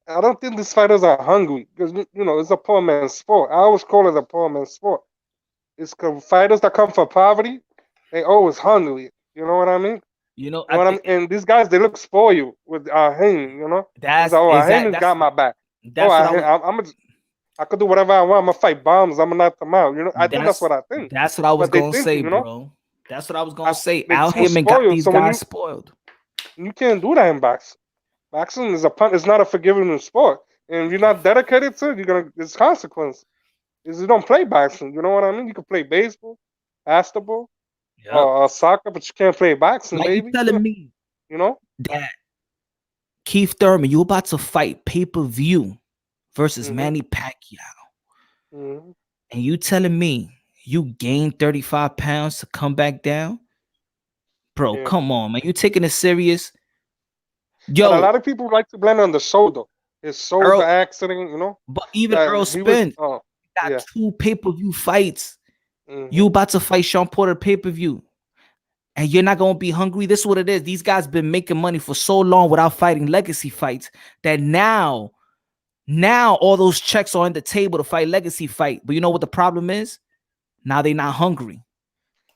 I don't think these fighters are hungry because, you know, it's a poor man's sport. I always call it a poor man's sport. It's fighters that come from poverty, they always hungry. You know what I mean? You know, and these guys, they look spoiled with Haney, you know? That's Haney's got my back. I could do whatever I want. I'm going to fight bombs. I'm going to knock them out. You know, I think that's what I think. That's what I was going to say, you know? Bro. That's what I was going to say. Out here, man, got these guys spoiled. You can't do that in boxing. Boxing is it's not a forgiving sport, and if you're not dedicated to it, there's consequences. You don't play boxing. You know what I mean? You can play baseball, basketball, or soccer, but you can't play boxing. Like baby. You telling me, you know, that Keith Thurman, you about to fight pay-per-view versus Manny Pacquiao, and you telling me you gained 35 pounds to come back down, bro? Come on, man. You taking it serious? Yo, but a lot of people like to blame on the shoulder. His shoulder accident, you know. But even Earl Spence got 2 pay-per-view fights. You about to fight Sean Porter pay-per-view, and you're not gonna be hungry. This is what it is. These guys been making money for so long without fighting legacy fights that now all those checks are on the table to fight legacy fight. But you know what the problem is? Now they're not hungry.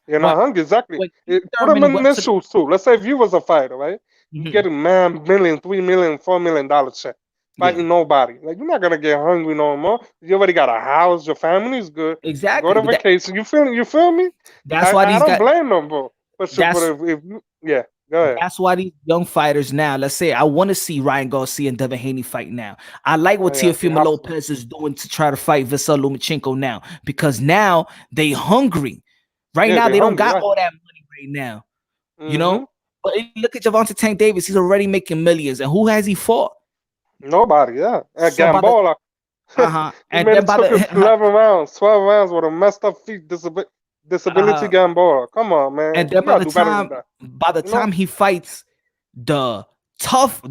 You're not hungry, exactly. Put them in their shoes too. Let's say if you was a fighter, right? You get a $1 million, $3 million, $4 million check, fighting nobody. Like, you're not gonna get hungry no more. You already got a house, your family's good. Exactly. Go to vacation. You feel me? That's why I don't blame them, bro. But if Go ahead. That's why these young fighters now, let's say I want to see Ryan Garcia and Devin Haney fight now. I like what Yeah, you Teofimo have to. Lopez is doing to try to fight Vasyl Lomachenko now, because now they hungry. Right Yeah, now, they they don't hungry. got Yeah. all that money right now, you Mm-hmm. know? But look at Gervonta Tank Davis. He's already making millions. And who has he fought? Nobody. Yeah. At So by the Gamboa, he and made then it by took him the 11 rounds, 12 rounds with a messed up feet, disability uh, Gamboa. Come on, man. and then You gotta do better than that. by the You know? time he fights the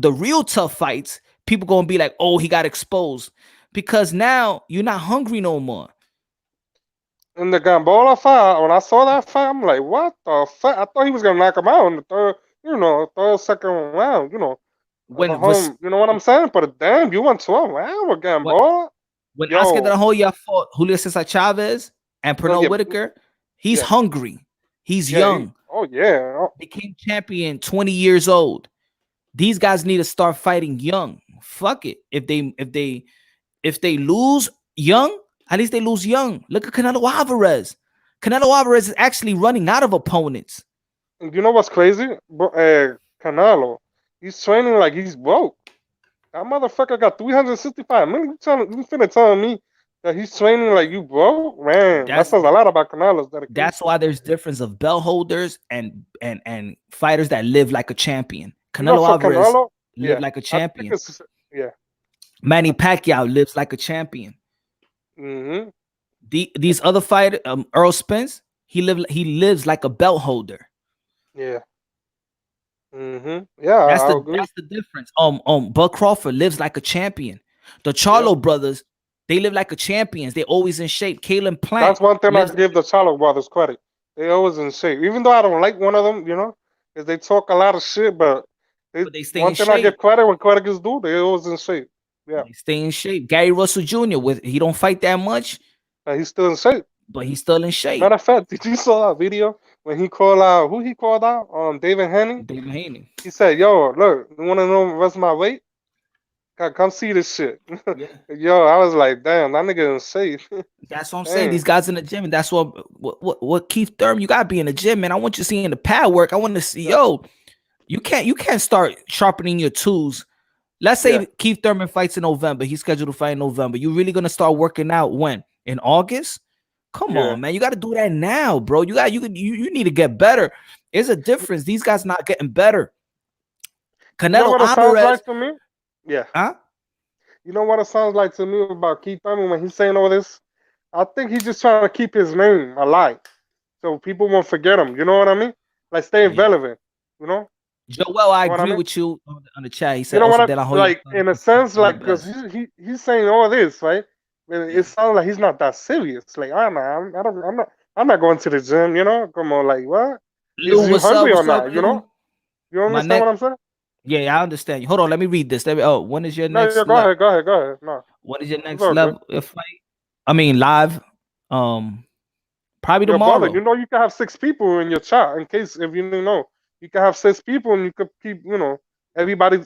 real tough fights, people gonna be like, oh, he got exposed. Because now you're not hungry no more. In the Gamboa fight, when I saw that fight, I'm like, what the fuck? I thought he was gonna knock him out in the third, third, second round, the When home, you know what I'm saying? But damn, you went 12 round with Gamboa? when Oscar De Yo, La Hoya fought Julio Cesar Chavez and no, Pernell yeah, Whitaker, he's yeah, hungry. He's yeah, young. oh yeah. Oh, Became champion 20 years old. These guys need to start fighting young. Fuck it. If they lose young, at least they lose young. Look at Canelo Alvarez. Canelo Alvarez is actually running out of opponents. and you know what's crazy? Canelo, he's training like he's broke. That motherfucker got 365 million. You finna tell me that he's training like you broke? Man, that That's says a lot about Canelo's dedication. that's why there's difference of belt holders and fighters that live like a champion. Canelo For Alvarez Canelo, lived yeah, like a I think champion. it's yeah. Manny Pacquiao lives like a champion. Mm-hmm. These other fighters, Errol Spence, he lives like a belt holder. Yeah. Mm-hmm. Yeah, I agree. That's the difference. Buck Crawford lives like a champion. The Yeah. Charlo brothers, they live like a champions. They're always in shape. Kalen Plant That's one thing I lives, give the Charlo brothers credit. They always in shape. Even though I don't like one of them, because they talk a lot of shit, but but they stay one in thing I give shape. credit when credit is due, they always in shape. Yeah. They stay in shape. Gary Russell Jr. He don't fight that much, And he's still in shape. but he's still in shape. Matter of fact, did you saw that video when he called out who he called out? David Henning. David Haney. He said, "Yo, look, you want to know the rest of my weight? Come see this shit." Yeah. Yo, I was like, damn, that nigga is safe. That's what I'm saying. Damn. These guys in the gym, and that's what Keith Thurman, you gotta be in the gym, man. I want you seeing the pad work. I want to see, yo, you can't start sharpening your tools. Let's say Yeah. Keith Thurman fights in November. He's scheduled to fight in November. You really gonna start working out when? In August? Come Yeah. on, man. You got to do that now, bro. You need to get better. There's a difference. These guys not getting better. You know Canelo what it sounds Alvarez, like to me? Yeah. huh? You know what it sounds like to me about Keith Thurman when he's saying all this? I think he's just trying to keep his name alive, so people won't forget him. You know what I mean? Like staying Yeah. relevant. You know? Joel, I You know what I agree mean? with you on the chat. He You said, know what also, I De La Hoya like in a sense, like because he's saying all this, right? But Yeah. it sounds like he's not that serious. Like I'm not going to the gym. Come on, like what? Lou, Is you what's up? hungry or What's up, not? Lou? You My understand neck. what I'm saying? Yeah, I understand you. Hold on, let me read this. When is your No, next yeah, go level? ahead, go ahead. No, When is your it's next all good. level fight? I mean, live. Probably Your brother, tomorrow. you can have 6 people in your chat in case if you didn't know. You can have 6 people and you could keep, everybody,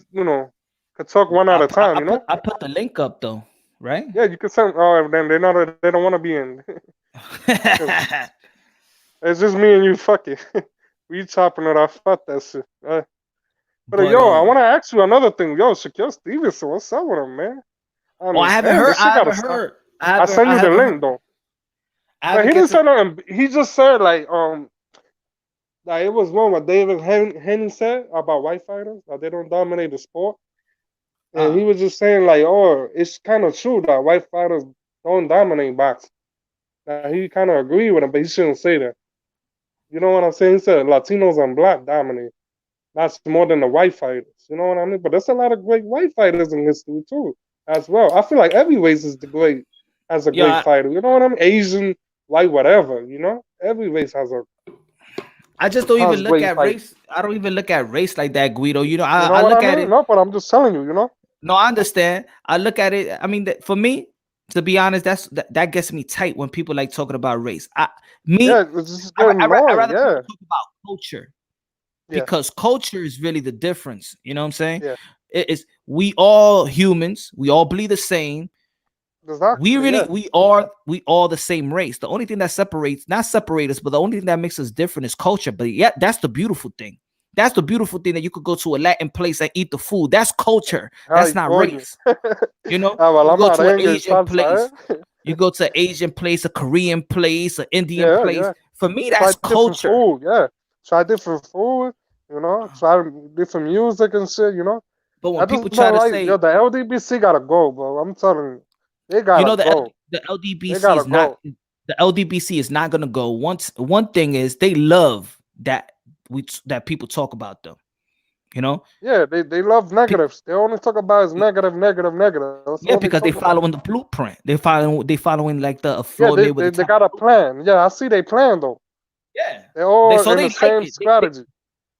could talk one at a time. I put the link up though, right? Yeah, you can send. Oh, then they don't want to be in. It's just me and you. Fuck it. We chopping it off. Fuck that shit. But But yo, I want to ask you another thing. Yo, Shaquille Stevenson, what's up with him, man? I I haven't damn, heard. this shit I gotta haven't stop. heard. I send you the link though. I But he haven't didn't get say to. nothing. He just said like it was wrong what David Henning said about white fighters that they don't dominate the sport, and he was just saying like, oh, it's kind of true that white fighters don't dominate boxing. Now he kind of agreed with him, but he shouldn't say that. You know what I'm saying? He said Latinos and black dominate. That's more than the white fighters. You know what I mean? But there's a lot of great white fighters in history too, as well. I feel like every race is has a great fighter. You know what I mean? Asian, white, whatever. Every race has a I just don't even look great at fight. race. I don't even look at race like that, Guido. You know I what look I at mean? it. No, but I'm just telling you. No, I understand. I look at it. I mean, for me, to be honest, that gets me tight when people like talking about race. Yeah, it's just getting annoying. I rather Yeah, talk about culture yeah, because culture is really the difference. You know what I'm saying? yeah. We all humans. We all bleed the same. Exactly. We are the same race. The only thing that not separate us, but the only thing that makes us different is culture. But yeah, that's the beautiful thing. That's the beautiful thing, that you could go to a Latin place and eat the food. That's culture. Ay, That's not coño. race. You know, Ah, you la go to an merengue y Asian salsa, place, eh? you go to an Asian place, a Korean place, an Indian Yeah, place. yeah. For me, Try that's different culture. food, yeah. Try different food, try different music and shit, But when I just people try don't to like, say, the LDBC gotta go, bro. I'm telling you. They you gotta know, go. the They LDBC gotta is not, go. the LDBC is not gonna go. One thing is, they love that that people talk about them. You know, Yeah, they love Pe- negatives. They only talk about is negative, negative, negative. That's all yeah, they because talk they about. following the blueprint. They following like the Yeah, Floyd they Mayweather they type got a of blueprint. plan. Yeah, I see they plan though. Yeah, They're all so in they the like same it. strategy.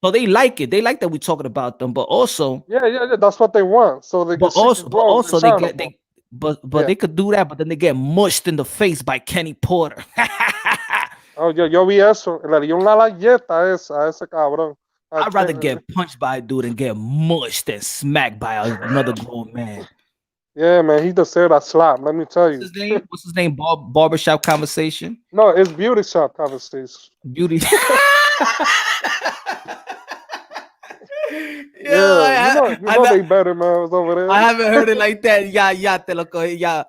So they like it. They like that we're talking about them, but also, Yeah, yeah, yeah. That's what they want. So they can see you but grow their also they channel, get bro. they, but Yeah. they could do that, but then they get mushed in the face by Kenny Porter. Oh, yo vi eso. Le di una galleta a ese cabrón. A I'd rather Ken- get punched by a dude and get mushed than smacked by another grown man. Yeah, man, he deserved that slap. Let me tell What's you. his name? What's his name? Barbershop conversation. No, it's beauty shop conversation. Beauty. Yo, Yeah, you know they better man was over I there. haven't heard it like that. Ya, te lo cogí. Ya.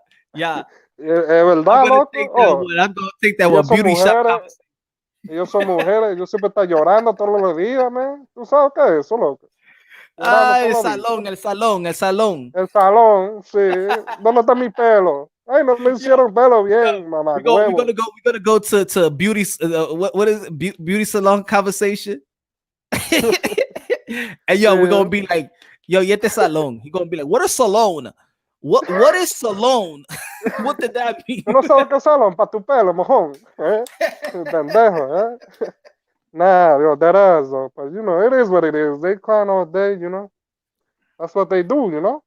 Es I'm verdad, gonna loco. take that Oh, one. I'm gonna take that ellos one. son Beauty shop mujeres. conversation. Ellos son mujeres. Ellos siempre están llorando todos los días, man. ¿Tú sabes qué es eso, loco? Llorando Ah, todos los días. el salón. El salón, sí. ¿Dónde está mi pelo? Ay, no me Yo, hicieron pelo yo, bien, mamá we're huevo. gonna go to beauty. What is it? Beauty salon conversation? And yo, we're gonna Sí. be like, yo, yete salon. He gonna be like, what is salon? What is salon? What did that mean? ¿Tú no sabes qué es salón para tu pelo, mojón? ¿Eh? Pendejo, ¿eh? Nah, yo, that ass, though. But, it is what it is. They crying all day, That's what they do.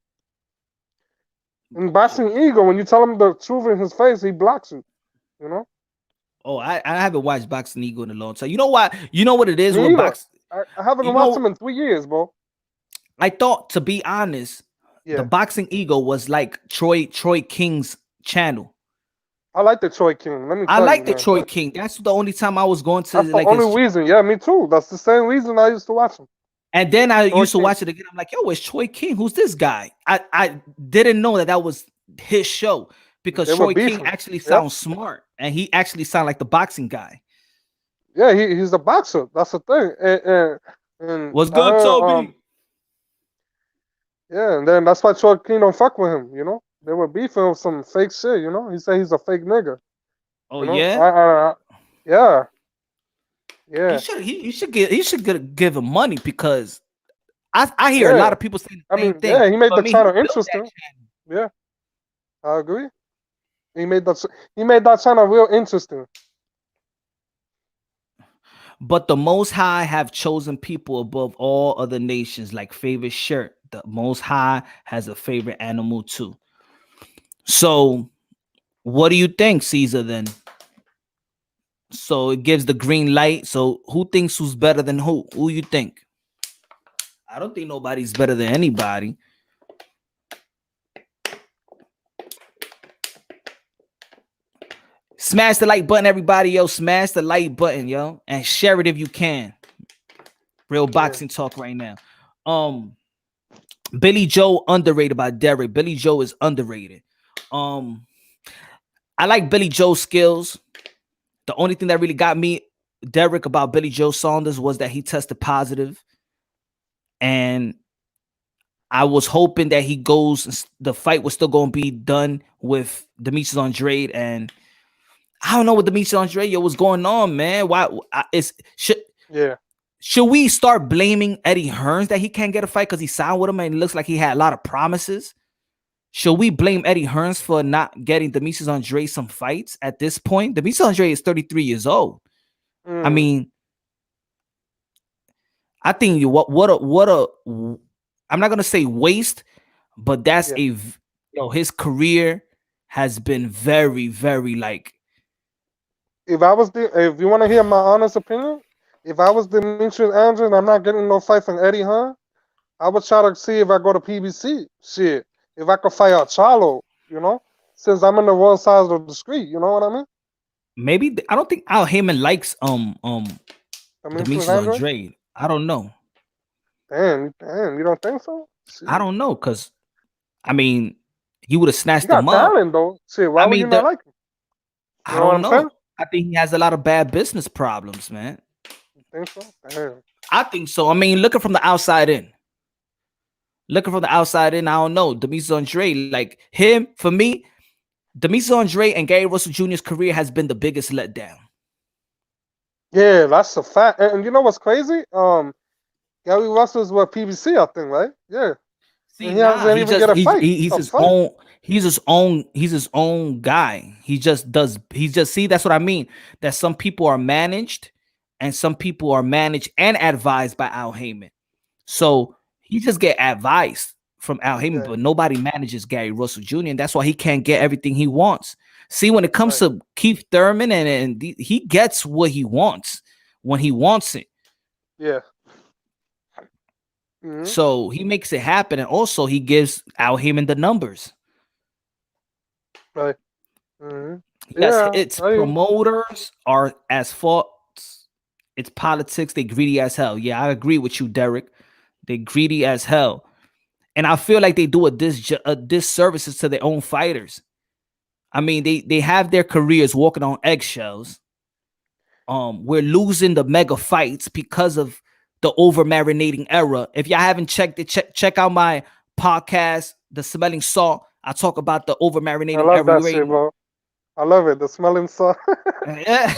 In boxing ego, when you tell him the truth in his face, he blocks you. Oh, I haven't watched Boxing Ego in a long time. You know what? You know what it is Me with either. box. I haven't You watched know, him in 3 years, bro. I thought, to be honest, the Yeah. Boxing Ego was like Troy King's channel. I like the Troy King. Let me I tell like you, the man. Troy King. That's the only time I was going to That's the like his. only reason. Yeah, me too. That's the same reason I used to watch him. And then I Troy used to King. watch it again. I'm like, yo, it's Troy King. Who's this guy? I didn't know that was his show, because They were Troy King beefing. actually Yeah. sounds smart, and he actually sounds like the boxing guy. Yeah, he's a boxer. That's the thing. And What's I good, heard, Toby? yeah, and then that's why Troy King don't fuck with him. They were beefing with some fake shit. He said he's a fake nigga. Oh You know, yeah. yeah, He yeah, should give him money, because I hear a yeah. lot of people saying the I same mean, thing. yeah, he made For the me, channel he built that interesting. channel. Yeah, I agree. He made that channel real interesting. But the Most High have chosen people above all other nations, like favorite shirt. The Most High has a favorite animal too. So, what do you think, Caesar? Then, so it gives the green light. So, who thinks who's better than who? Who you think? I don't think nobody's better than anybody. Smash the like button, everybody. Yo, smash the like button, yo, and share it if you can. Real boxing talk right now. Billy Joe underrated by Derek. Billy Joe is underrated. I like Billy Joe's skills. The only thing that really got me, Derek, about Billy Joe Saunders was that he tested positive, and I was hoping that he goes. The fight was still going to be done with Demetrius Andrade, and I don't know what Demetrius Andrade, yo, what's going on, man? Why should we start blaming Eddie Hearns that he can't get a fight because he signed with him and it looks like he had a lot of promises? Should we blame Eddie Hearns for not getting Demetrius Andrade some fights at this point? Demetrius Andrade is 33 years old. I mean, I think I'm not gonna say waste, but that's his career has been very, very like. If you want to hear my honest opinion, if I was Demetrius Andrews and I'm not getting no fight from Eddie Hearn, I would try to see if I go to PBC. Shit, if I could fight out Charlo, since I'm in the wrong side of the street, you know what I mean? Maybe I don't think Al Heyman likes Demetrius Demetrius Andrade. Andrade. I don't know. Damn, you don't think so? I Shit. don't know, cause I mean, he would have He snatched got them up. talent though. Shit, why I would you mean, not like him? You I know what don't I'm saying? know. I think he has a lot of bad business problems, man. You think so? Damn. I think so. I mean, looking from the outside in, I don't know. Demetrius Andre, like him, for me, Demetrius Andre and Gary Russell Jr.'s career has been the biggest letdown. Yeah, that's a fact. And you know what's crazy? Gary Russell's what PBC, I think, right? Yeah. See, And he nah, hasn't he even just get a fight. he's The his fuck? own, he's his own guy. He just does, he just, see, that's what I mean. That some people are managed and some people are managed and advised by Al Heyman. So he just get advice from Al Heyman, Yeah, but nobody manages Gary Russell Jr. And that's why he can't get everything he wants. See, when it comes right. to Keith Thurman he gets what he wants when he wants it. Yeah. Hmm. So he makes it happen. And also he gives Al Heyman the numbers. Right. Hmm. Yes, Yeah. its promoters are as fault. It's politics. They greedy as hell. Yeah, I agree with you, Derek. They greedy as hell. And I feel like they do a disservices to their own fighters. I mean, they have their careers walking on eggshells. We're losing the mega fights because of the over marinating era. If y'all haven't checked it, check out my podcast, The Smelling Salt. I talk about the over I marinating love era. that shit, bro. I love it. The smelling song. Yeah,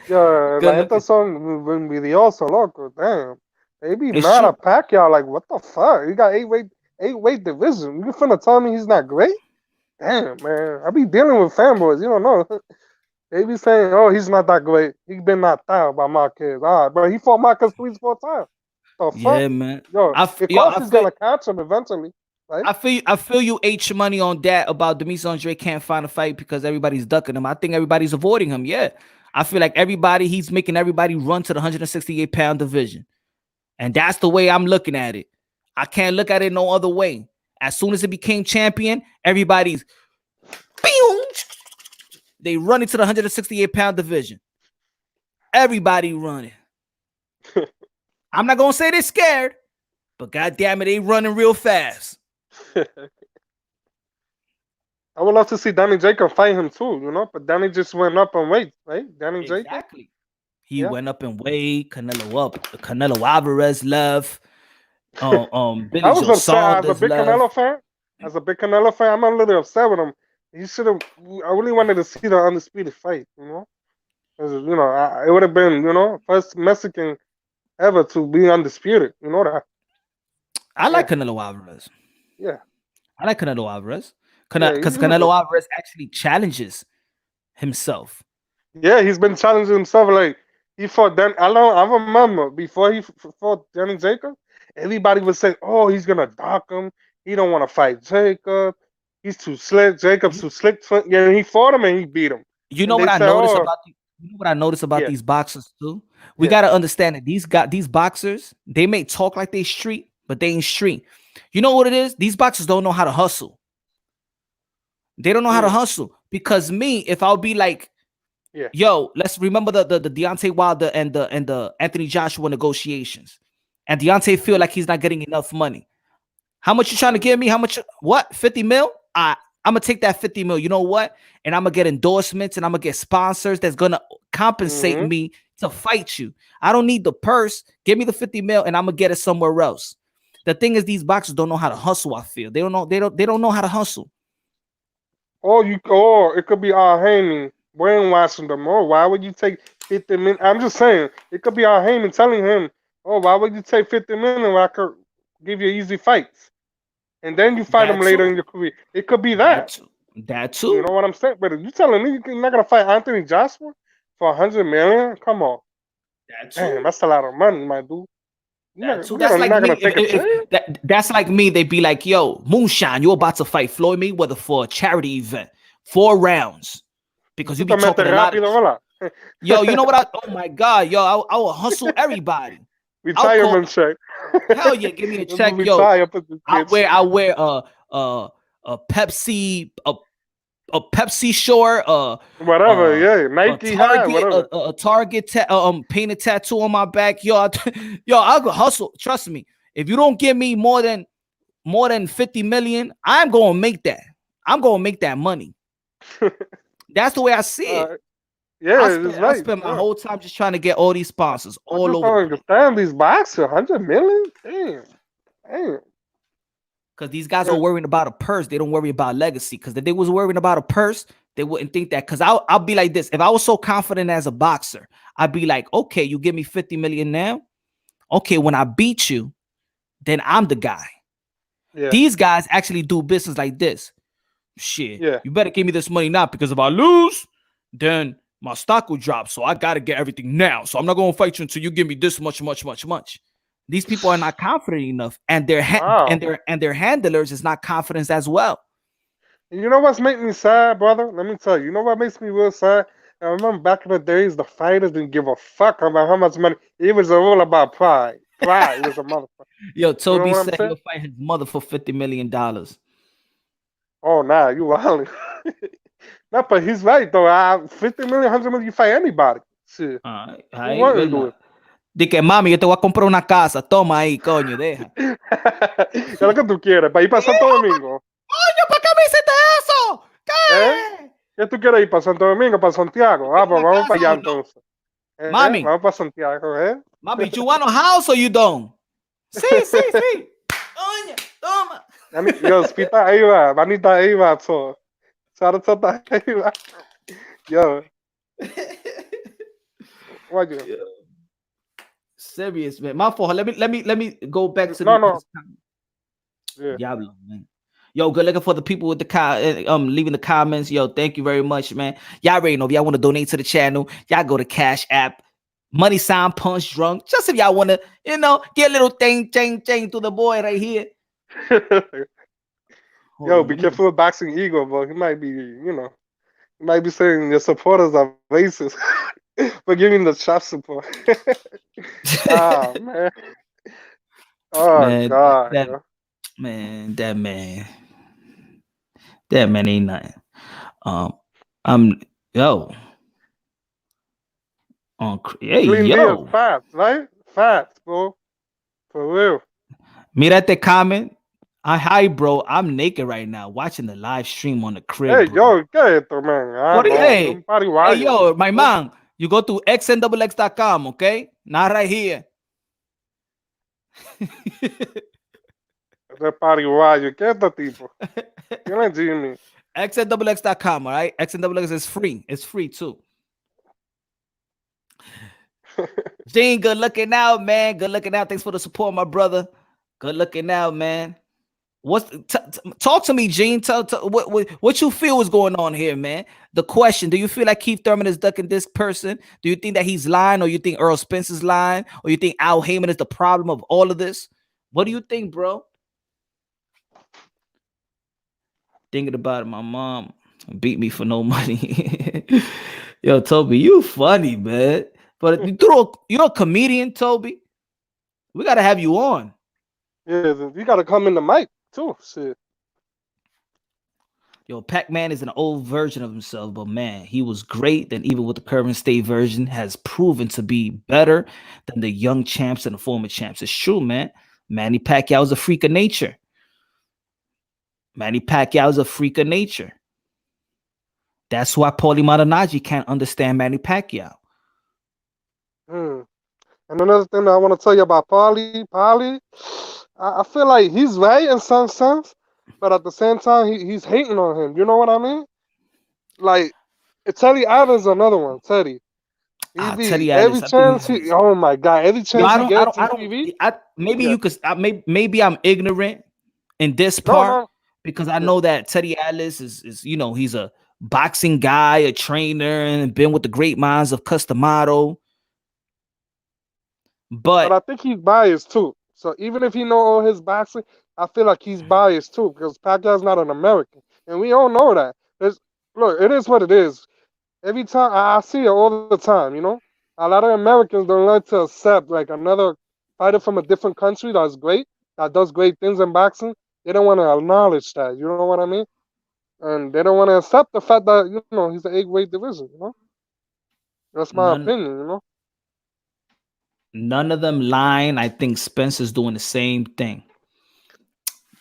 Good la looking. neta son envidioso, loco. Damn. They be It's mad true. at Pacquiao. Like, what the fuck? He got eight weight division. You finna tell me he's not great? Damn, man. I be dealing with fanboys. You don't know. They be saying, oh, he's not that great. He been knocked out by Marquez. All right, but he fought Marquez 3 4 times. The fuck? Yeah, man. Yo, of Yo, course he's gonna catch him eventually, right? I feel you H money on that about Demetrius Andre can't find a fight because everybody's ducking him. I think everybody's avoiding him. Yeah. I feel like he's making everybody run to the 168-pound division. And that's the way I'm looking at it. I can't look at it no other way. As soon as it became champion, everybody's they run into the 168-pound division. Everybody running. I'm not gonna say they're scared, but goddamn it, they running real fast. I would love to see Danny Jacob fight him too, but Danny just went up in weight, right? Danny Jacob? Exactly. He Yeah. went up in weight. Canelo up. Canelo Alvarez left. Billy I was Joe upset as a Saunders big left. Canelo fan. As a big Canelo fan, I'm a little upset with him. He should have. I really wanted to see the undisputed fight. 'Cause, it would have been, first Mexican ever to be undisputed. You know that? I Yeah, like Canelo Alvarez. yeah, I like Canelo Alvarez. yeah. Because He was Canelo Alvarez actually challenges himself. yeah, he's been challenging himself. Like he fought Dan. I remember before he fought Danny Jacob. Everybody was saying, "Oh, he's gonna dock him. He don't want to fight Jacob. He's too slick. Jacob's You, too slick." Yeah, he fought him and he beat him. you know And what they I said, noticed "Oh, about you know what I noticed about yeah, these boxers too? We yeah, gotta understand that these boxers, they may talk like they street, but they ain't street. You know what it is? These boxers don't know how to hustle. They don't know how to mm, hustle. Because me, if I'll be like, yeah, yo, let's remember the Deontay Wilder and the Anthony Joshua negotiations. And Deontay feel like he's not getting enough money. How much you trying to mm, give me? How much? What? 50 mil? I'm gonna take that 50 mil. You know what? And I'm gonna get endorsements and I'm gonna get sponsors that's gonna compensate mm-hmm. me to fight you. I don't need the purse. Give me the 50 mil and I'm gonna get it somewhere else. The thing is, these boxers don't know how to hustle. I feel they don't know. They don't know how to hustle. Or it could be Al Heyman brainwashing them. Oh, why would you take 50 minutes? I'm just saying, it could be Al Heyman telling him, oh, why would you take 50 minutes when I could give you easy fights? And then you fight him That later too. in your career. It could be That that. too. That You too. know what I'm saying? But if you telling me you're not going to fight Anthony Joshua for 100 million? Come on. That Damn, too. that's a lot of money, my dude. That too. That's You're like not me. going to take a chance? That's like me. They'd be like, "Yo, Moonshine, you're about to fight Floyd Mayweather for a charity event, 4 rounds, because you Tú be te metes talking a lot of." rápido, ¿verdad? Yo, you know what? Oh my God, yo, I will hustle everybody. I'll call. Retirement check. Hell yeah, give me a check, yo. Retire for the kids. I wear a Pepsi a Pepsi short, Whatever, yeah. Nike high, whatever. Target painted tattoo on my back. Yo, yo, I'll go hustle. Trust me. If you don't give me more than 50 million, I'm gonna make that. I'm gonna make that money. That's the way I see it. Yeah, it's I right. spent my Yeah. whole time just trying to get all these sponsors I all just over the don't place. understand these boxers. 100 million? Damn. Damn. Because these guys are Yeah. worrying about a purse. They don't worry about legacy. Because if they was worrying about a purse, they wouldn't think that. Because I'll be like this. If I was so confident as a boxer, I'd be like, okay, you give me 50 million now. Okay, when I beat you, then I'm the guy. Yeah. These guys actually do business like this. Shit, Yeah. you better give me this money now, because if I lose, then my stock will drop. So I gotta get everything now. So I'm not gonna fight you until you give me this much. These people are not confident enough, and Wow. their handlers is not confident as well. And you know what's making me sad, brother? Let me tell you. You know what makes me real sad? I remember back in the days, the fighters didn't give a fuck about how much money. It was all about pride. Pride was a motherfucker. Yo, You know Toby what I'm said saying? he'll fight his mother for $50 million. Oh, nah, you wilding. No, but he's right, though. 50 million, 100 million, you fight anybody. Shit. Ay, Who ay, wouldn't do ¿verdad? De que mami, yo te voy a comprar una casa. Toma ahí, coño, deja. it? Es lo que tú quieres, para ir para Santo Domingo. Coño, ¿para qué me hiciste eso? ¿Eh? ¿Qué? ¿Qué tú quieres ir para Santo Domingo, para Santiago? Ah, ¿Quieres pues una vamos casa para allá o no? entonces. Mami, Vamos para Santiago, mami, you want a house or you don't? Sí, sí, sí. Coño, toma. Yo, spita ahí va, manita ahí va, so. Sarasota ahí va. Yo, oye. Serious, man. My fault. Let me go back to No, no. this. Yeah. Diablo, man. Yo, good looking for the people with the leaving the comments. Yo, thank you very much, man. Y'all already know if y'all want to donate to the channel, y'all go to Cash App, money sign punch drunk. Just if y'all want to, get a little thing to the boy right here. Hold Yo, on, be let me. careful with boxing ego, bro. He might be, he might be saying your supporters are racist for giving the shop support. Ah, man. Oh, Man, God, that yo. man, that man ain't nothing. I'm yo hey Clean hands, yo. fats, right? Fats, bro. For real. Mira este comment. Hi, bro. I'm naked right now watching the live stream on the crib, Hey, bro. yo, ¿qué es esto, man? Ah, What do you, no, hey, un hey, pariguayo. yo, my man, you go to xnxx.com, okay? Not right here. Ese pariguayo. ¿Qué es este tipo? Tiene Jimmy. xnxx.com, all right? xnxx is free. It's free too. Gene, good looking out, man. Good looking out. Thanks for the support, my brother. Good looking out, man. Talk to me, Gene. Tell what you feel is going on here, man. The question: do you feel like Keith Thurman is ducking this person? Do you think that he's lying, or you think Errol Spence is lying, or you think Al Heyman is the problem of all of this? What do you think, bro? Thinking about it, my mom beat me for no money. Yo, Toby, you funny, man. But you're a comedian, Toby. We gotta have you on. Yeah, you got to come in the mic, too. Shit. Yo, Pac-Man is an old version of himself, but man, he was great. And even with the current state version, has proven to be better than the young champs and the former champs. It's true, man. Manny Pacquiao is a freak of nature. Manny Pacquiao is a freak of nature. That's why Paulie Malignaggi can't understand Manny Pacquiao. Hmm. And another thing that I want to tell you about Paulie, I feel like he's right in some sense, but at the same time, he's hating on him. You know what I mean? Like, Teddy Adams is another one. Teddy. He be Teddy every Atlas, I think chance he, oh my God, every yo, chance he gets on TV. maybe Yeah. you could, maybe I'm ignorant in this No, part no. because I Yeah. know that Teddy Atlas is he's a boxing guy, a trainer, and been with the great minds of Customado. But But I think he's biased too. So even if he know all his boxing, I feel like he's biased too because Pacquiao's not an American, and we all know that. Look, it is what it is. Every time I see it all the time, a lot of Americans don't like to accept like another fighter from a different country that's great, that does great things in boxing. They don't want to acknowledge that. You know what I mean? And they don't want to accept the fact that he's an 8-weight division. That's my none opinion. None of them lying. I think Spence is doing the same thing.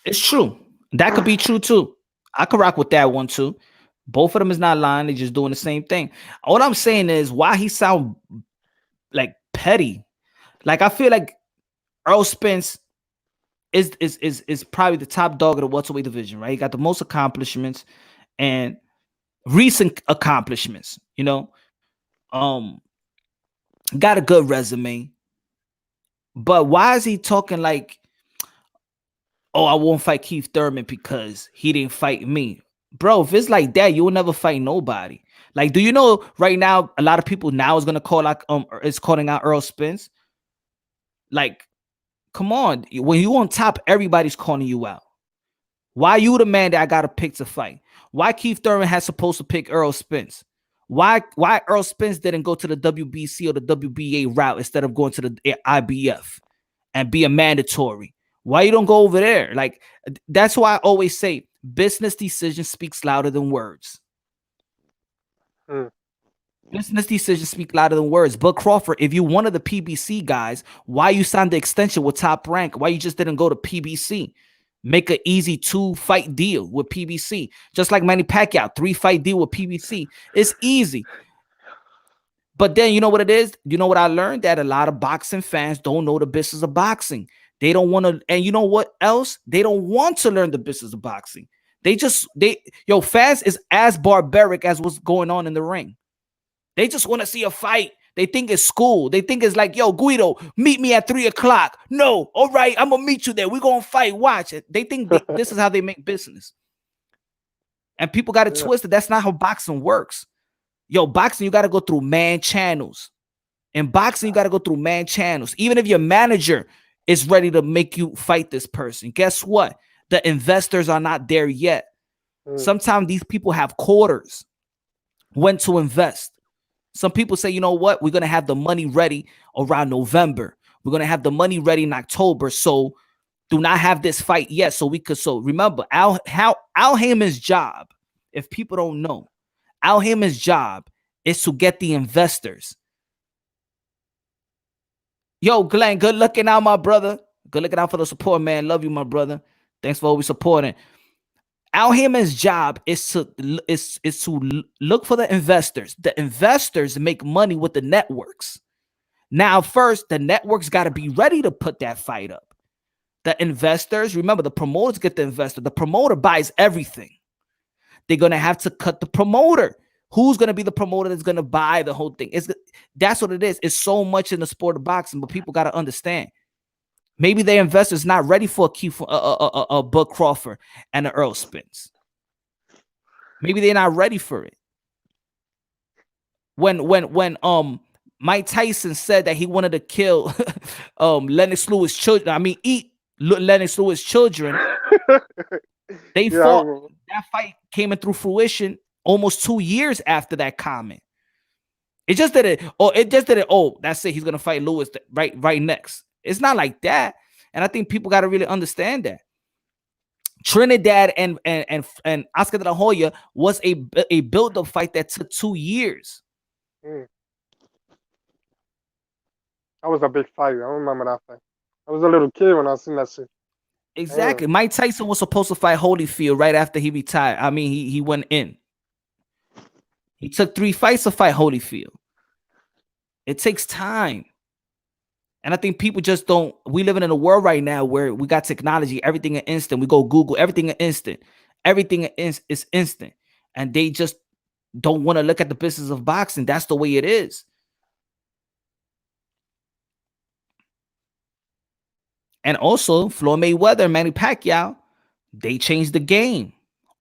It's true. That could be true too. I could rock with that one too. Both of them is not lying. They're just doing the same thing. All I'm saying is why he sound like petty. Like I feel like Errol Spence is probably the top dog of the welterweight division, right? He got the most accomplishments and recent accomplishments, you know. Got a good resume. But why is he talking like, oh, I won't fight Keith Thurman because he didn't fight me? Bro, if it's like that, you will never fight nobody. Like, do you know right now a lot of people now is gonna call out is calling out Errol Spence? Like, come on. When you on top, everybody's calling you out. Why you the man that I gotta pick to fight? Why Keith Thurman has supposed to pick Errol Spence? Why Errol Spence didn't go to the WBC or the WBA route instead of going to the IBF and be a mandatory? Why you don't go over there? Like, that's why I always say business decision speaks louder than words. Business decisions speak louder than words. But Crawford, if you one of the PBC guys, why you signed the extension with Top Rank? Why you just didn't go to PBC? Make an easy 2-fight deal with PBC. Just like Manny Pacquiao, 3-fight deal with PBC. It's easy. But then you know what it is? You know what I learned? That a lot of boxing fans don't know the business of boxing. They don't want to, and you know what else? They don't want to learn the business of boxing. Fans is as barbaric as what's going on in the ring. They just want to see a fight. They think it's school. They think it's like, yo, Guido, meet me at 3:00. No, all right, I'm going to meet you there. We're going to fight. Watch it. They think this is how they make business. And people got it twisted. That's not how boxing works. Yo, boxing, you got to go through man channels. In boxing, you got to go through man channels. Even if your manager is ready to make you fight this person, guess what? The investors are not there yet. Sometimes these people have quarters when to invest. Some people say, you know what? We're going to have the money ready around November. We're going to have the money ready in October. So do not have this fight yet. So remember, Al Heyman's job, if people don't know, Al Heyman's job is to get the investors. Yo, Glenn, good looking out, my brother. Good looking out for the support, man. Love you, my brother. Thanks for always supporting. Al Heyman's job is to look for the investors. The investors make money with the networks. Now, first, the networks got to be ready to put that fight up. The investors, remember, the promoters get the investor. The promoter buys everything. They're going to have to cut the promoter. Who's going to be the promoter that's going to buy the whole thing? That's what it is. It's so much in the sport of boxing, but people got to understand. Maybe their investors not ready for a Bud Crawford and an Errol Spence. Maybe they're not ready for it. When Mike Tyson said that he wanted to kill Lennox Lewis children, eat Lennox Lewis children, they fought. That fight came through fruition almost 2 years after that comment. It just did it. Oh, that's it. He's gonna fight Lewis right next. It's not like that. And I think people got to really understand that. Trinidad and Oscar de la Hoya was a build-up fight that took 2 years. That was a big fight. I remember that fight. I was a little kid when I seen that shit. Exactly. Mike Tyson was supposed to fight Holyfield right after he retired. He went in. He took 3 fights to fight Holyfield. It takes time. And I think people just don't. We living in a world right now where we got technology, everything is instant. We go Google, everything is instant. Everything is instant. And they just don't want to look at the business of boxing. That's the way it is. And also, Floyd Mayweather and Manny Pacquiao, they changed the game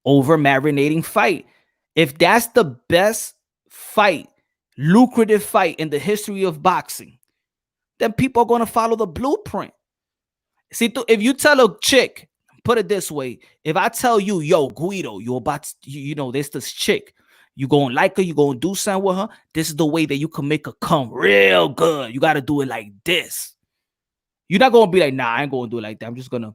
over marinating fight. If that's the best fight, lucrative fight in the history of boxing, then people are going to follow the blueprint. See, if you tell a chick, put it this way, if I tell you, yo, Guido, you're about to, there's this chick, you going to like her, you going to do something with her, this is the way that you can make her come real good. You got to do it like this. You're not going to be like, nah, I ain't going to do it like that. I'm just going to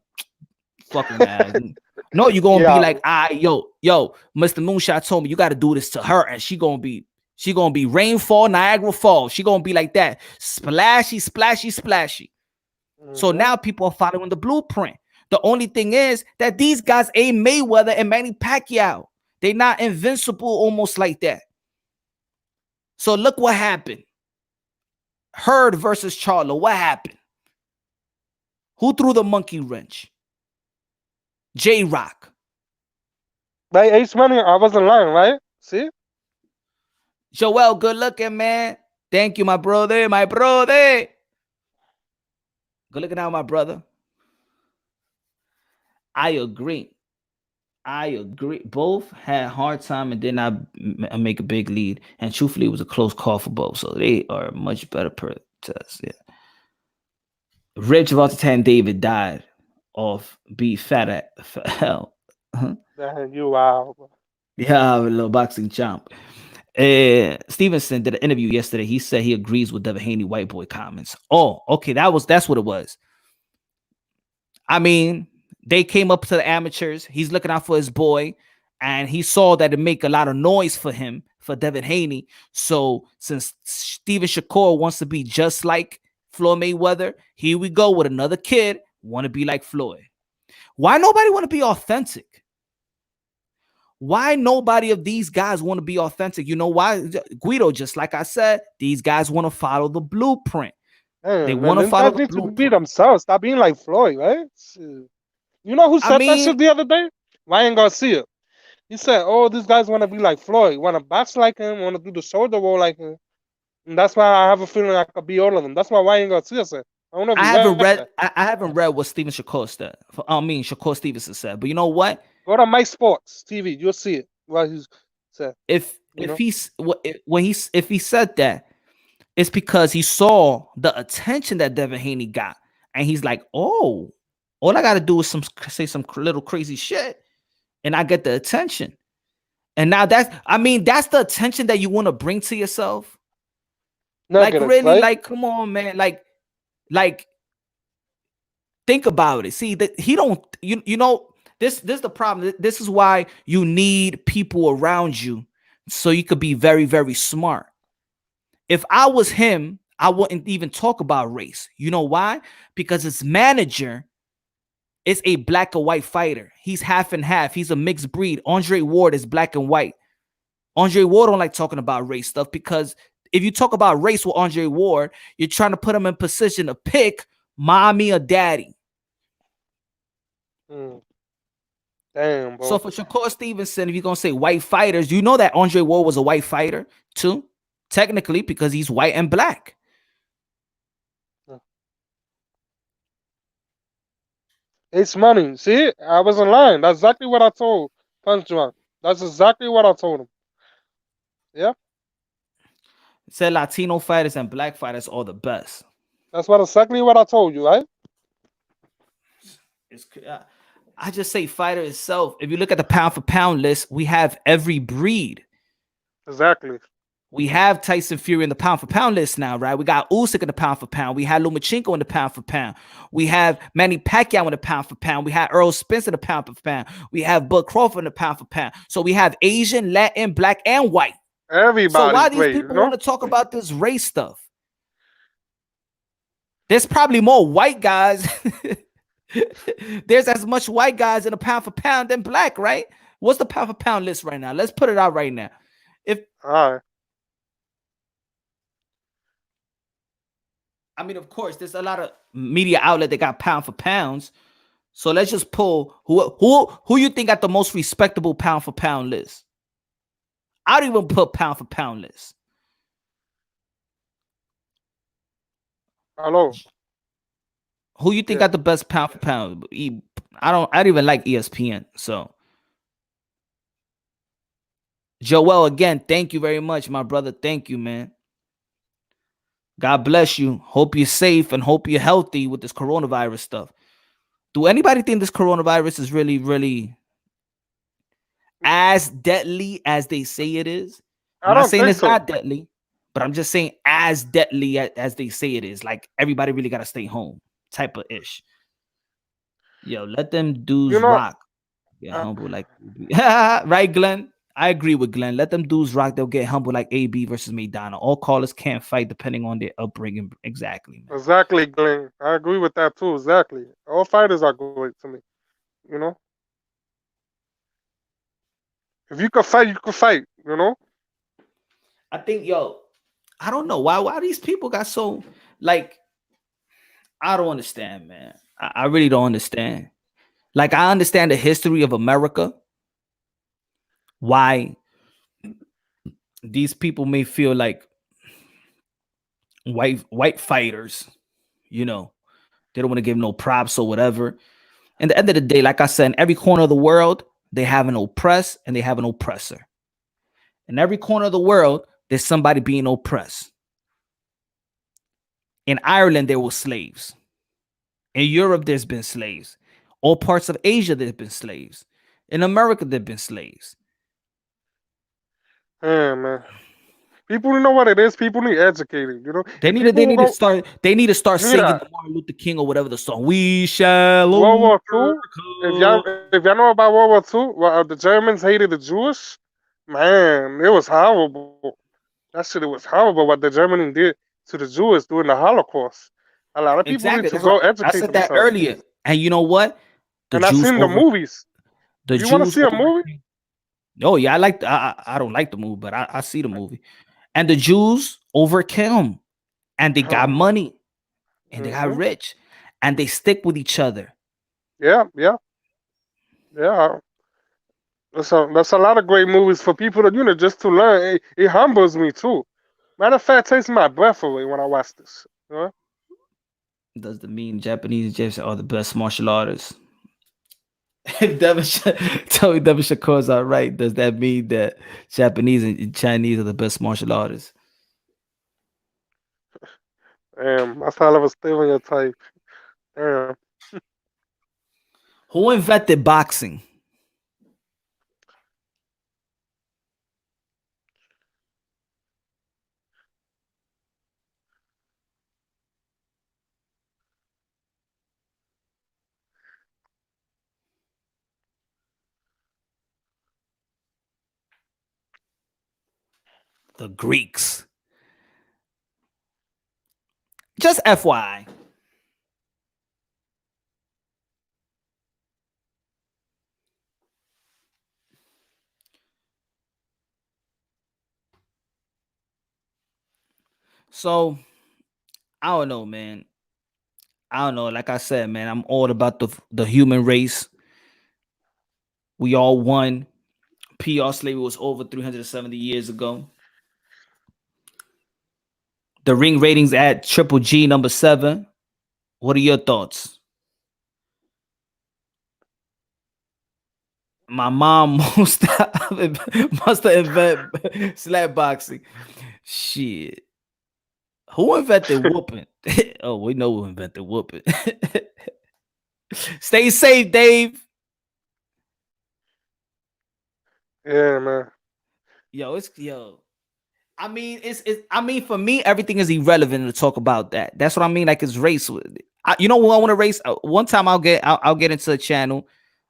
fucking man. No, you're going to be like, yo, Mr. Moonshot told me you got to do this to her, and she going to She gonna be rainfall, Niagara Falls. She gonna be like that, splashy, splashy, splashy. So Mm-hmm. now people are following the blueprint. The only thing is that these guys ain't Mayweather and Manny Pacquiao. They not invincible almost like that. So look what happened. Hurd versus Charlo. What happened? Who threw the monkey wrench? J-Rock. Like Ace Money, I wasn't lying, right? See? Joel, good looking, man. Thank you, my brother. My brother. Good looking out, my brother. I agree. Both had hard time and did not make a big lead. And truthfully, it was a close call for both. So they are much better per test. Yeah. Rich Valtertan David died of being fat at hell. Damn, you wow. Yeah, I'm a little boxing champ. Stevenson did an interview yesterday. He said he agrees with Devin Haney white boy comments. Oh, okay, that's what it was. I mean, they came up to the amateurs. He's looking out for his boy, and he saw that it make a lot of noise for him, for Devin Haney. So since Steven Shakur wants to be just like Floyd Mayweather, here we go with another kid want to be like Floyd. Why nobody want to be authentic? Why nobody of these guys want to be authentic? You know why? Guido, just like I said, these guys want to follow the blueprint. Damn, They man, want to these follow guys the need to be blueprint. themselves. Stop being like Floyd, right? Shit. You know who I said that shit mean, the other day? Ryan Garcia. He said, "Oh, these guys want to be like Floyd, want to box like him, want to do the shoulder roll like him, and that's why I have a feeling I could be all of them." That's what Ryan Garcia said. I don't know if I you haven't read read. that. I haven't read what Steven Shakur said. Shakur Stevenson said. But you know what? Go to My Sports TV, you'll see it. What he said. If You know, if he said that, it's because he saw the attention that Devin Haney got, and he's like, "Oh, all I got to do is say some little crazy shit, and I get the attention." And now that's the attention that you want to bring to yourself. Like negative, really, right? like come on, man, like think about it. See that he don't you know this is the problem. This is why you need people around you so you could be very, very smart. If I was him, I wouldn't even talk about race. You know why? Because his manager is a black and white fighter. He's half and half. He's a mixed breed. Andre Ward is black and white. Andre Ward don't like talking about race stuff because if you talk about race with Andre Ward, you're trying to put him in position to pick mommy or daddy. Mm. Damn, So bro. for Shakur Stevenson, if you're going to say white fighters, you know that Andre Ward was a white fighter too, technically, because he's white and black. It's money. See, I wasn't lying. That's exactly what I told Punch Drunk. That's exactly what I told him. Yeah, Said Latino fighters and black fighters are the best. that's exactly what I told you, right? I just say fighter itself. If you look at the pound for pound list, we have every breed. Exactly. We have Tyson Fury in the pound for pound list now, right? We got Usyk in the pound for pound. We had Lomachenko in the pound for pound. We have Manny Pacquiao in the pound for pound. We had Errol Spence in the pound for pound. We have Bud Crawford in the pound for pound. So we have Asian, Latin, black, and white. So Everybody's why these great, people want to talk about this race stuff? There's probably more white guys. There's as much white guys in a pound for pound than black, right? What's the pound for pound list right now? Let's put it out right now. All right. Of course, there's a lot of media outlet that got pound for pounds. So let's just pull who you think got the most respectable pound for pound list. I don't even put pound for pound list. Hello. Who you think got the best pound for pound? I don't even like ESPN. So Joel, again, thank you very much, my brother. Thank you, man. God bless you. Hope you're safe and hope you're healthy with this coronavirus stuff. Do anybody think this coronavirus is really, really as deadly as they say it is? I'm I not don't saying think it's so. not deadly, but I'm just saying as deadly as they say it is. Like everybody really got to stay home type of ish. Yo, let them dudes You know, rock. Yeah, humble like right, Glenn. I agree with Glenn. Let them dudes rock. They'll get humble like AB versus Maidana. All callers can't fight depending on their upbringing. Exactly, man. Exactly, Glenn. I agree with that too. Exactly. All fighters are great to me. You know, if you can fight, you can fight. You know. I think, yo, I don't know why these people got so like. I don't understand, man. I really don't understand. Like, I understand the history of America. Why these people may feel like white fighters, you know, they don't want to give no props or whatever. And at the end of the day, like I said, in every corner of the world, they have an oppressed and they have an oppressor. In every corner of the world, there's somebody being oppressed. In Ireland, there were slaves. In Europe, there's been slaves. All parts of Asia, there's been slaves. In America, there've been slaves. Yeah, man. People know what it is. People need educated. You know, They if need to people will go, they need to start singing mira, the Martin Luther King or whatever the song. We shall World War II. overcome. If y'all know about World War II, well, the Germans hated the Jewish. Man, it was horrible. That shit, it was horrible what the Germany did to the Jews during the Holocaust. A lot of people need Exactly. to That's go what I educate said that themselves. earlier. And you know what? The And I've Jews seen the over movies. the You want to Jews see a movie? overcame. Oh yeah, I don't like the movie, but I see the movie. And the Jews overcame and they got money and they got Mm-hmm. rich and they stick with each other. Yeah, yeah, yeah. That's a lot of great movies for people to just to learn. It humbles me too. Matter of fact, takes my breath away when I watch this. You know? Does the mean Japanese Egyptians are the best martial artists? If Devin tell me Devin Shakur's are right, does that mean that Japanese and Chinese are the best martial artists? That's how I was stereotype. Damn. Who invented boxing? The Greeks. Just FYI. So I don't know, man. I don't know. Like I said, man, I'm all about the human race. We all won. PR slavery was over 370 years ago. The ring ratings at Triple G #7. What are your thoughts? My mom must have invented slap boxing. Shit. Who invented whooping? Oh, we know who invented whooping. Stay safe, Dave. Yeah, man. Yo. I mean, I mean, for me, everything is irrelevant to talk about that. That's what I mean. Like, it's race. You know what I want to race? One time I'll get into a channel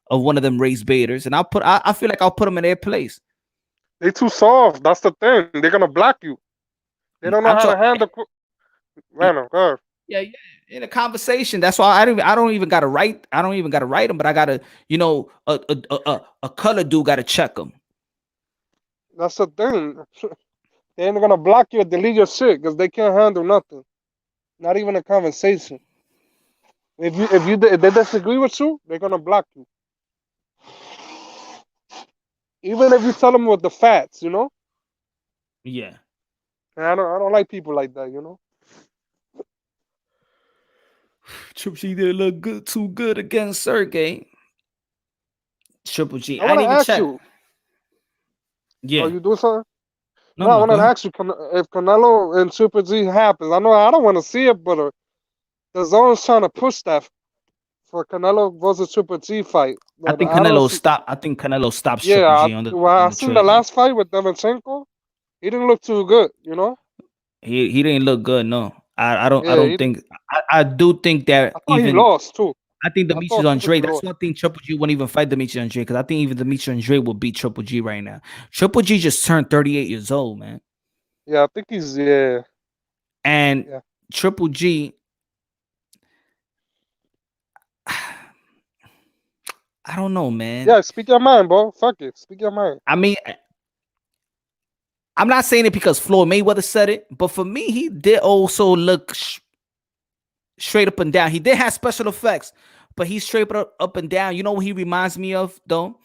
of one of them race baiters, and I feel like I'll put them in their place. They too soft. That's the thing. They're gonna block you. They don't know I'm how to talking. handle. Man, God. Yeah. In a conversation. That's why I don't even gotta write. I don't even gotta write them, but I gotta, a color dude gotta check them. That's the thing. They ain't gonna block you or delete your shit because they can't handle nothing. Not even a conversation. If they disagree with you, they're gonna block you. Even if you tell them with the facts. Yeah. And I don't like people like that. Triple G didn't look good, too good against Sergey. Triple G. I I wanna didn't even ask check. you. Oh, Yeah. you do something? No, No, I no, go wanna ahead. ask you if Canelo and Super G happens. I don't want to see it, but the zone's trying to push that for Canelo versus Super G fight. But I don't see. I think Canelo stops Yeah, Triple G on the well, on I the seen the trilogy. last fight with Lomachenko. He didn't look too good. He didn't look good. No, I Yeah, don't think. I do think that I thought he even lost too. I think I thought Demetrius Andre. Floyd. That's one thing Triple G wouldn't even fight Demetrius Andre because I think even Demetrius Andre will beat Triple G right now. Triple G just turned 38 years old, man, Yeah, I think he's yeah. and Yeah. Triple G. I don't know, man. Yeah, speak your mind, bro. Fuck it. Speak your mind. I mean, I'm not saying it because Floyd Mayweather said it, but for me, he did also look straight up and down. He did have special effects, but he's straight up and down. You know what he reminds me of, though?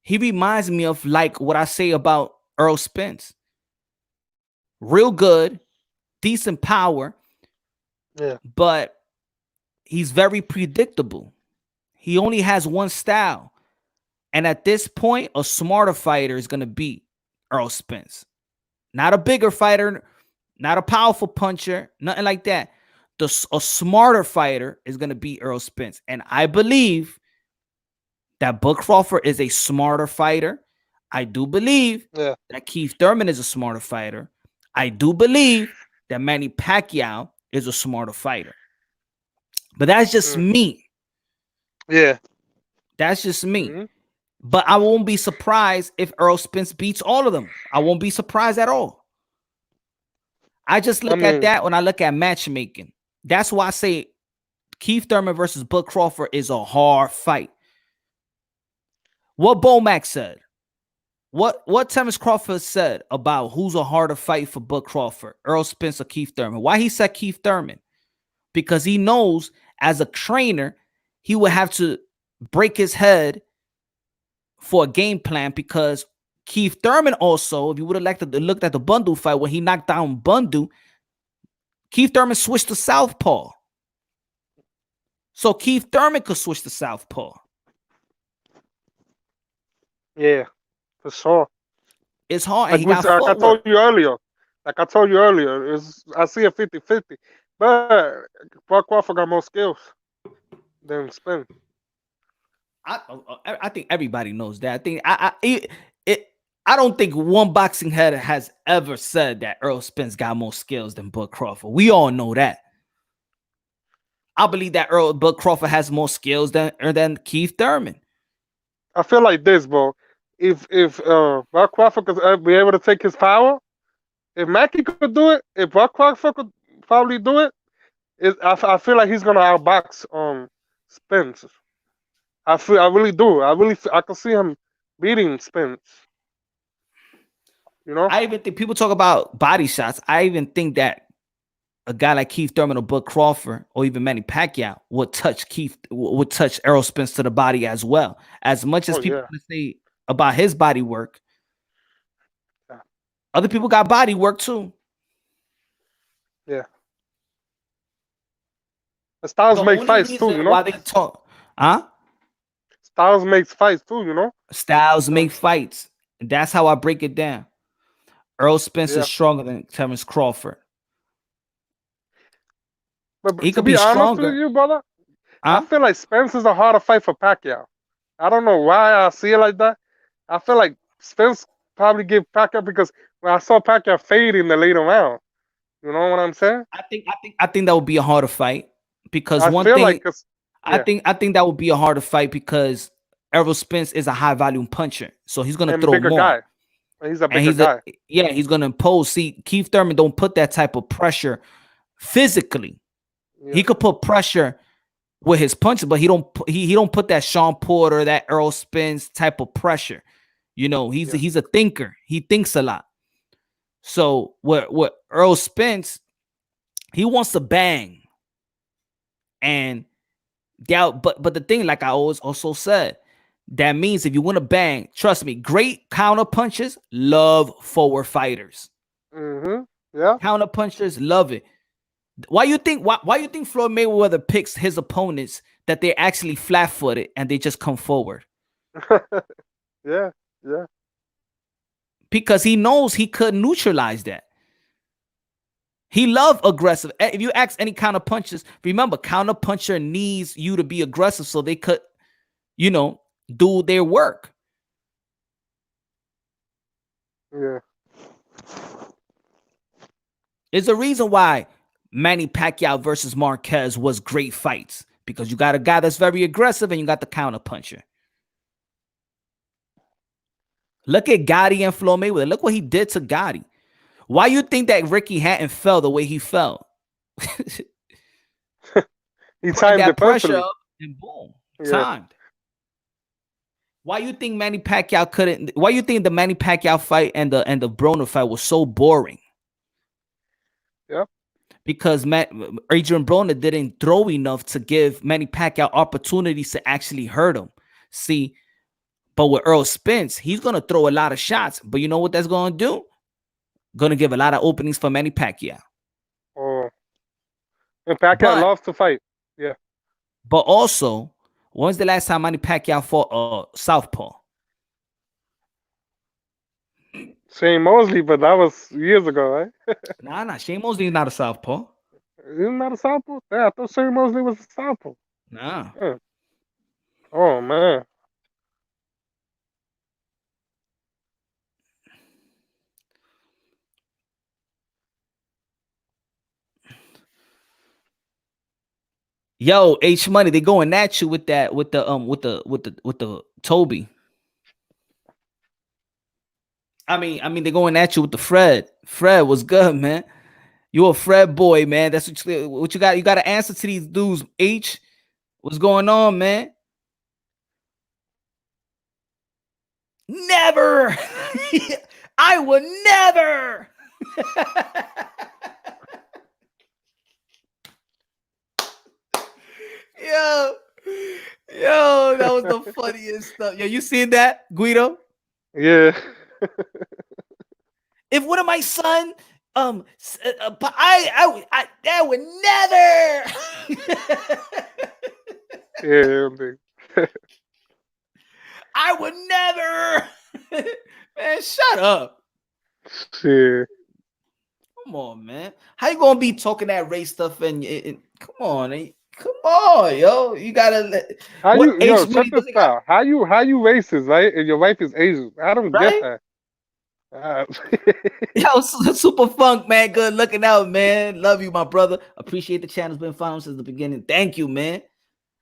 He reminds me of like what I say about Errol Spence. Real good, decent power, Yeah. but he's very predictable. He only has one style. And at this point, a smarter fighter is going to beat Errol Spence. Not a bigger fighter, not a powerful puncher, nothing like that. A smarter fighter is going to beat Errol Spence. And I believe that Bud Crawford is a smarter fighter. I do believe Yeah. that Keith Thurman is a smarter fighter. I do believe that Manny Pacquiao is a smarter fighter. But that's just me. Yeah. That's just me. But I won't be surprised if Errol Spence beats all of them. I won't be surprised at all. I just look at that when I look at matchmaking. That's why I say Keith Thurman versus Bud Crawford is a hard fight. What Bomac said, what Terence Crawford said about who's a harder fight for Bud Crawford, Errol Spence or Keith Thurman. Why he said Keith Thurman? Because he knows as a trainer, he would have to break his head for a game plan because Keith Thurman also, if you would have looked at the Bundu fight when he knocked down Bundu, Keith Thurman switched to southpaw. So Keith Thurman could switch to southpaw. Yeah, for sure. It's hard. Like, I told you earlier. I see a 50-50. But Buck Crawford got more skills than Spence. I think everybody knows that. I don't think one boxing head has ever said that Errol Spence got more skills than Bud Crawford. We all know that. I believe that Bud Crawford has more skills than Keith Thurman. I feel like this, bro. If Buck Crawford could be able to take his power, if Mackie could do it, if Buck Crawford could probably do it, I feel like he's gonna outbox Spence. I really do. I can see him beating Spence. You know? I even think people talk about body shots. I even think that a guy like Keith Thurman or Bud Crawford or even Manny Pacquiao would touch Errol Spence to the body as well. As much as people say about his body work, other people got body work too. Yeah. The Styles make fights too, you know? Why they talk, huh? Styles makes fights too, you know? Styles make fights. And that's how I break it down. Errol Spence is stronger than Terence Crawford. But he to could be be honest stronger. with you, brother, I feel like Spence is a harder fight for Pacquiao. I don't know why I see it like that. I feel like Spence probably give Pacquiao because when I saw Pacquiao fade in the later round, you know what I'm saying? I think that would be a harder fight because I think that would be a harder fight because Errol Spence is a high volume puncher, so he's gonna throw more. Guy. He's a bigger guy. He's gonna impose. See, Keith Thurman don't put that type of pressure physically. Yeah. He could put pressure with his punches, but he don't put that Sean Porter, that Errol Spence type of pressure. You know, he's a thinker. He thinks a lot. So what Errol Spence, he wants to bang. And but the thing, like I always also said, that means if you want to bang, trust me, great counter punches love forward fighters. Yeah. Counter punchers love it. Why you think Floyd Mayweather picks his opponents that they're actually flat-footed and they just come forward? Yeah. Because he knows he could neutralize that. He loves aggressive. If you ask any counter punchers, remember, counter puncher needs you to be aggressive so they could, do their work. Yeah. There's a reason why Manny Pacquiao versus Marquez was great fights. because you got a guy that's very aggressive and you got the counter puncher. Look at Gotti and Floyd Mayweather. Look what he did to Gotti. Why you think that Ricky Hatton fell the way he fell? He Putting timed that it pressure perfectly. up and boom, Yeah. timed. Why you think Manny Pacquiao couldn't? Why you think the Manny Pacquiao fight and the Broner fight was so boring? Yep. Because Adrien Broner didn't throw enough to give Manny Pacquiao opportunities to actually hurt him. See, but with Errol Spence, he's gonna throw a lot of shots. But you know what that's gonna do? Gonna give a lot of openings for Manny Pacquiao. Oh. And Pacquiao But loves to fight. Yeah. but also, when's the last time Manny Pacquiao fought southpaw? Shane Mosley, but that was years ago, right? Nah. Shane Mosley is not a southpaw. Isn't that a southpaw? Yeah, I thought Shane Mosley was a southpaw. Nah. Yeah. Oh man. Yo, H Money, they going at you with that with the Toby. I mean, they're going at you with the Fred. Fred was good, man. You a Fred boy, man. That's what you got. You got to answer to these dudes. H, what's going on, man? Never. I would never. Yo, that was the funniest stuff. Yo, you seen that, Guido? Yeah. If one of my son, but I would never. Yeah. I would never. Man, shut up. Shit. Come on, man. How you gonna be talking that race stuff and come on, yo. You gotta How what you H check money this doesn't got, out. How you racist, right? And your wife is Asian. I don't right? get that. Yo, Super Funk, man. Good looking out, man. Love you, my brother. Appreciate the channel's been following since the beginning. Thank you, man.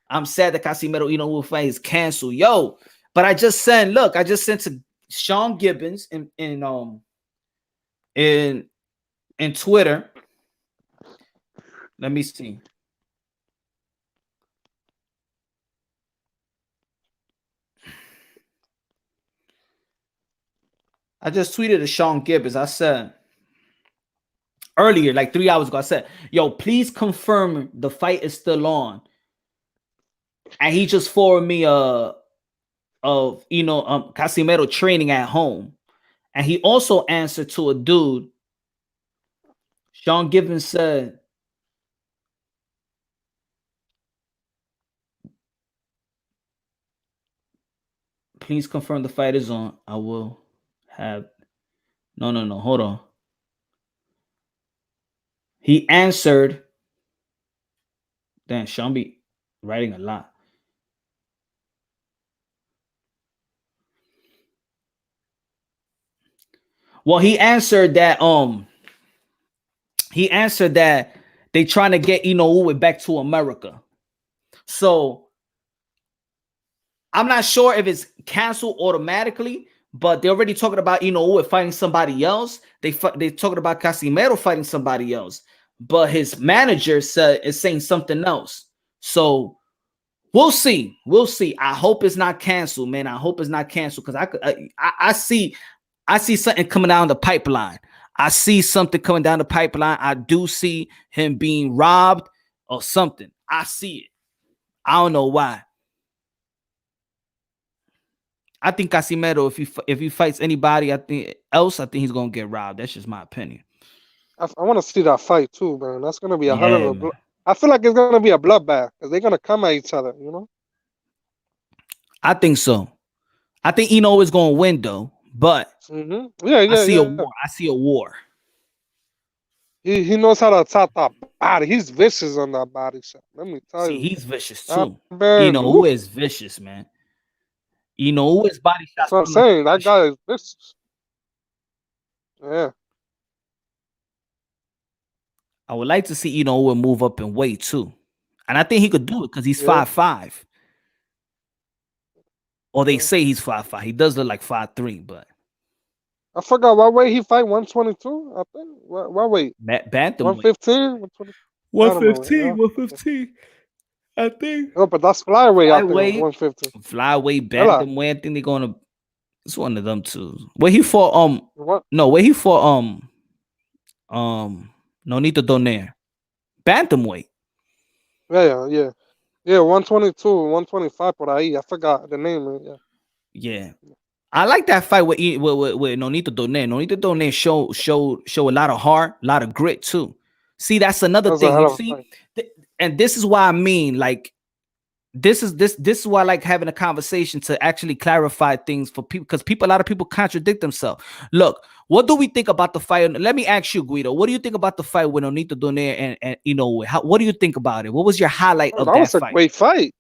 I'm sad that Casimero, will fight is canceled. Yo, but I just sent to Sean Gibbons in Twitter. Let me see. I just tweeted to Sean Gibbons. I said earlier, like 3 hours ago, I said, yo, please confirm the fight is still on. And he just forwarded me Casimero training at home. And he also answered to a dude. Sean Gibbons said, please confirm the fight is on. I will have no, hold on. He answered. Damn, Sean be writing a lot. Well, he answered that they trying to get Inoue back to America. So I'm not sure if it's canceled automatically, but they're already talking about Inoue fighting somebody else. They're talking about Casimero fighting somebody else, but his manager is saying something else. So we'll see. I hope it's not canceled, man. I hope it's not canceled because I see something coming down the pipeline. I see something coming down the pipeline. I do see him being robbed or something. I see it. I don't know why. I think Casimero, if he fights anybody, I think he's gonna get robbed. That's just my opinion. I want to see that fight too, man. That's gonna be a hell of man. I feel like it's gonna be a bloodbath because they're gonna come at each other. I think so. I think Eno is gonna win though, but I see a war. I see a war. He knows how to attack that body. He's vicious on that body shot. Let me tell you. He's vicious too. Man, who is vicious, man. Who is body shots. That's what I'm saying. That guy is vicious. Yeah. I would like to see Eno move up in weight too. And I think he could do it because he's Yeah. 5'5". Or they Yeah. say he's 5'5". He does look like 5'3", but I forgot what weight he fight. 122. I think. What weight? bantamweight. 115. 120. I don't know. Yeah. 115. I think. Oh, but that's flyweight. I think Flyweight, 115. flyweight, Ella. bantamweight. I think they're gonna. It's one of them two. Where he fought? What? No, where he fought? Nonito Donaire. Bantamweight. Yeah. Yeah. 122, 125 por ahí. I forgot the name. Yeah. Yeah. I like that fight with Nonito Donaire. Nonito Donaire show a lot of heart, a lot of grit too. See, that's another That was a thing. hell You of a see, fight. and this is why I mean, like, this is why I like having a conversation to actually clarify things for people, because a lot of people contradict themselves. Look, what do we think about the fight? Let me ask you, Guido. What do you think about the fight with Nonito Donaire and what do you think about it? What was your highlight Oh, of that that was a fight? great fight.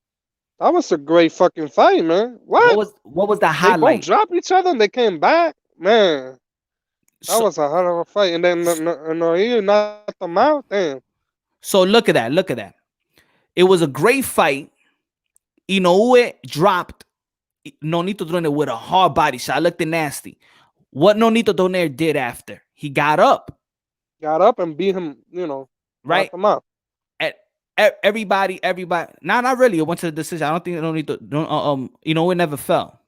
That was a great fucking fight, man. What? What was the They both highlight? dropped each other and they came back. Man, that So, was a hell of a fight. And then he knocked them out. Damn. so look at that. Look at that. It was a great fight. Inoue dropped Nonito Donaire with a hard body shot. Looked nasty. What Nonito Donaire did after? He got up, Got up and beat him, right? knocked him out. At everybody. Not really. It went to the decision. I don't think Inoue never fell.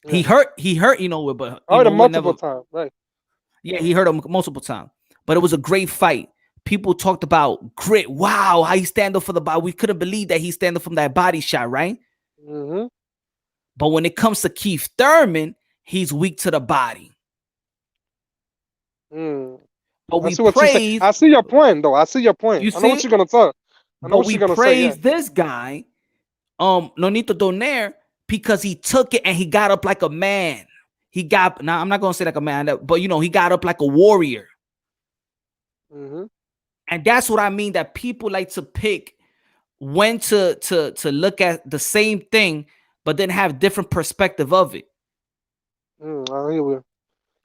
Yeah. He hurt Inoue, but I heard him Inoue multiple never. times. Right. Yeah, he hurt him multiple times. But it was a great fight. People talked about grit. Wow, how he stand up for the body. We couldn't believe that he stand up from that body shot, right? Mm-hmm. But when it comes to Keith Thurman, he's weak to the body. But I we see what you're saying. praise. I see your point, though. I see your point. You I know what see? you're gonna talk. I know But what we you're gonna say. Yeah. praise this guy, Nonito Donaire, because he took it and he got up like a man. He got, now I'm not gonna say like a man, but he got up like a warrior. Mm-hmm. And that's what I mean, that people like to pick when to look at the same thing, but then have different perspective of it. I hear you.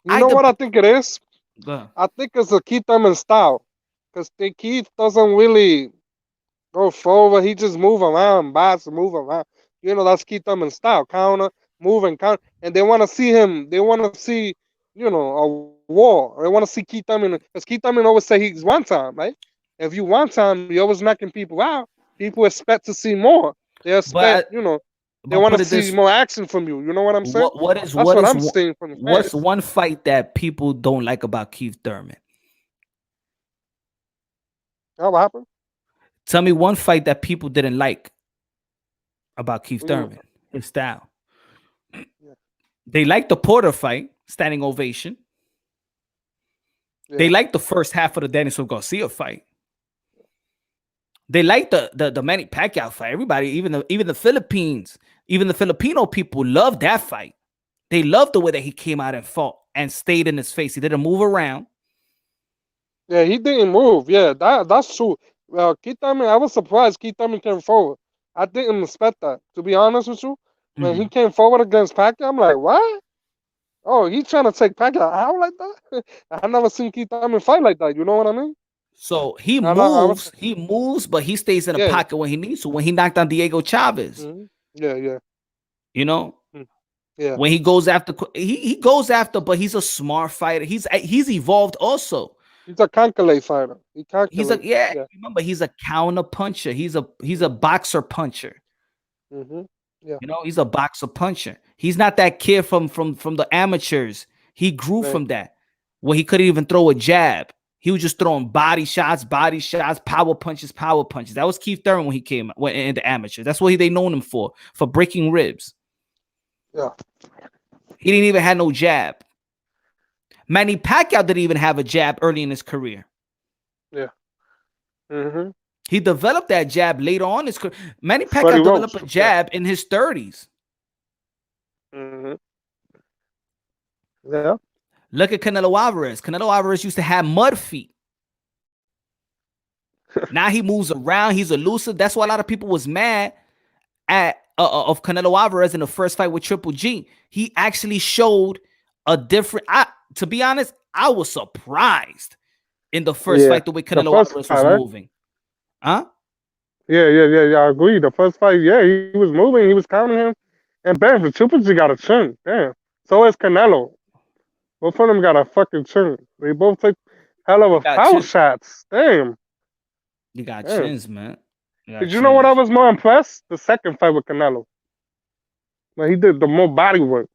You know what I think it is? I think it's a Keith Thurman style, because Keith doesn't really go forward. He just move around, box, move around. That's Keith Thurman style, counter, move and counter. And they want to see him. They want to see, a war. They want to see Keith Thurman, because Keith Thurman always say he's one time, right? If you one time, you're always knocking people out. People expect to see more. They expect, they want to see more action from you. You know what I'm saying? That's what I'm saying from the fans. What's one fight that people don't like about Keith Thurman? What happened? Tell me one fight that people didn't like about Keith Thurman, his style. Yeah. They liked the Porter fight, standing ovation. Yeah. They liked the first half of the Danielson Garcia fight. They liked the Manny Pacquiao fight. Everybody, even the Philippines, even the Filipino people loved that fight. They loved the way that he came out and fought and stayed in his face. He didn't move around. Yeah, he didn't move. Yeah, that's true. Well, Keith Thurman, I was surprised Keith Thurman came forward. I didn't expect that, to be honest with you. When he came forward against Pacquiao, I'm like, what? Oh, he's trying to take Pacquiao out like that? I never seen Keith Thurman fight like that. You know what I mean? So he moves, but he stays in the pocket when he needs to. When he knocked down Diego Chavez. Mm-hmm. Yeah. Yeah. When he goes after, he goes after, but he's a smart fighter. He's evolved also. He's a calculate fighter. Remember, he's a counter puncher. He's a boxer puncher. Mm-hmm. Yeah. He's a boxer puncher. He's not that kid from the amateurs. He grew from that, where he couldn't even throw a jab. He was just throwing body shots, power punches. That was Keith Thurman when he went into amateur. That's what they known him for breaking ribs. Yeah. He didn't even have no jab. Manny Pacquiao didn't even have a jab early in his career. Yeah. Mm-hmm. He developed that jab later on in his career. Manny Pacquiao developed a jab in his 30s. Mm-hmm. Yeah. Look at Canelo Alvarez. Canelo Alvarez used to have mud feet. Now he moves around. He's elusive. That's why a lot of people was mad at of Canelo Alvarez in the first fight with Triple G. He actually showed a different. To be honest, I was surprised in the first fight the way Canelo Alvarez was moving. Huh? Yeah. I agree. The first fight, yeah, he was moving, he was counting him, and bam, the Triple G got a chin. Damn. So is Canelo. Both of them got a fucking chin. They both take hell You of a got power chin. shots. Damn. You got Damn. chins, man. You got Did you know what I chins. was more impressed? The second fight with Canelo. When he did the more body work,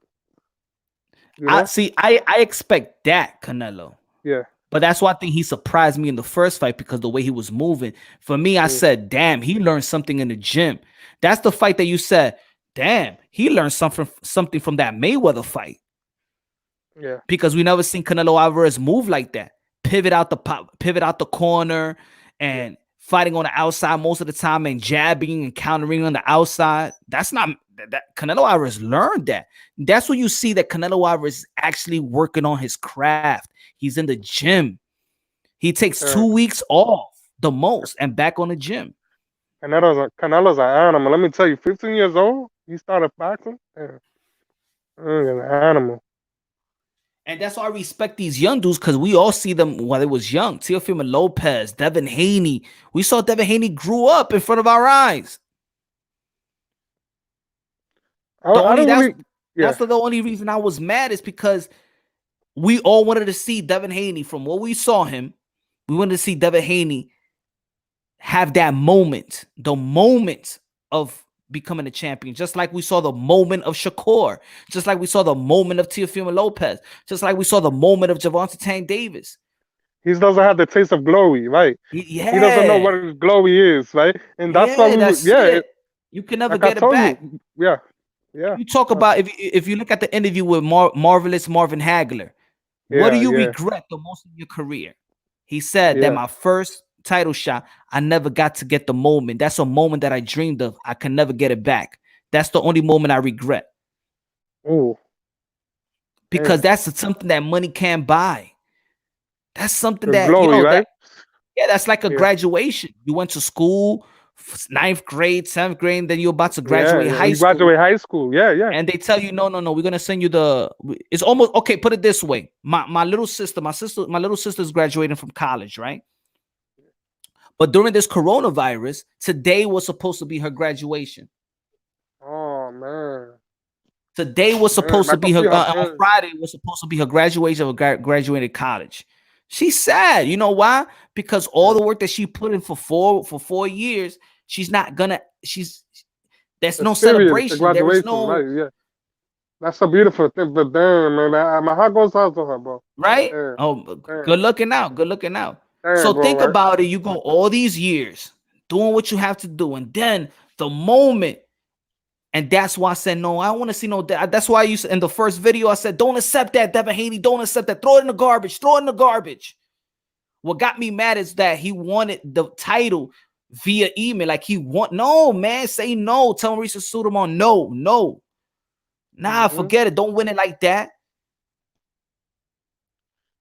you I know? see. I expect that Canelo, Yeah. but that's why I think he surprised me in the first fight because the way he was moving. For me, I Mm, said, "Damn, he learned something in the gym." That's the fight that you said, "Damn, he learned something from that Mayweather fight." yeah. Because we never seen Canelo Alvarez move like that. Pivot out the corner, Yeah. and fighting on the outside most of the time, and jabbing and countering on the outside. That's not that Canelo Alvarez learned that. That's when you see that Canelo Alvarez is actually working on his craft. He's in the gym. He takes Yeah. 2 weeks off the most and back on the gym. Canelo's an animal. Let me tell you, 15 years old, he started boxing. Yeah. An animal. And that's why I respect these young dudes because we all see them while they was young. Teofimo Lopez, Devin Haney. We saw Devin Haney grew up in front of our eyes. The I only don't really. Yeah. that's the only reason I was mad is because we all wanted to see Devin Haney from what we saw him. We wanted to see Devin Haney have that moment, the moment of becoming a champion, just like we saw the moment of Shakur, just like we saw the moment of Teofimo Lopez, just like we saw the moment of Gervonta Tank Davis. He doesn't have the taste of glory, right? He doesn't know Yeah, what glory is, right? And that's why yeah, we would, that's yeah, it. You can never like I get it told back. you, yeah, yeah, You talk uh, about if you look at the interview with Marvelous Marvin Hagler, what do yeah, you yeah, regret the most in your career? He said that yeah. my first title shot, I never got to get the moment. That's a moment that I dreamed of. I can never get it back. That's the only moment I regret Oh, because damn. that's something that money can't buy. That's something The that, glory, that right? yeah, that's like a Yeah, graduation. You went to school, ninth grade, seventh grade, then you're about to yeah, graduate yeah. high You school. graduate high school. Yeah, yeah. And they tell you, no, we're gonna send you it's almost okay. Put it this way: my little sister's graduating from college, right? But during this coronavirus, today was supposed to be her graduation. Oh man, Today was man, supposed to I be can her feel her on pain. Friday was supposed to be her graduation of graduated college. She's sad. You know why? Because all Yeah. the work that she put in for 4 years, she's not gonna. There's no Experience the celebration. There is graduation, no right? Yeah, that's a beautiful thing. But damn, man, my heart goes out to her, bro. right. Damn, Oh, damn, good looking out. Good looking out. So damn, bro. think Right? about it. You go all these years doing what you have to do, and then the moment. And that's why I said no. I don't want to see no. That's why you in the first video I said don't accept that, Devin Haney. Don't accept that. Throw it in the garbage. Throw it in the garbage. What got me mad is that he wanted the title via email. Like no man. Say no. Tell Maurice Suleiman no. Nah, Mm-hmm. forget it. Don't win it like that.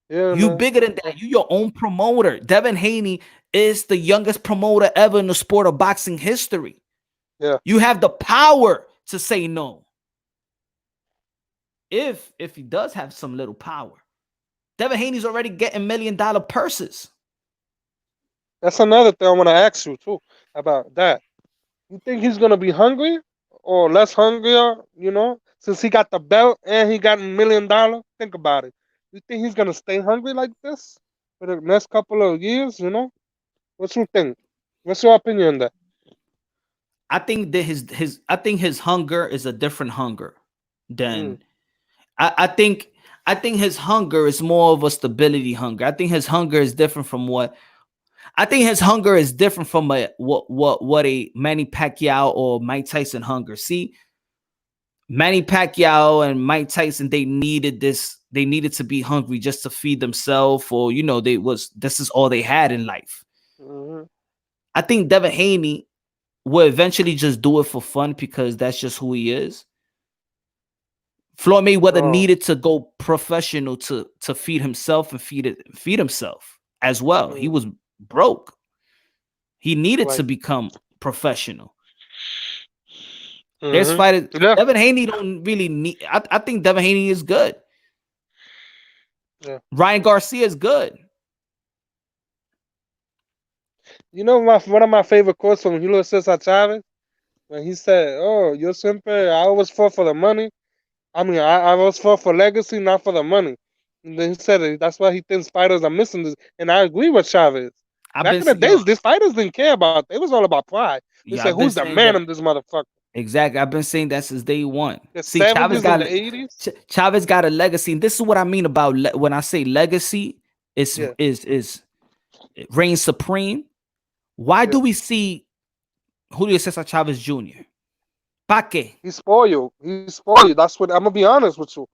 Yeah, You man. bigger than that. You your own promoter. Devin Haney is the youngest promoter ever in the sport of boxing history. Yeah. You have the power to say no. If he does have some little power. Devin Haney's already getting $1 million purses. That's another thing I want to ask you too about that. You think he's gonna be hungry or less hungrier? You know, since he got the belt and he got $1 million. Think about it. You think he's gonna stay hungry like this for the next couple of years? You know, what you think? What's your opinion on that? I think that his hunger is a different hunger Mm, than I think his hunger is more of a stability hunger. I think his hunger is different from what I think his hunger is different from what a Manny Pacquiao or Mike Tyson hunger. See, Manny Pacquiao and Mike Tyson, they needed this. They needed to be hungry just to feed themselves, or this is all they had in life. mm-hmm. I think Devin Haney will eventually just do it for fun because that's just who he is. Floyd Mayweather Oh, needed to go professional to feed himself and feed himself as well. He mm, was broke. He needed to right. become professional. There's Mm-hmm. fighters. Yeah, Devin Haney don't really need. I think Devin Haney is good. yeah, Ryan Garcia is good. You know one of my favorite quotes from Julio Cesar Chavez when he said, "Oh, yo siempre, I always fought for the money. I mean, I always fought for legacy, not for the money." And then he said that's why he thinks fighters are missing this. And I agree with Chavez. I've Back been in the yo, days, these fighters didn't care about. It was all about pride. They yeah, said, I've been "Who's the saying man that in this motherfucker?" exactly. I've been saying that since day one. The See, Chavez '70s and got the '80s. Chavez got a legacy, and this is what I mean about when I say legacy is Yeah, it reigns supreme. Why yeah. do we see Julio Cesar Chavez Jr.? Pa qué? He's spoiled. He's spoiled. That's what I'm gonna be honest with you.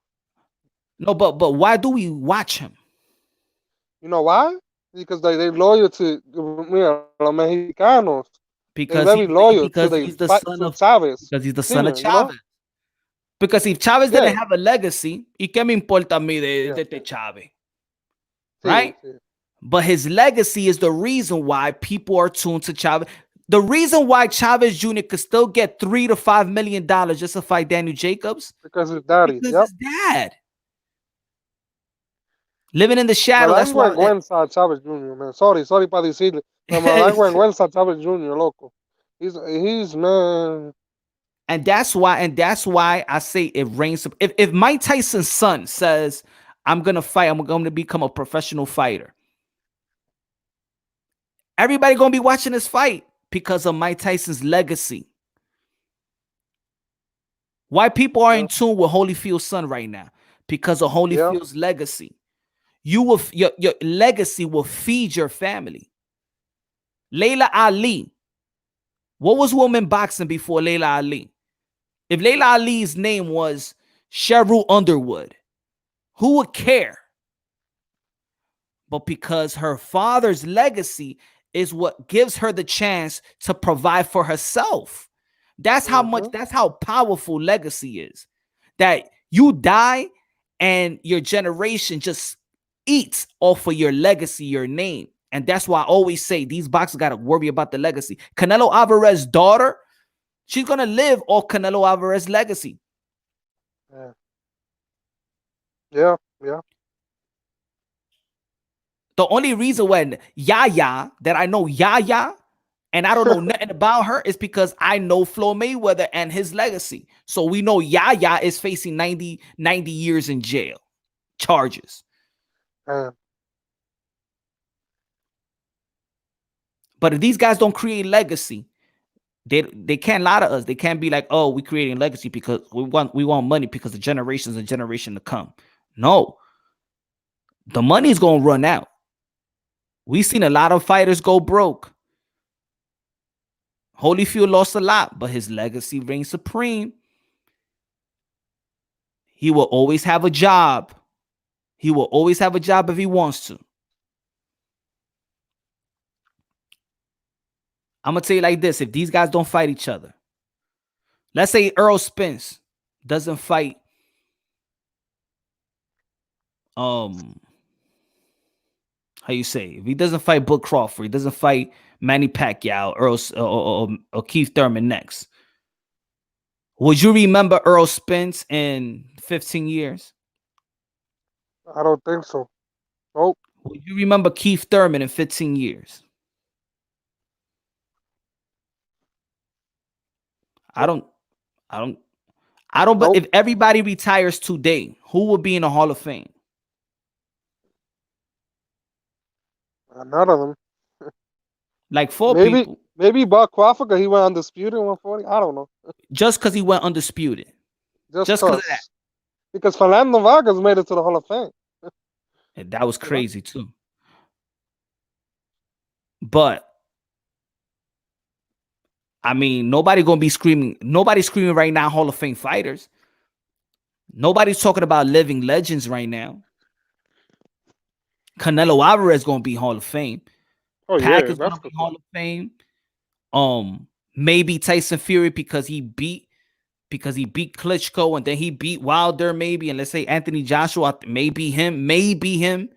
No, but why do we watch him? You know why? Because they loyal to los mexicanos. They very Because loyal to because the he's the fight son to of Chavez because he's the son of Senior. You know? Chavez. Because if Chavez Yeah, didn't have a legacy, ¿y qué me importa a mí yeah. de Chavez? Sí, Right? sí. But his legacy is the reason why people are tuned to Chavez. The reason why Chavez Jr. could still get $3 to $5 million just to fight Daniel Jacobs Because his is daddy. because Yep. his dad living in the Me shadow. dan That's why. vergüenza a Chávez Jr., man. Sorry para decirle. Pero me dan vergüenza a Chávez Jr., loco. He's man. and that's why I say it reigns. If Mike Tyson's son says, I'm gonna fight, I'm gonna become a professional fighter, everybody gonna be watching this fight because of Mike Tyson's legacy. Why people are Yeah, in tune with Holyfield's son right now? Because of yeah. Holyfield's legacy. You will your legacy will feed your family. Layla Ali. What was woman boxing before Layla Ali? If Layla Ali's name was Cheryl Underwood, who would care? But because her father's legacy is what gives her the chance to provide for herself. That's Mm-hmm. how powerful legacy is. That you die and your generation just eats off of your legacy, your name. And that's why I always say these boxers got to worry about the legacy. Canelo Alvarez's daughter, she's going to live off Canelo Alvarez's legacy. Yeah, yeah, yeah. The only reason when Yaya, that I know Yaya, and I don't know nothing about her is because I know Floyd Mayweather and his legacy. So we know Yaya is facing 90 years in jail charges. Yeah. But if these guys don't create legacy, they can't lie to us. They can't be like, oh, we're creating legacy because we want money because the generations and generation to come. No, the money's gonna run out. We've seen a lot of fighters go broke. Holyfield lost a lot, but his legacy reigns supreme. He will always have a job. He will always have a job if he wants to. I'm gonna tell you like this: if these guys don't fight each other, let's say Errol Spence doesn't fight how you say, if he doesn't fight Book Crawford, he doesn't fight Manny Pacquiao, Earl or Keith Thurman next, would you remember Errol Spence in 15 years? I don't think so. Nope. Would you remember Keith Thurman in 15 years? I don't. But Nope. if everybody retires today, who would be in the Hall of Fame? None of them. Like 4 people. Maybe Buck Crawford, 'cause he went undisputed 140. I don't know. Just because he went undisputed. Just Just because of that. Because Fernando Vargas made it to the Hall of Fame. And that was crazy too. But I mean, nobody's screaming right now Hall of Fame fighters. Nobody's talking about living legends right now. Canelo Alvarez gonna be Hall of Fame. Oh Pac yeah, is gonna that's be the Hall of Fame. Maybe Tyson Fury because he beat Klitschko and then he beat Wilder maybe, and let's say Anthony Joshua, maybe him.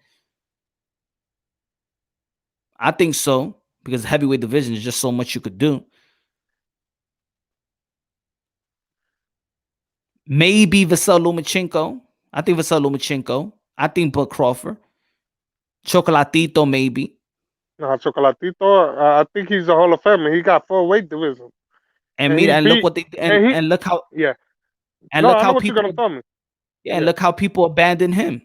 I think so because heavyweight division is just so much you could do. Maybe Vasily Lomachenko. I think Vasily Lomachenko. I think Buck Crawford. Chocolatito maybe. No, Chocolatito, I think he's a Hall of Famer. He got 4 weight divisions, And and me he and look beat what they and he and look how yeah. and No, look I know how what you're gonna people tell me. yeah, and Yeah. look how people abandoned him.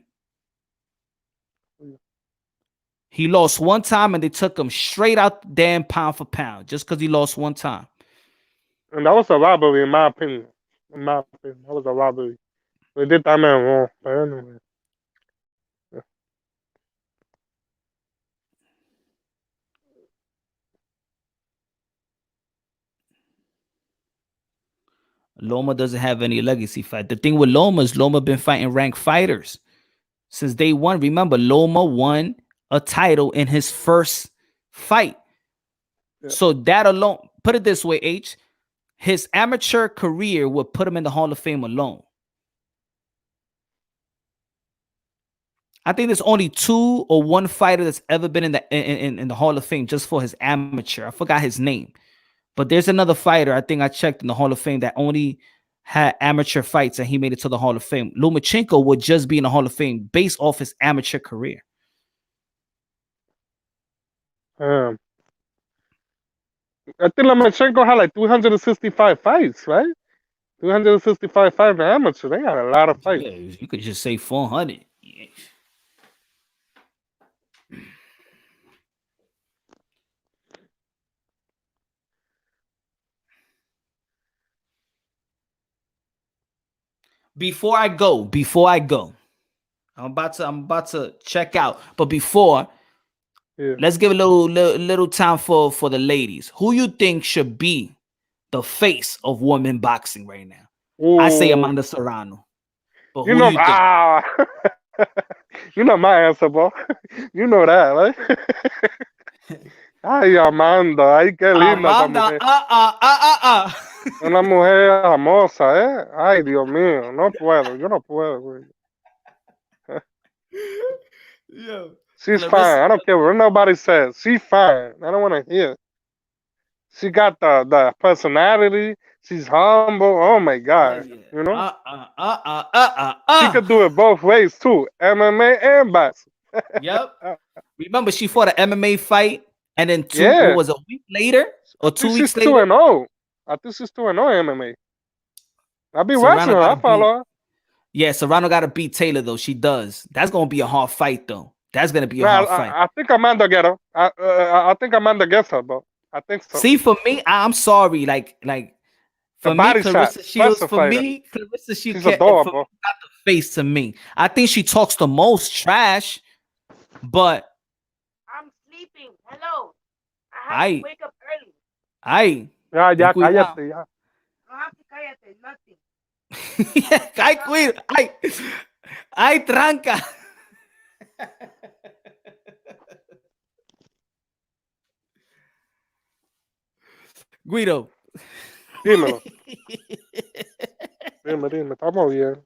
He lost one time and they took him straight out the damn pound for pound just because he lost one time. And that was a robbery, in my opinion. In my opinion, that was a robbery. They did that man wrong. But anyway, yeah. Loma doesn't have any legacy fight. The thing with Loma is Loma been fighting ranked fighters since day one. Remember, Loma won a title in his first fight. Yeah. So that alone, put it this way, H, his amateur career would put him in the Hall of Fame alone. I think there's only 2 or 1 fighter that's ever been in the Hall of Fame just for his amateur. I forgot his name. But there's another fighter, I think I checked in the Hall of Fame, that only had amateur fights and he made it to the Hall of Fame. Lomachenko would just be in the Hall of Fame based off his amateur career. Um, I think Lomachenko had like 365 fights, right? 365 fights in amateur. They got a lot of fights. Yeah, you could just say 400. Yeah. Before I go, I'm about to check out. But before, Yeah. let's give a little time for the ladies. Who you think should be the face of women boxing right now? I say Ooh, Amanda Serrano. But you who do know, you think? you know my answer, bro. You know that, right? Ay, Amanda, ay, qué linda esa Amanda, mujer. Una mujer hermosa, ¿eh? Ay, Dios mío, no puedo, yo no puedo, güey. Yo, She's Clarissa. fine. I don't care what nobody says. She's fine. I don't want to hear. She got the personality. She's humble. Oh my Oh God. yeah. You know? Uh uh uh uh She could do it both ways too. MMA and boxing. Yep. Remember, she fought an MMA fight, and then what Yeah. was it, a week later I or two think she's weeks 2 later, and 0. I think she's 2 and 0 MMA. I be watching Serrano her. got I to beat. follow her. Yeah, Serrano got to beat Taylor though. She does. That's gonna be a hard fight though. That's gonna be a Nah, hard fight. I think Amanda get her. I think Amanda gets her, bro. I think so. See, for me, I'm sorry. The For me, body shot, Clarissa Shields. special For fighter. me, Clarissa Shields She's can't. For me, adorable. got the face to me. I think she talks the most trash, but I'm sleeping. Hello. I have to I wake up early. Ya, ten cuidado. cállate, ya. No have to cállate, nothing. Ay, cuida. Ay, tranca. Guido. Dímelo. Dime, estamos bien.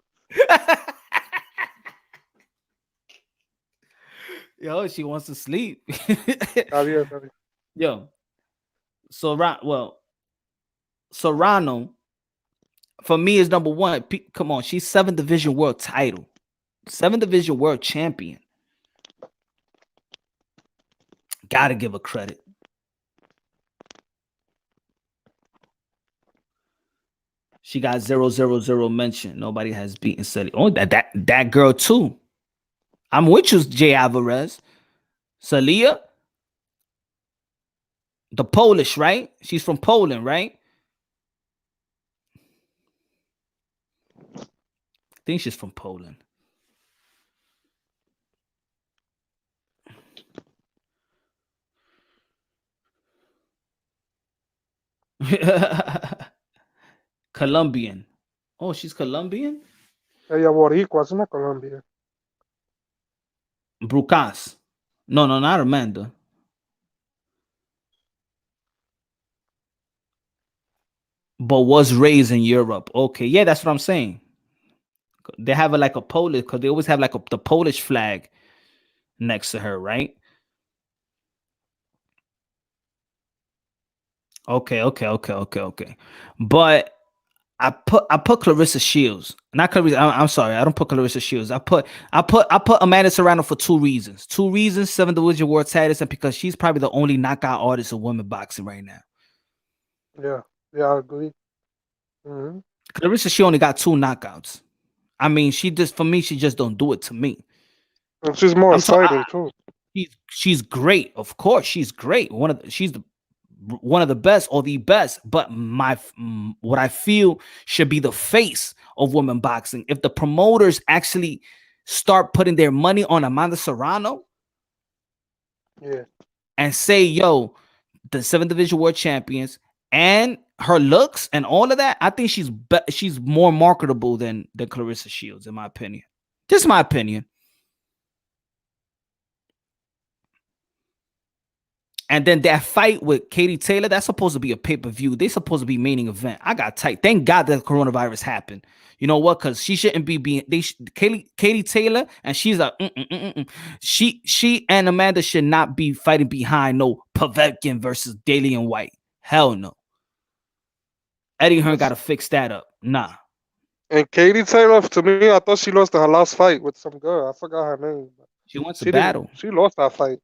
Yo, she wants to sleep. Está bien, está bien. Yo, Serrano for me is number one. Come on, she's 7th division world title, 7th division world champion. Gotta give her credit. She got 000 mention. Nobody has beaten Seti. Oh, that girl too. I'm with you, Jay Alvarez. Salia, the Polish, right? She's from Poland, right? I think she's from Poland. Colombian. Oh, she's Colombian? Ella boricua, es una Colombia. Brucas. No, not Amanda. But was raised in Europe. Okay, yeah, that's what I'm saying. They have like a Polish, because they always have like the Polish flag next to her, right? Okay. But I put Clarissa Shields. Not Clarissa. I'm sorry. I don't put Clarissa Shields. I put Amanda Serrano for two reasons. Two reasons. 7 Division World Titles, and because she's probably the only knockout artist of women boxing right now. Yeah, yeah, I agree. Hmm. Clarissa, she only got 2 knockouts. I mean, she just for me, she just don't do it to me. And she's more I'm so exciting too. she's great. Of course, she's great. She's one of the best or the best. But what I feel should be the face of women boxing. If the promoters actually start putting their money on Amanda Serrano Yeah, and say, "Yo, the 7th Division World Champions and her looks and all of that," I think she's more marketable than Clarissa Shields, in my opinion. Just my opinion. And then that fight with Katie Taylor, that's supposed to be a pay-per-view. They supposed to be main event. I got tight. Thank God that coronavirus happened. You know what? Because she shouldn't be being Katie Taylor, and she's like, she and Amanda should not be fighting behind no Povetkin versus Dalian White. Hell no. Eddie Hearn got to fix that up. Nah. and Katie Taylor, to me, I thought she lost her last fight with some girl. I forgot her name. She wants to She didn't. battle. She lost that fight.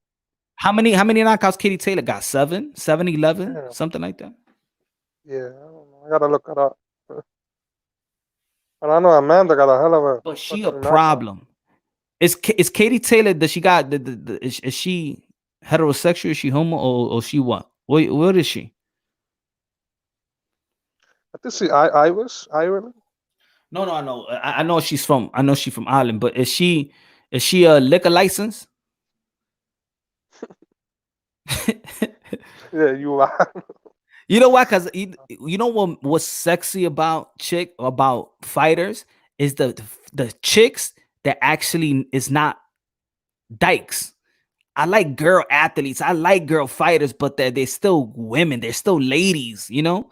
How many knockouts Katie Taylor got? 7, 11, Damn. something like that. Yeah, I don't know. I gotta look it up. But I know Amanda got a hell of a. But she a fucking knockout. problem. Is Katie Taylor? Does she got is she heterosexual? Is she homo or she what? What is she? I think she Irish, Ireland. No, I know. I know she's from. I know she's from Ireland. But is she a liquor license? Yeah, you are. You know why? Because you know what's sexy about fighters is the chicks that actually is not dykes. I like girl athletes. I like girl fighters, but they're still women. They're still ladies. You know.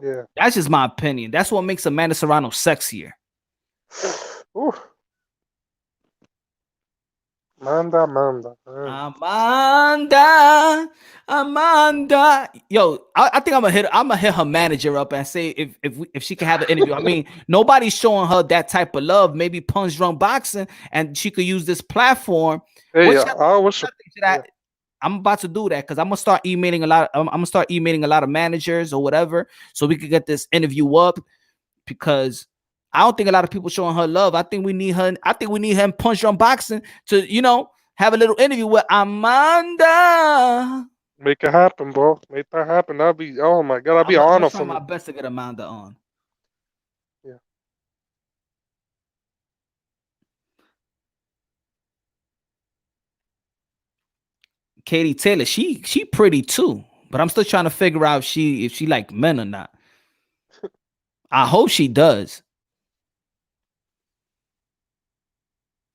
Yeah. That's just my opinion. That's what makes Amanda Serrano sexier. Ooh. Amanda. Amanda. Yo, I think I'm gonna hit her manager up and say if she can have an interview. I mean, nobody's showing her that type of love. Maybe Punch Drunk Boxing, and she could use this platform. Hey, I'm about to do that because I'm gonna start emailing a lot. I'm gonna start emailing a lot of managers or whatever, so we could get this interview up. Because I don't think a lot of people showing her love. I think we need her. I think we need her in Punch Drunk Boxing to have a little interview with Amanda. Make it happen, bro. Make that happen. That'd be, oh my god, that'd be an honor for try me. my best to get Amanda on. Yeah. Katie Taylor, she pretty too, but I'm still trying to figure out if she like men or not. I hope she does.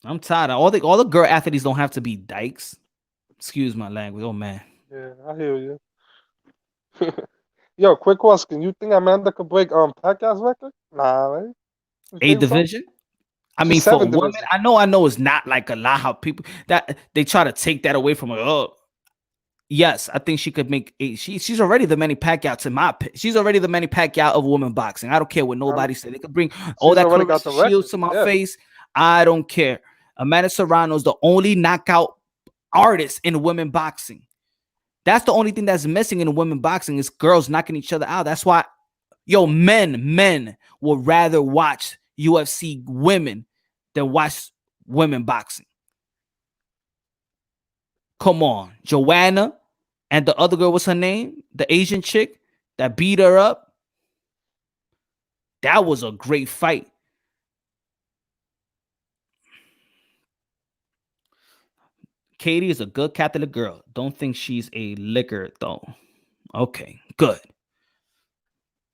I'm tired. All the girl athletes don't have to be dykes. Excuse my language. Oh man. Yeah, I hear you. Yo, quick question. You think Amanda could break Pacquiao's record? Nah, right? A division? So? I mean, for women, division. I know it's not like a lot how people that they try to take that away from her. Oh, yes, I think she could make she's already the Manny Pacquiao to my she's already the Manny Pacquiao of women boxing. I don't care what nobody said. They could bring all that Clarissa Shields to my face. I don't care. Amanda Serrano is the only knockout artist in women boxing. That's the only thing that's missing in women boxing is girls knocking each other out. That's why, men would rather watch UFC women than watch women boxing. Come on, Joanna and the other girl, what's her name? The Asian chick that beat her up. That was a great fight. Katie is a good Catholic girl. Don't think she's a liquor though. Okay, good.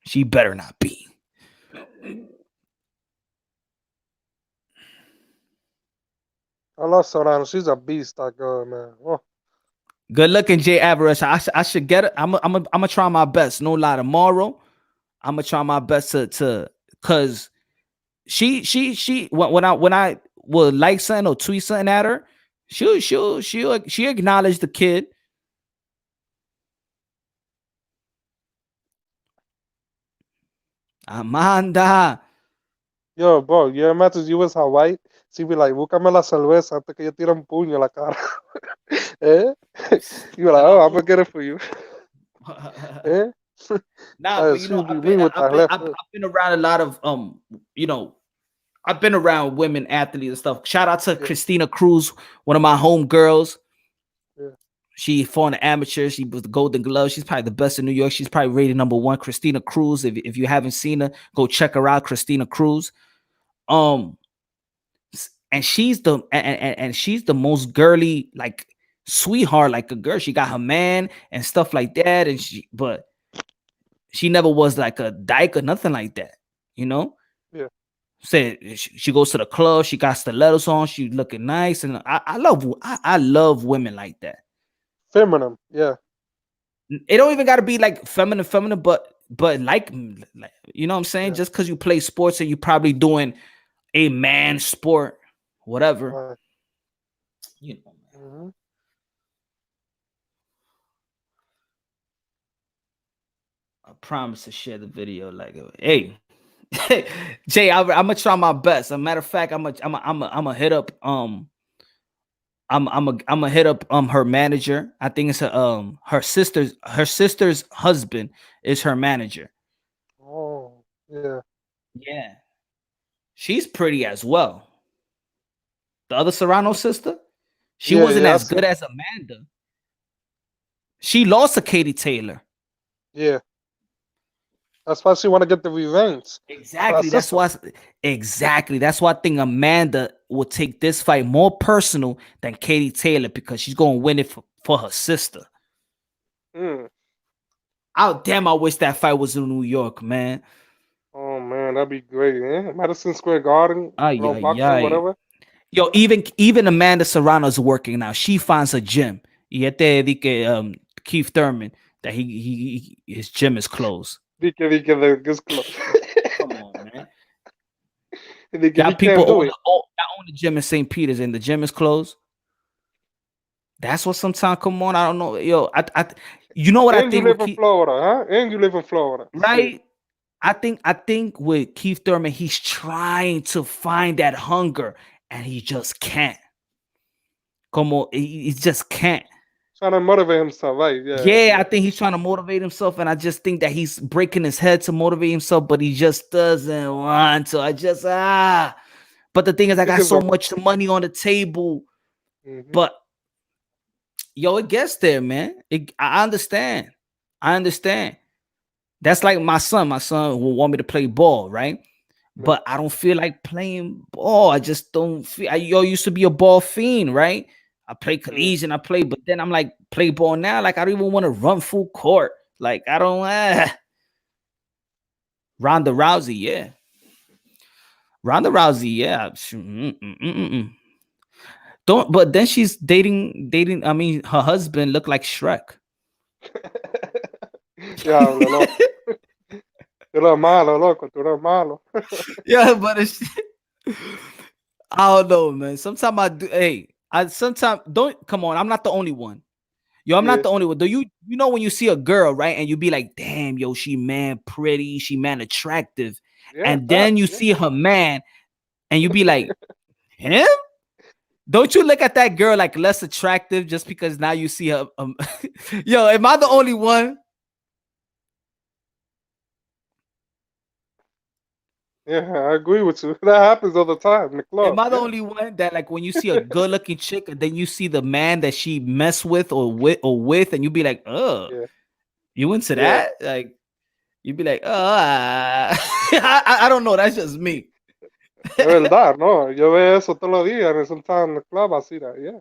She better not be. I love Serrano. She's a beast, that girl, man. Oh. Good looking, Jay Avarice. I should get it. I'm gonna try my best. No lie, tomorrow I'm gonna try my best to cause she when I will like something or tweet something at her, she acknowledged the kid. Amanda. Yo, bro, you imagine you was Hawaii? She be like, búscame la cerveza antes que yo tire un puño a la cara. eh? You be like, oh, I'm gonna get it for you. eh? Nah, but She would be me with that left I've hook. been around a lot of you know, I've been around women athletes and stuff. Shout out to Yeah, Christina Cruz, one of my home girls. yeah. She fought in the amateur. She was the Golden Glove. She's probably the best in New York. She's probably rated #1. Christina Cruz. If you haven't seen her, go check her out. Christina Cruz. Um, and she's the most girly, like sweetheart, like a girl. She got her man and stuff like that. But she never was like a dyke or nothing like that. You know. Yeah. Said she goes to the club. She got stilettos on. She looking nice, and I love women like that. Feminine, yeah. It don't even got to be like feminine, but like you know what I'm saying. Yeah. Just because you play sports and you probably doing a man sport, whatever. Right. You know, Mm-hmm. I promise to share the video. Like, hey, Jay, I'm gonna try my best. As a matter of fact, I'm gonna hit up I'm gonna hit up her manager. I think it's her sister's husband is her manager. Oh, yeah. Yeah, she's pretty as well. The other Serrano sister, she Yeah, wasn't yeah. as good as Amanda. She lost to Katie Taylor. Yeah. That's why she want to get the revenge. Exactly. That's why. Exactly. That's why I think Amanda will take this fight more personal than Katie Taylor because she's gonna win it for her sister. Mm. Oh damn! I wish that fight was in New York, man. Oh man, that'd be great, eh? Madison Square Garden, Ay, no ay, boxing, ay. whatever. Yo, even Amanda Serrano's working now. She finds a gym. Y este di que Keith Thurman that his gym is closed. Dike the this close. Come on, man. Dike he Got people can't do it. own the gym in St. Peter's and the gym is closed. That's what sometimes come on. I don't know. Yo, you know what And I think you live with in Florida, huh? And you live in Florida. right? Shit. I think with Keith Thurman, he's trying to find that hunger and he just can't. Como he just can't. Trying to motivate himself, right? Yeah. Yeah, I think he's trying to motivate himself, and I just think that he's breaking his head to motivate himself, but he just doesn't want to. But the thing is, I got so much money on the table, but yo, it gets there, man. I understand. That's like my son. My son will want me to play ball, right? But I don't feel like playing ball. I just don't feel. I used to be a ball fiend, right? I play collegiate, I play, but then I'm like play ball now. Like I don't even want to run full court. Like I don't. Ronda Rousey, yeah. Ronda Rousey, yeah. Don't. But then she's dating. I mean, her husband looked like Shrek. Yeah, loco. Tú eres malo, loco. Tú eres malo. Yeah, but it's. I don't know, man. Sometimes I do. Hey, I sometimes don't. Come on, I'm not the only one. Yo, I'm not the only one. Do you know when you see a girl, right, and you be like, damn, yo, she man pretty, she man attractive, and then you see her man, and you be like, him? Don't you look at that girl like less attractive just because now you see her? Yo, am I the only one? Yeah, I agree with you. That happens all the time in the club. Am I the only one that like when you see a good looking chick and then you see the man that she mess with or with and you be like, oh, you into that? Like you be like, I don't know. That's just me. Es verdad, no. Yo veo eso todos los días and sometimes in the club I see that. Yeah.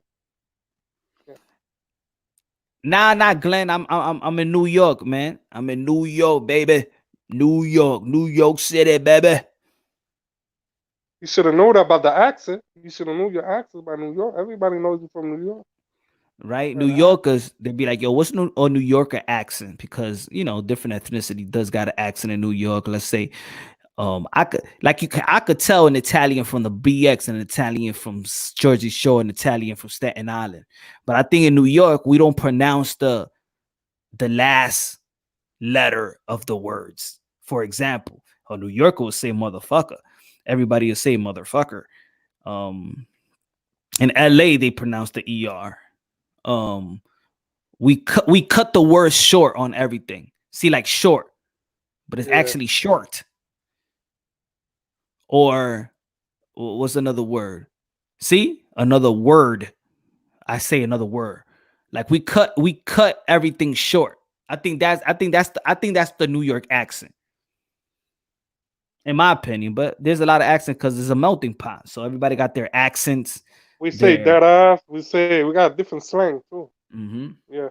Nah, Glenn. I'm in New York, man. I'm in New York, baby. New York City, baby. You should have known about the accent. You should have known your accent by New York. Everybody knows you from New York. Right? New Yorkers, they'd be like, yo, what's a New Yorker accent? Because, you know, different ethnicity does got an accent in New York. Let's say, I could tell an Italian from the BX, an Italian from Jersey Shore, an Italian from Staten Island. But I think in New York, we don't pronounce the last letter of the words. For example, A New Yorker would say motherfucker. Everybody would say motherfucker. In LA, they pronounce the ER. We cut the word short on everything. See, like short, but it's actually short. Or what's another word? See, another word. I say another word. Like we cut everything short. I think that's the New York accent, in my opinion. But there's a lot of accent because it's a melting pot. So everybody got their accents. We say that ass. We got different slang too. Mm-hmm. Yeah.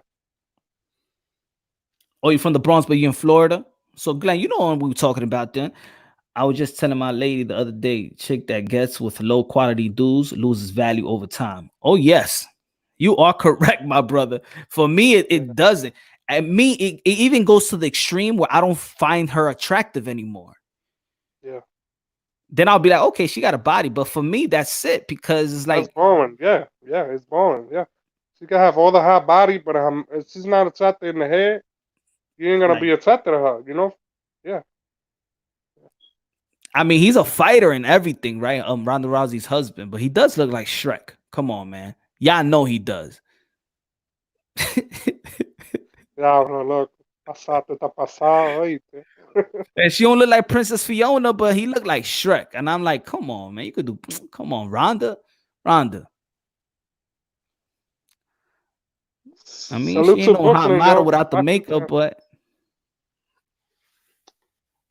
Oh, you're from the Bronx, but you're in Florida. So Glenn, you know what we were talking about then. I was just telling my lady the other day, chick that gets with low quality dudes loses value over time. Oh, yes. You are correct, my brother. For me, it doesn't. And me, it even goes to the extreme where I don't find her attractive anymore. Yeah. Then I'll be like, okay, she got a body. But for me, that's it. Because it's like, that's boring. Yeah. It's boring. Yeah. She can have all the hot body, but if she's not attracted in the head, you ain't gonna be attracted to her, you know? Yeah. I mean, he's a fighter and everything, right? Ronda Rousey's husband, but he does look like Shrek. Come on, man. Y'all know he does. Yeah, look. Pasado está pasado, oíste. And she don't look like Princess Fiona, but he looked like Shrek. And I'm like, come on, man. You could do, come on, Ronda. I mean, Salute she ain't to no hot Brooklyn, model yo. without the makeup, but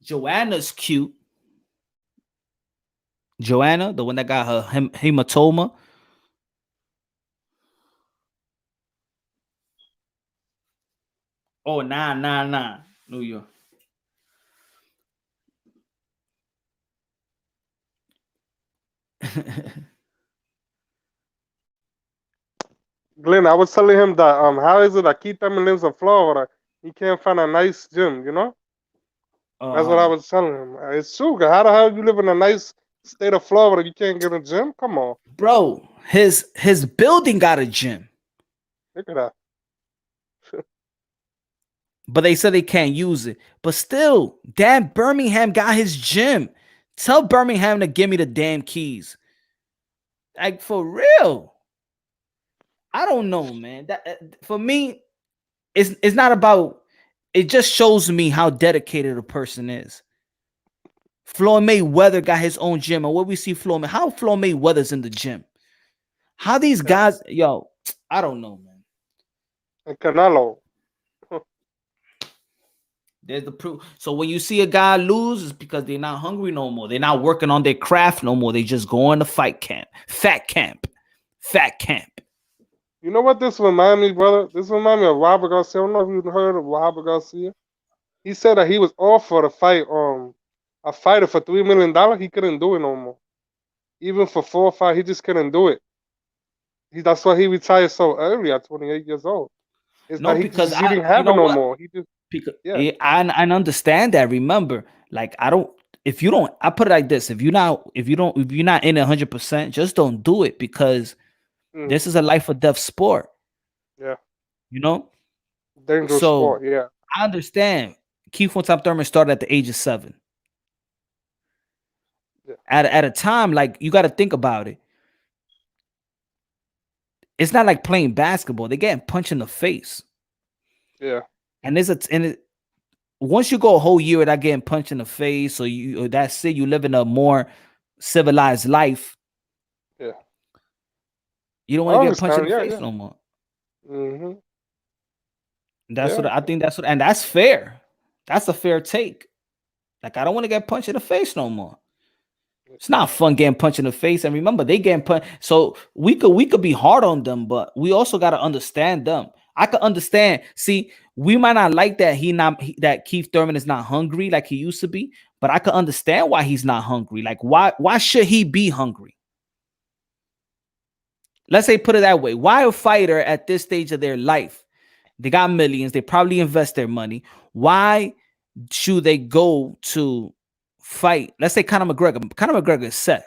Joanna's cute. Joanna, the one that got her hematoma. Oh, nah. New York. Glenn, I was telling him that how is it that Keith Thurman lives in Florida? He can't find a nice gym, you know? That's what I was telling him. It's true. How the hell you live in a nice state of Florida? You can't get a gym? Come on, bro. His building got a gym. Look at that. But they said they can't use it. But still, damn, Birmingham got his gym. Tell Birmingham to give me the damn keys. Like, for real. I don't know, man. That for me, it's not about. It just shows me how dedicated a person is. Floyd Mayweather got his own gym, and what we see how Floyd Mayweather's in the gym. How these guys, yo, I don't know, man. And Canelo. There's the proof. So when you see a guy lose, it's because they're not hungry no more. They're not working on their craft no more. They just go in the fight camp. Fat camp. You know what this remind me, brother? This remind me of Robert Garcia. I don't know if you've heard of Robert Garcia. He said that he was offered to fight a fighter for $3 million. He couldn't do it no more. Even for 4 or 5, he just couldn't do it. That's why he retired so early at 28 years old. It's no, that because he didn't have it no more. He just I understand that. Remember, like I put it like this: if you're not in it 100%, just don't do it because this is a life or death sport. Yeah, you know, dangerous sport. Yeah, I understand. Keith Thurman started at the age of 7. Yeah. At a time, like you got to think about it. It's not like playing basketball; they're getting punched in the face. Yeah, and once you go a whole year without getting punched in the face, or that's it, you live in a more civilized life. Yeah, you don't want to get punched in the face no more. Mm-hmm. That's what I think. And that's fair. That's a fair take. Like I don't want to get punched in the face no more. It's not fun getting punched in the face. And remember, they getting punched. So we could be hard on them, but we also got to understand them. I could understand. See, we might not like that that Keith Thurman is not hungry like he used to be, but I could understand why he's not hungry. Like why should he be hungry? Let's say put it that way. Why a fighter at this stage of their life? They got millions. They probably invest their money. Why should they go to fight? Let's say Conor McGregor. Conor McGregor is set.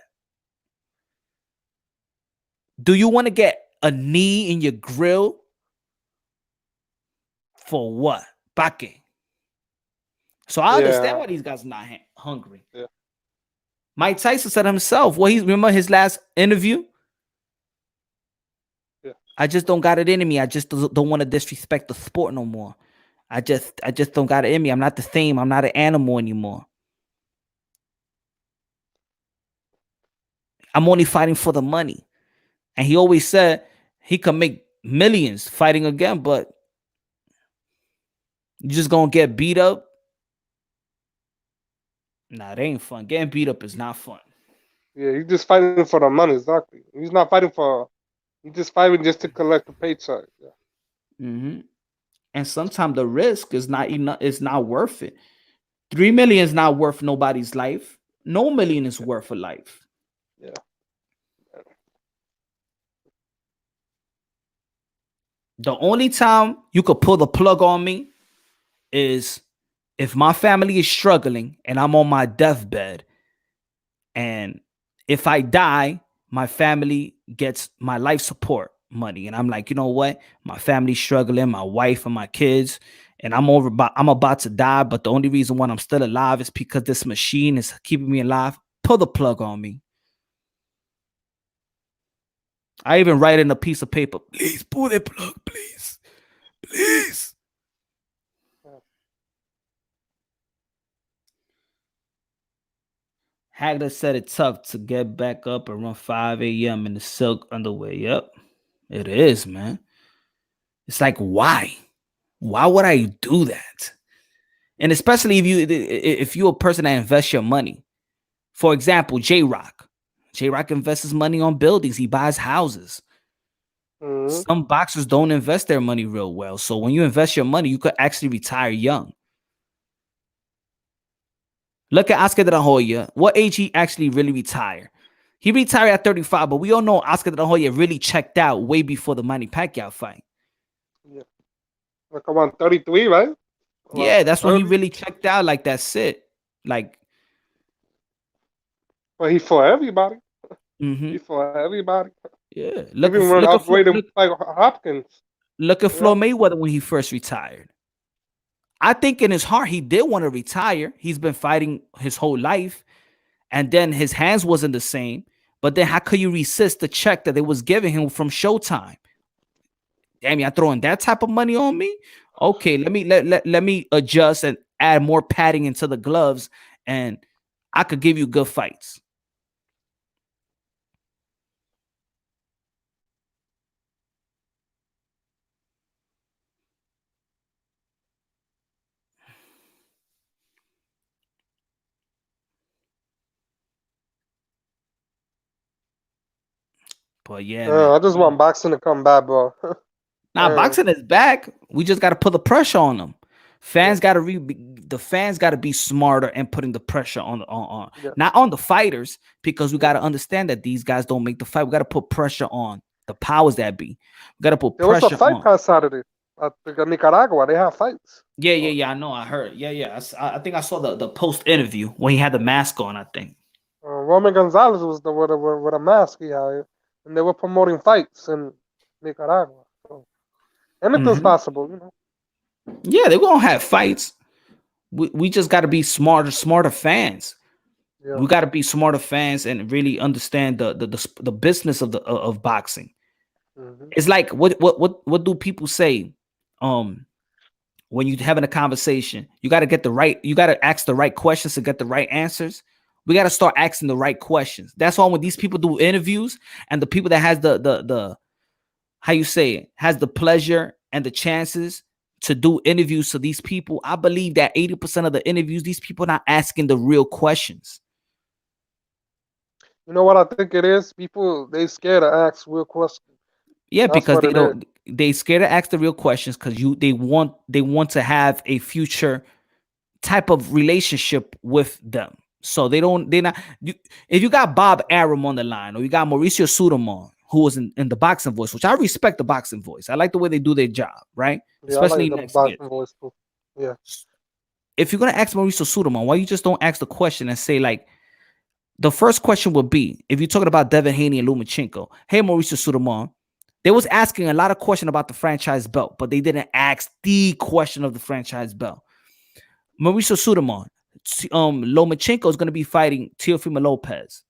Do you want to get a knee in your grill? For what? Pake. So I understand Yeah, why these guys are not hungry. yeah, Mike Tyson said himself, well, he remember his last interview. yeah. I just don't got it in me. I just don't want to disrespect the sport no more. I just don't got it in me. I'm not the same. I'm not an animal anymore. I'm only fighting for the money. And he always said he could make millions fighting again, but you just gonna get beat up. Nah, it ain't fun. Getting beat up is not fun. Yeah, he's just fighting for the money, exactly. He's not fighting for. He's just fighting just to collect the paycheck. Yeah, Mm-hmm. And sometimes the risk is not enough. It's not worth it. 3 million is not worth nobody's life. No million is worth a life. yeah. The only time you could pull the plug on me is if my family is struggling and I'm on my deathbed, and if I die, my family gets my life support money, and I'm like, you know what? My family's struggling, my wife and my kids, and I'm about to die, but the only reason why I'm still alive is because this machine is keeping me alive. Pull the plug on me. I even write in a piece of paper, please pull the plug, please. Please. Hagler said it's tough to get back up and run 5 a.m. in the silk underwear. Yep, it is, man. It's like, why? Why would I do that? And especially if you're a person that invests your money. For example, J-Rock. J-Rock invests his money on buildings. He buys houses. Mm-hmm. Some boxers don't invest their money real well. So when you invest your money, you could actually retire young. Look at Oscar de la Hoya. What age he actually really retired? He retired at 35, but we all know Oscar de la Hoya really checked out way before the Manny Pacquiao fight. Yeah, like around 33, right? Around Yeah, that's when he 30. really checked out. Like, that's it. Like, But he fought everybody. mm-hmm. He fought everybody. Yeah. Even when upgrade him like Hopkins. Look at You Floyd know? Mayweather when he first retired. I think in his heart he did want to retire. He's been fighting his whole life, and then his hands wasn't the same. But then how could you resist the check that they was giving him from Showtime? Damn, y'all throwing that type of money on me? Okay, let me adjust and add more padding into the gloves, and I could give you good fights. But yeah, man. I just want boxing to come back, bro. Now boxing is back. We just got to put the pressure on them. Fans got to the fans got to be smarter and putting the pressure on not on the fighters, because we got to understand that these guys don't make the fight. We got to put pressure on the powers that be. We got to put There was pressure a fight on. past Saturday. I think in Nicaragua they have fights. Yeah. I know. I heard. Yeah. I think I saw the post interview when he had the mask on. I think. Roman Gonzalez was the with a mask he had, and they were promoting fights in Nicaragua. So anything's possible, you know. Yeah, they're gonna have fights. We just got to be smarter fans. Yeah. We got to be smarter fans and really understand the business of boxing. Mm-hmm. It's like what do people say? When you're having a conversation, you got to ask the right questions to get the right answers. We got to start asking the right questions. That's why when these people do interviews, and the people that has the how you say it, has the pleasure and the chances to do interviews to these people, I believe that 80% of the interviews, these people are not asking the real questions. You know what I think it is? People they scared to ask real questions. Yeah, That's because what they it is. they scared to ask the real questions, because they want to have a future type of relationship with them. So if you got Bob Arum on the line, or you got Mauricio Sudamon, who was in the boxing voice, which I respect the boxing voice. I like the way they do their job, right? Yeah, I Especially like the next year. boxing voice too. Yeah. If you're gonna ask Mauricio Sudamon, why you just don't ask the question and say, like, the first question would be, if you're talking about Devin Haney and Lomachenko, hey, Mauricio Sudamon, they was asking a lot of questions about the franchise belt, but they didn't ask the question of the franchise belt. Mauricio Suleiman, Lomachenko is going to be fighting Teofimo Lopez.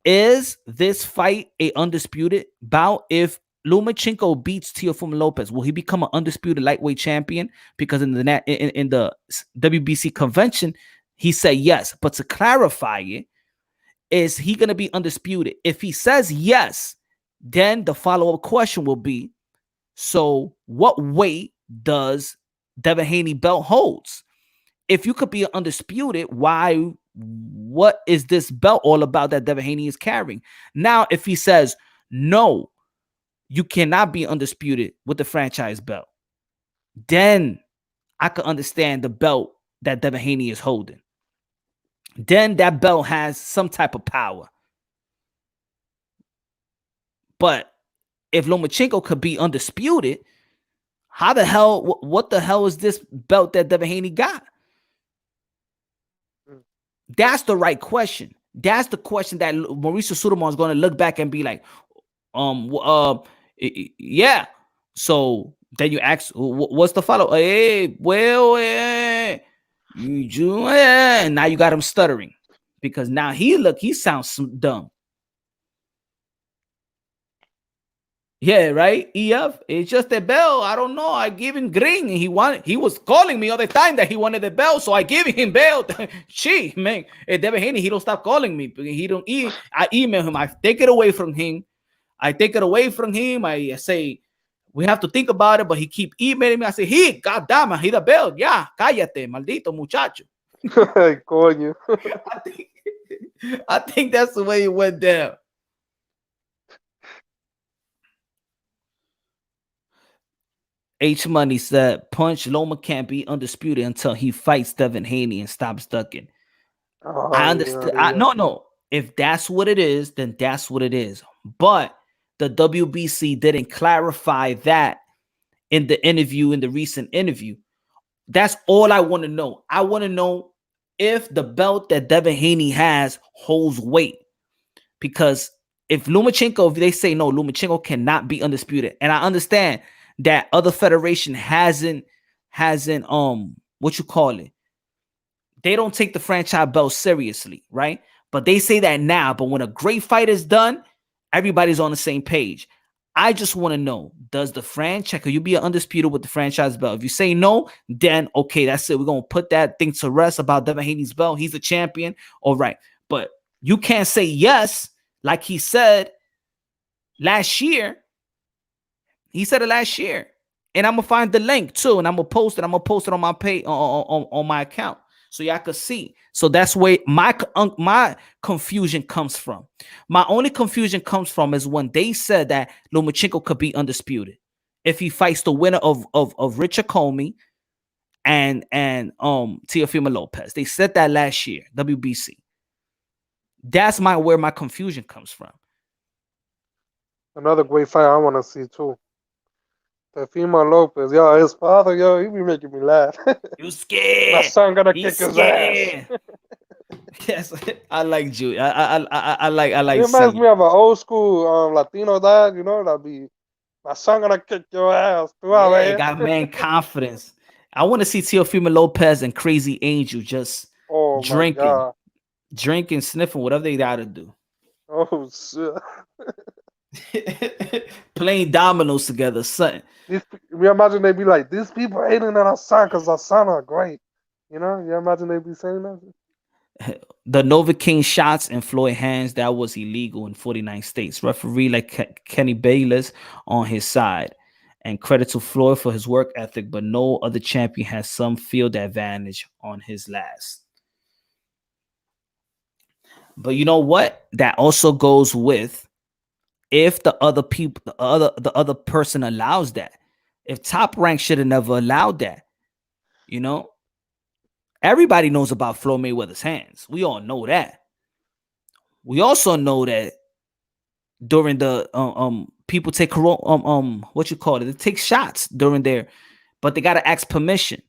Is this fight a undisputed bout? If Lomachenko beats Teofimo Lopez, will he become an undisputed lightweight champion? Because in the WBC convention, he said yes. But to clarify it, is he going to be undisputed? If he says yes, then the follow-up question will be, so what weight does Devin Haney belt holds? If you could be undisputed, what is this belt all about that Devin Haney is carrying? Now, if he says, no, you cannot be undisputed with the franchise belt, then I could understand the belt that Devin Haney is holding. Then that belt has some type of power. But if Lomachenko could be undisputed, how the hell, what the hell is this belt that Devin Haney got? That's the right question. That's the question that Mauricio Suleiman is going to look back and be like, yeah. So then you ask, what's the follow? Hey, well, and now you got him stuttering because now he sounds dumb. Yeah, right. EF. It's just a bell. I don't know. I give him green, and he was calling me all the time that he wanted the bell, so I give him bell. Gee, man, Devin Haney, he don't stop calling me. He don't. I email him. I take it away from him. I say we have to think about it, but he keep emailing me. I say, God damn it, he the bell. Yeah, cállate, maldito muchacho. Coño. I think that's the way it went down. H Money said, Punch Loma can't be undisputed until he fights Devin Haney and stops ducking. I understand. No. If that's what it is, then that's what it is. But the WBC didn't clarify that in the interview, in the recent interview. That's all I want to know. I want to know if the belt that Devin Haney has holds weight. Because if Lomachenko, if they say no, Lomachenko cannot be undisputed. And I understand that other federation hasn't what you call it, they don't take the franchise belt seriously, right? But they say that now. But when a great fight is done, everybody's on the same page. I just want to know, does the franchise, can you be undisputed with the franchise belt? If you say no, then okay, that's it. We're going to put that thing to rest about Devin Haney's belt. He's a champion. All right. But you can't say yes, like he said last year. He said it last year. And I'm going to find the link too. And I'm going to post it. I'm going to post it on my page, on my account, so y'all can see. So that's where my confusion comes from. My only confusion comes from is when they said that Lomachenko could be undisputed if he fights the winner of Richard Comey and Teofimo Lopez. They said that last year, WBC. That's where my confusion comes from. Another great fight I want to see too. Teofimo Lopez, yo, his father, yo, he be making me laugh. You scared? My son gonna kick his ass. Yes, I like Jew. I like. He reminds me of an old school Latino dad, you know, that be, my son gonna kick your ass. Yeah, got man confidence. I want to see Teofimo Lopez and Crazy Angel just drinking, sniffing, whatever they gotta do. Oh shit. Playing dominoes together, something. We imagine they be like, these people hating on our son because our son are great. You know, you imagine they be saying that? The Novocaine shots in Floyd hands, that was illegal in 49 states. Referee like Kenny Bayless on his side. And credit to Floyd for his work ethic, but no other champion has some field advantage on his last. But you know what? That also goes with if the other people, the other person allows that. If Top Rank should have never allowed that, you know, everybody knows about Floyd Mayweather's hands. We all know that. We also know that during the people take what you call it, they take shots during their, but they gotta ask permission.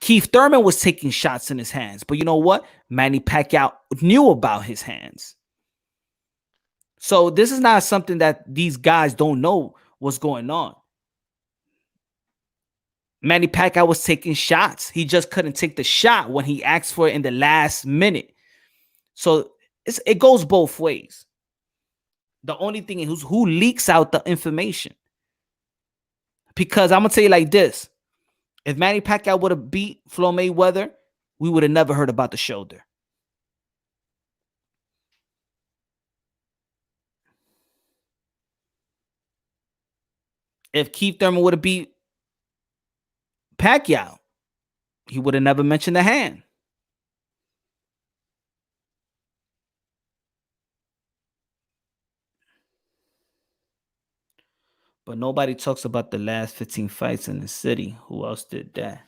Keith Thurman was taking shots in his hands, but you know what? Manny Pacquiao knew about his hands. So this is not something that these guys don't know what's going on. Manny Pacquiao was taking shots. He just couldn't take the shot when he asked for it in the last minute. So it goes both ways. The only thing is who leaks out the information. Because I'm gonna tell you like this: if Manny Pacquiao would have beat Floyd Mayweather, we would have never heard about the shoulder. If Keith Thurman would have beat Pacquiao, he would have never mentioned the hand. But nobody talks about the last 15 fights in the city. Who else did that?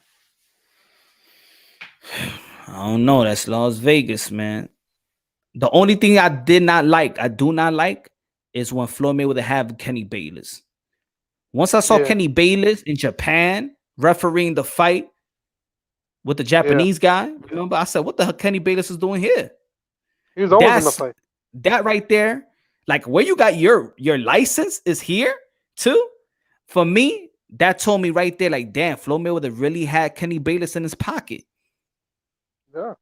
I don't know. That's Las Vegas, man. The only thing I do not like, is when Floyd Mayweather have Kenny Bayless. Once I saw Kenny Bayless in Japan refereeing the fight with the Japanese guy, remember I said, what the hell Kenny Bayless is doing here? He was always in the fight. That right there, like where you got your license is here too. For me, that told me right there, like, damn, Floyd Mayweather really had Kenny Bayless in his pocket. Yeah.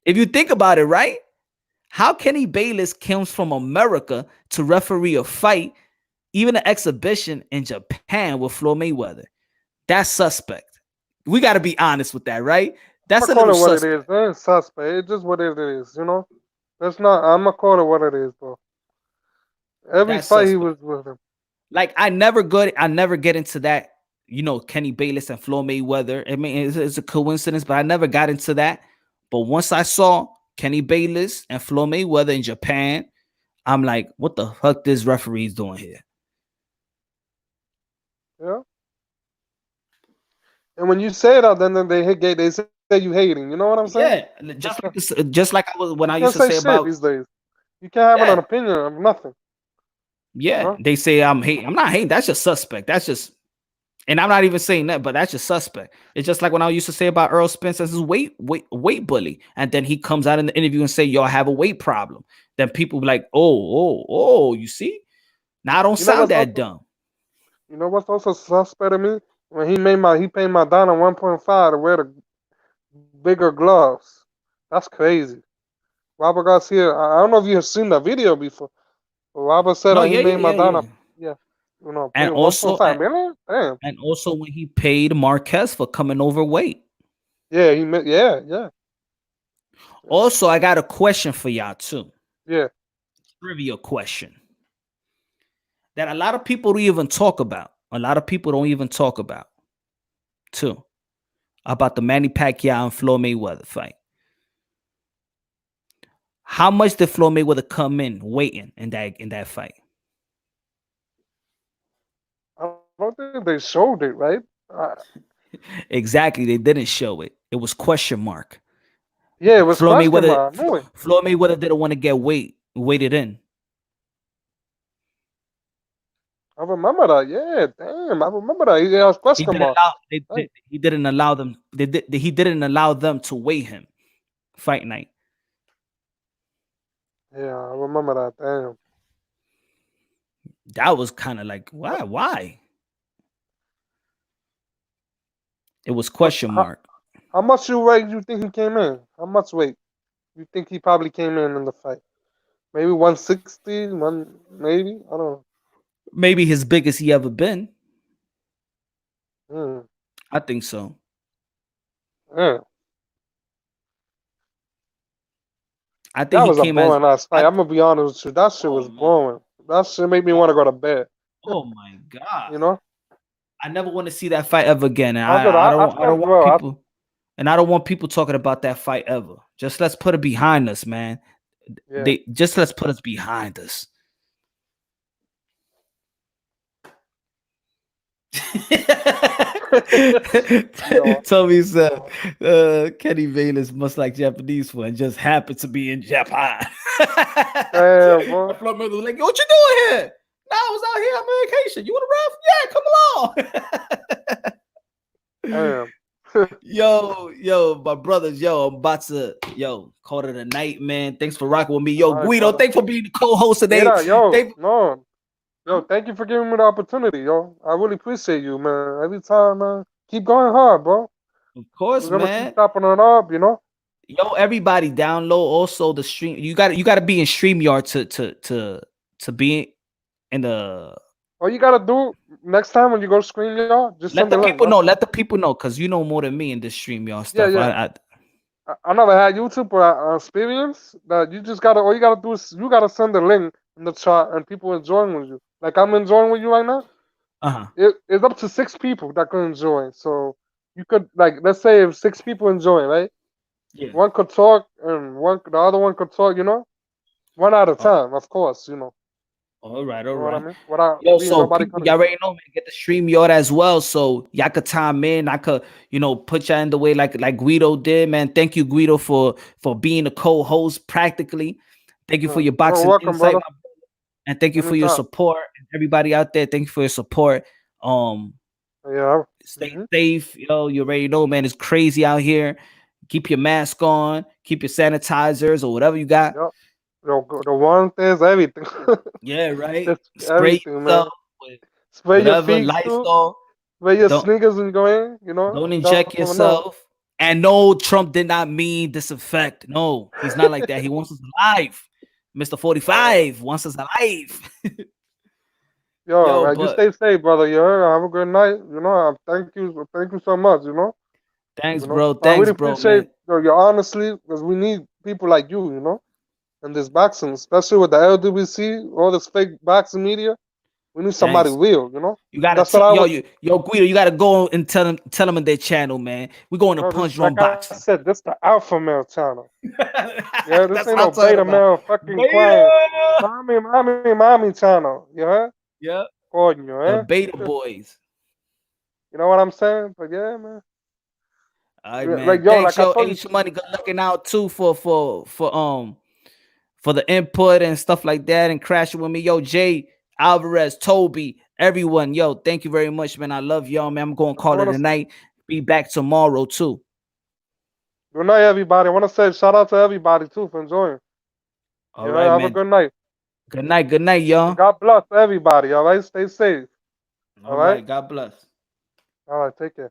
If you think about it, right? How Kenny Bayless comes from America to referee a fight, even an exhibition in Japan with Floyd Mayweather? That's suspect. We got to be honest with that, right? That's a little suspect. It is. It ain't suspect. It's just what it is, you know? That's not, I'm going to call it what it is, bro. Every That's fight suspect. he was with him. Like, I never get into that, you know, Kenny Bayless and Floyd Mayweather. I mean, it's a coincidence, but I never got into that. But once I saw Kenny Bayless and Floyd Mayweather in Japan, I'm like, what the fuck this referee's doing here? Yeah. And when you say that, then they say you hating. You know what I'm saying? Yeah, just like I was when I used to say about these days. You can't have an opinion of nothing. Yeah, you know? They say I'm hating. I'm not hating. That's just suspect. That's just, and I'm not even saying that, but that's just suspect. It's just like when I used to say about Errol Spence as his weight bully, and then he comes out in the interview and say, "Yo, I have a weight problem." Then people be like, "Oh, you see? Now I don't sound that dumb." You know what's also suspect to me? When he paid my Donna 1.5 to wear the bigger gloves. That's crazy. Robert Garcia, I don't know if you have seen that video before, but Robert said he made Madonna. Yeah. You know, and also, million? Damn. And also when he paid Marquez for coming overweight. Yeah, yeah. Also, I got a question for y'all too. Yeah. Trivia question that a lot of people don't even talk about. Too. About the Manny Pacquiao and Floyd Mayweather fight. How much did Floyd Mayweather come in weighing in that fight? I don't think they showed it, right? Exactly, they didn't show it. It was question mark. Yeah, it was Floyd question mark. Floyd Mayweather didn't want to get weighted in. I remember that. Yeah, damn, I remember that. He asked question mark. He didn't allow them. He didn't allow them to weigh him. Fight night. Yeah, I remember that. Damn. That was kind of like why? It was question mark. How much weight you think he came in? How much weight you think he probably came in the fight? Maybe 160, maybe? I don't know. Maybe his biggest he ever been. I think so. Yeah. I think that was a boring ass fight. I'm gonna be honest with you. That shit was boring. That shit made me want to go to bed. Oh my god! You know, I never want to see that fight ever again. And I don't want people, and I don't want people talking about that fight ever. Just let's put it behind us, man. Yeah. Let's put us behind us. Tommy said Kenny Bayless must like Japanese food and just happened to be in Japan. Damn, bro. Floyd Mayweather was like, what you doing here? No, I was out here on vacation. You want to ref? Yeah, come along. Yo, my brothers, I'm about to call it a night, man. Thanks for rocking with me. Yo, Guido, thanks for being the co-host today. Yo, thank you for giving me the opportunity, yo. I really appreciate you, man. Every time, man, keep going hard, bro. Of We're course, gonna keep man. chopping it up, you know. Yo, everybody download also the stream. You gotta be in StreamYard to be in the. All you gotta do next time when you go to screen, y'all, just send Let the the link, people bro. know. Let the people know, cause you know more than me in this StreamYard Yeah, stuff. yeah. I never had YouTube experience. That you just gotta, all you gotta do is you gotta send the link in the chat, and people enjoying with you. Like I'm enjoying with you right now. Uh-huh. It's up to 6 people that can enjoy. So you could like, let's say if 6 people enjoy, right? Yeah. One could talk, and the other one could talk. You know, one at a Oh, time, of course. You know, all right, you all know what I right. mean? Without Yo, leaving so nobody people, cutting y'all you already off. know, man. Get the StreamYard as well, so y'all could time in. I could, put y'all in the way like Guido did, man. Thank you, Guido, for being a co-host practically. Thank you for your You're boxing welcome, insight, brother. my brother, and thank you for your Anytime. support. And everybody out there, thank you for your support. Um, Yeah. Stay safe, yo. You already know, man. It's crazy out here. Keep your mask on. Keep your sanitizers or whatever you got. Yep. The one is everything. Yeah, right. Just Spray everything, yourself man. with Spray your whatever feet too. Lysol. Spray your Don't sneakers and go in. You know, don't you inject never know. yourself. And no, Trump did not mean disinfect. No, he's not like that. He wants us alive. Mr. Uh, 45 wants us alive. yo, Yo, man, you but stay safe, brother. You heard? Have a good night. You know, thank you so much. You know, thanks, you know. bro. I really Thanks, bro, appreciate man. your honesty because we need people like you. You know, in this boxing, especially with the LWC, all this fake boxing media. We need somebody Thanks. real. You know, You gotta that's what I yo, would. yo, Guido, you gotta go and tell them in their channel, man. We're going to No, this punch like drunk I boxing. said, this the alpha male channel. Yeah, this That's ain't what I'm no talking beta about. male fucking crying. Beta. Mommy channel. You heard? Yeah. Coño, The eh? beta boys. You know what I'm saying? But yeah, man. All right, Like man. yo, Thanks, like I yo. told you, H Money, good looking out too for the input and stuff like that and crashing with me. Yo, Jay Alvarez, Toby, everyone. Yo, thank you very much, man. I love y'all, man. I'm going to I call it wanna a night. Be back tomorrow too. good night, everybody. I wanna say shout out to everybody too for enjoying. All Yeah, right, have a man. good night. Good night, And y'all. God bless everybody, all right? Stay safe. All All right? right, God bless. All right, take care.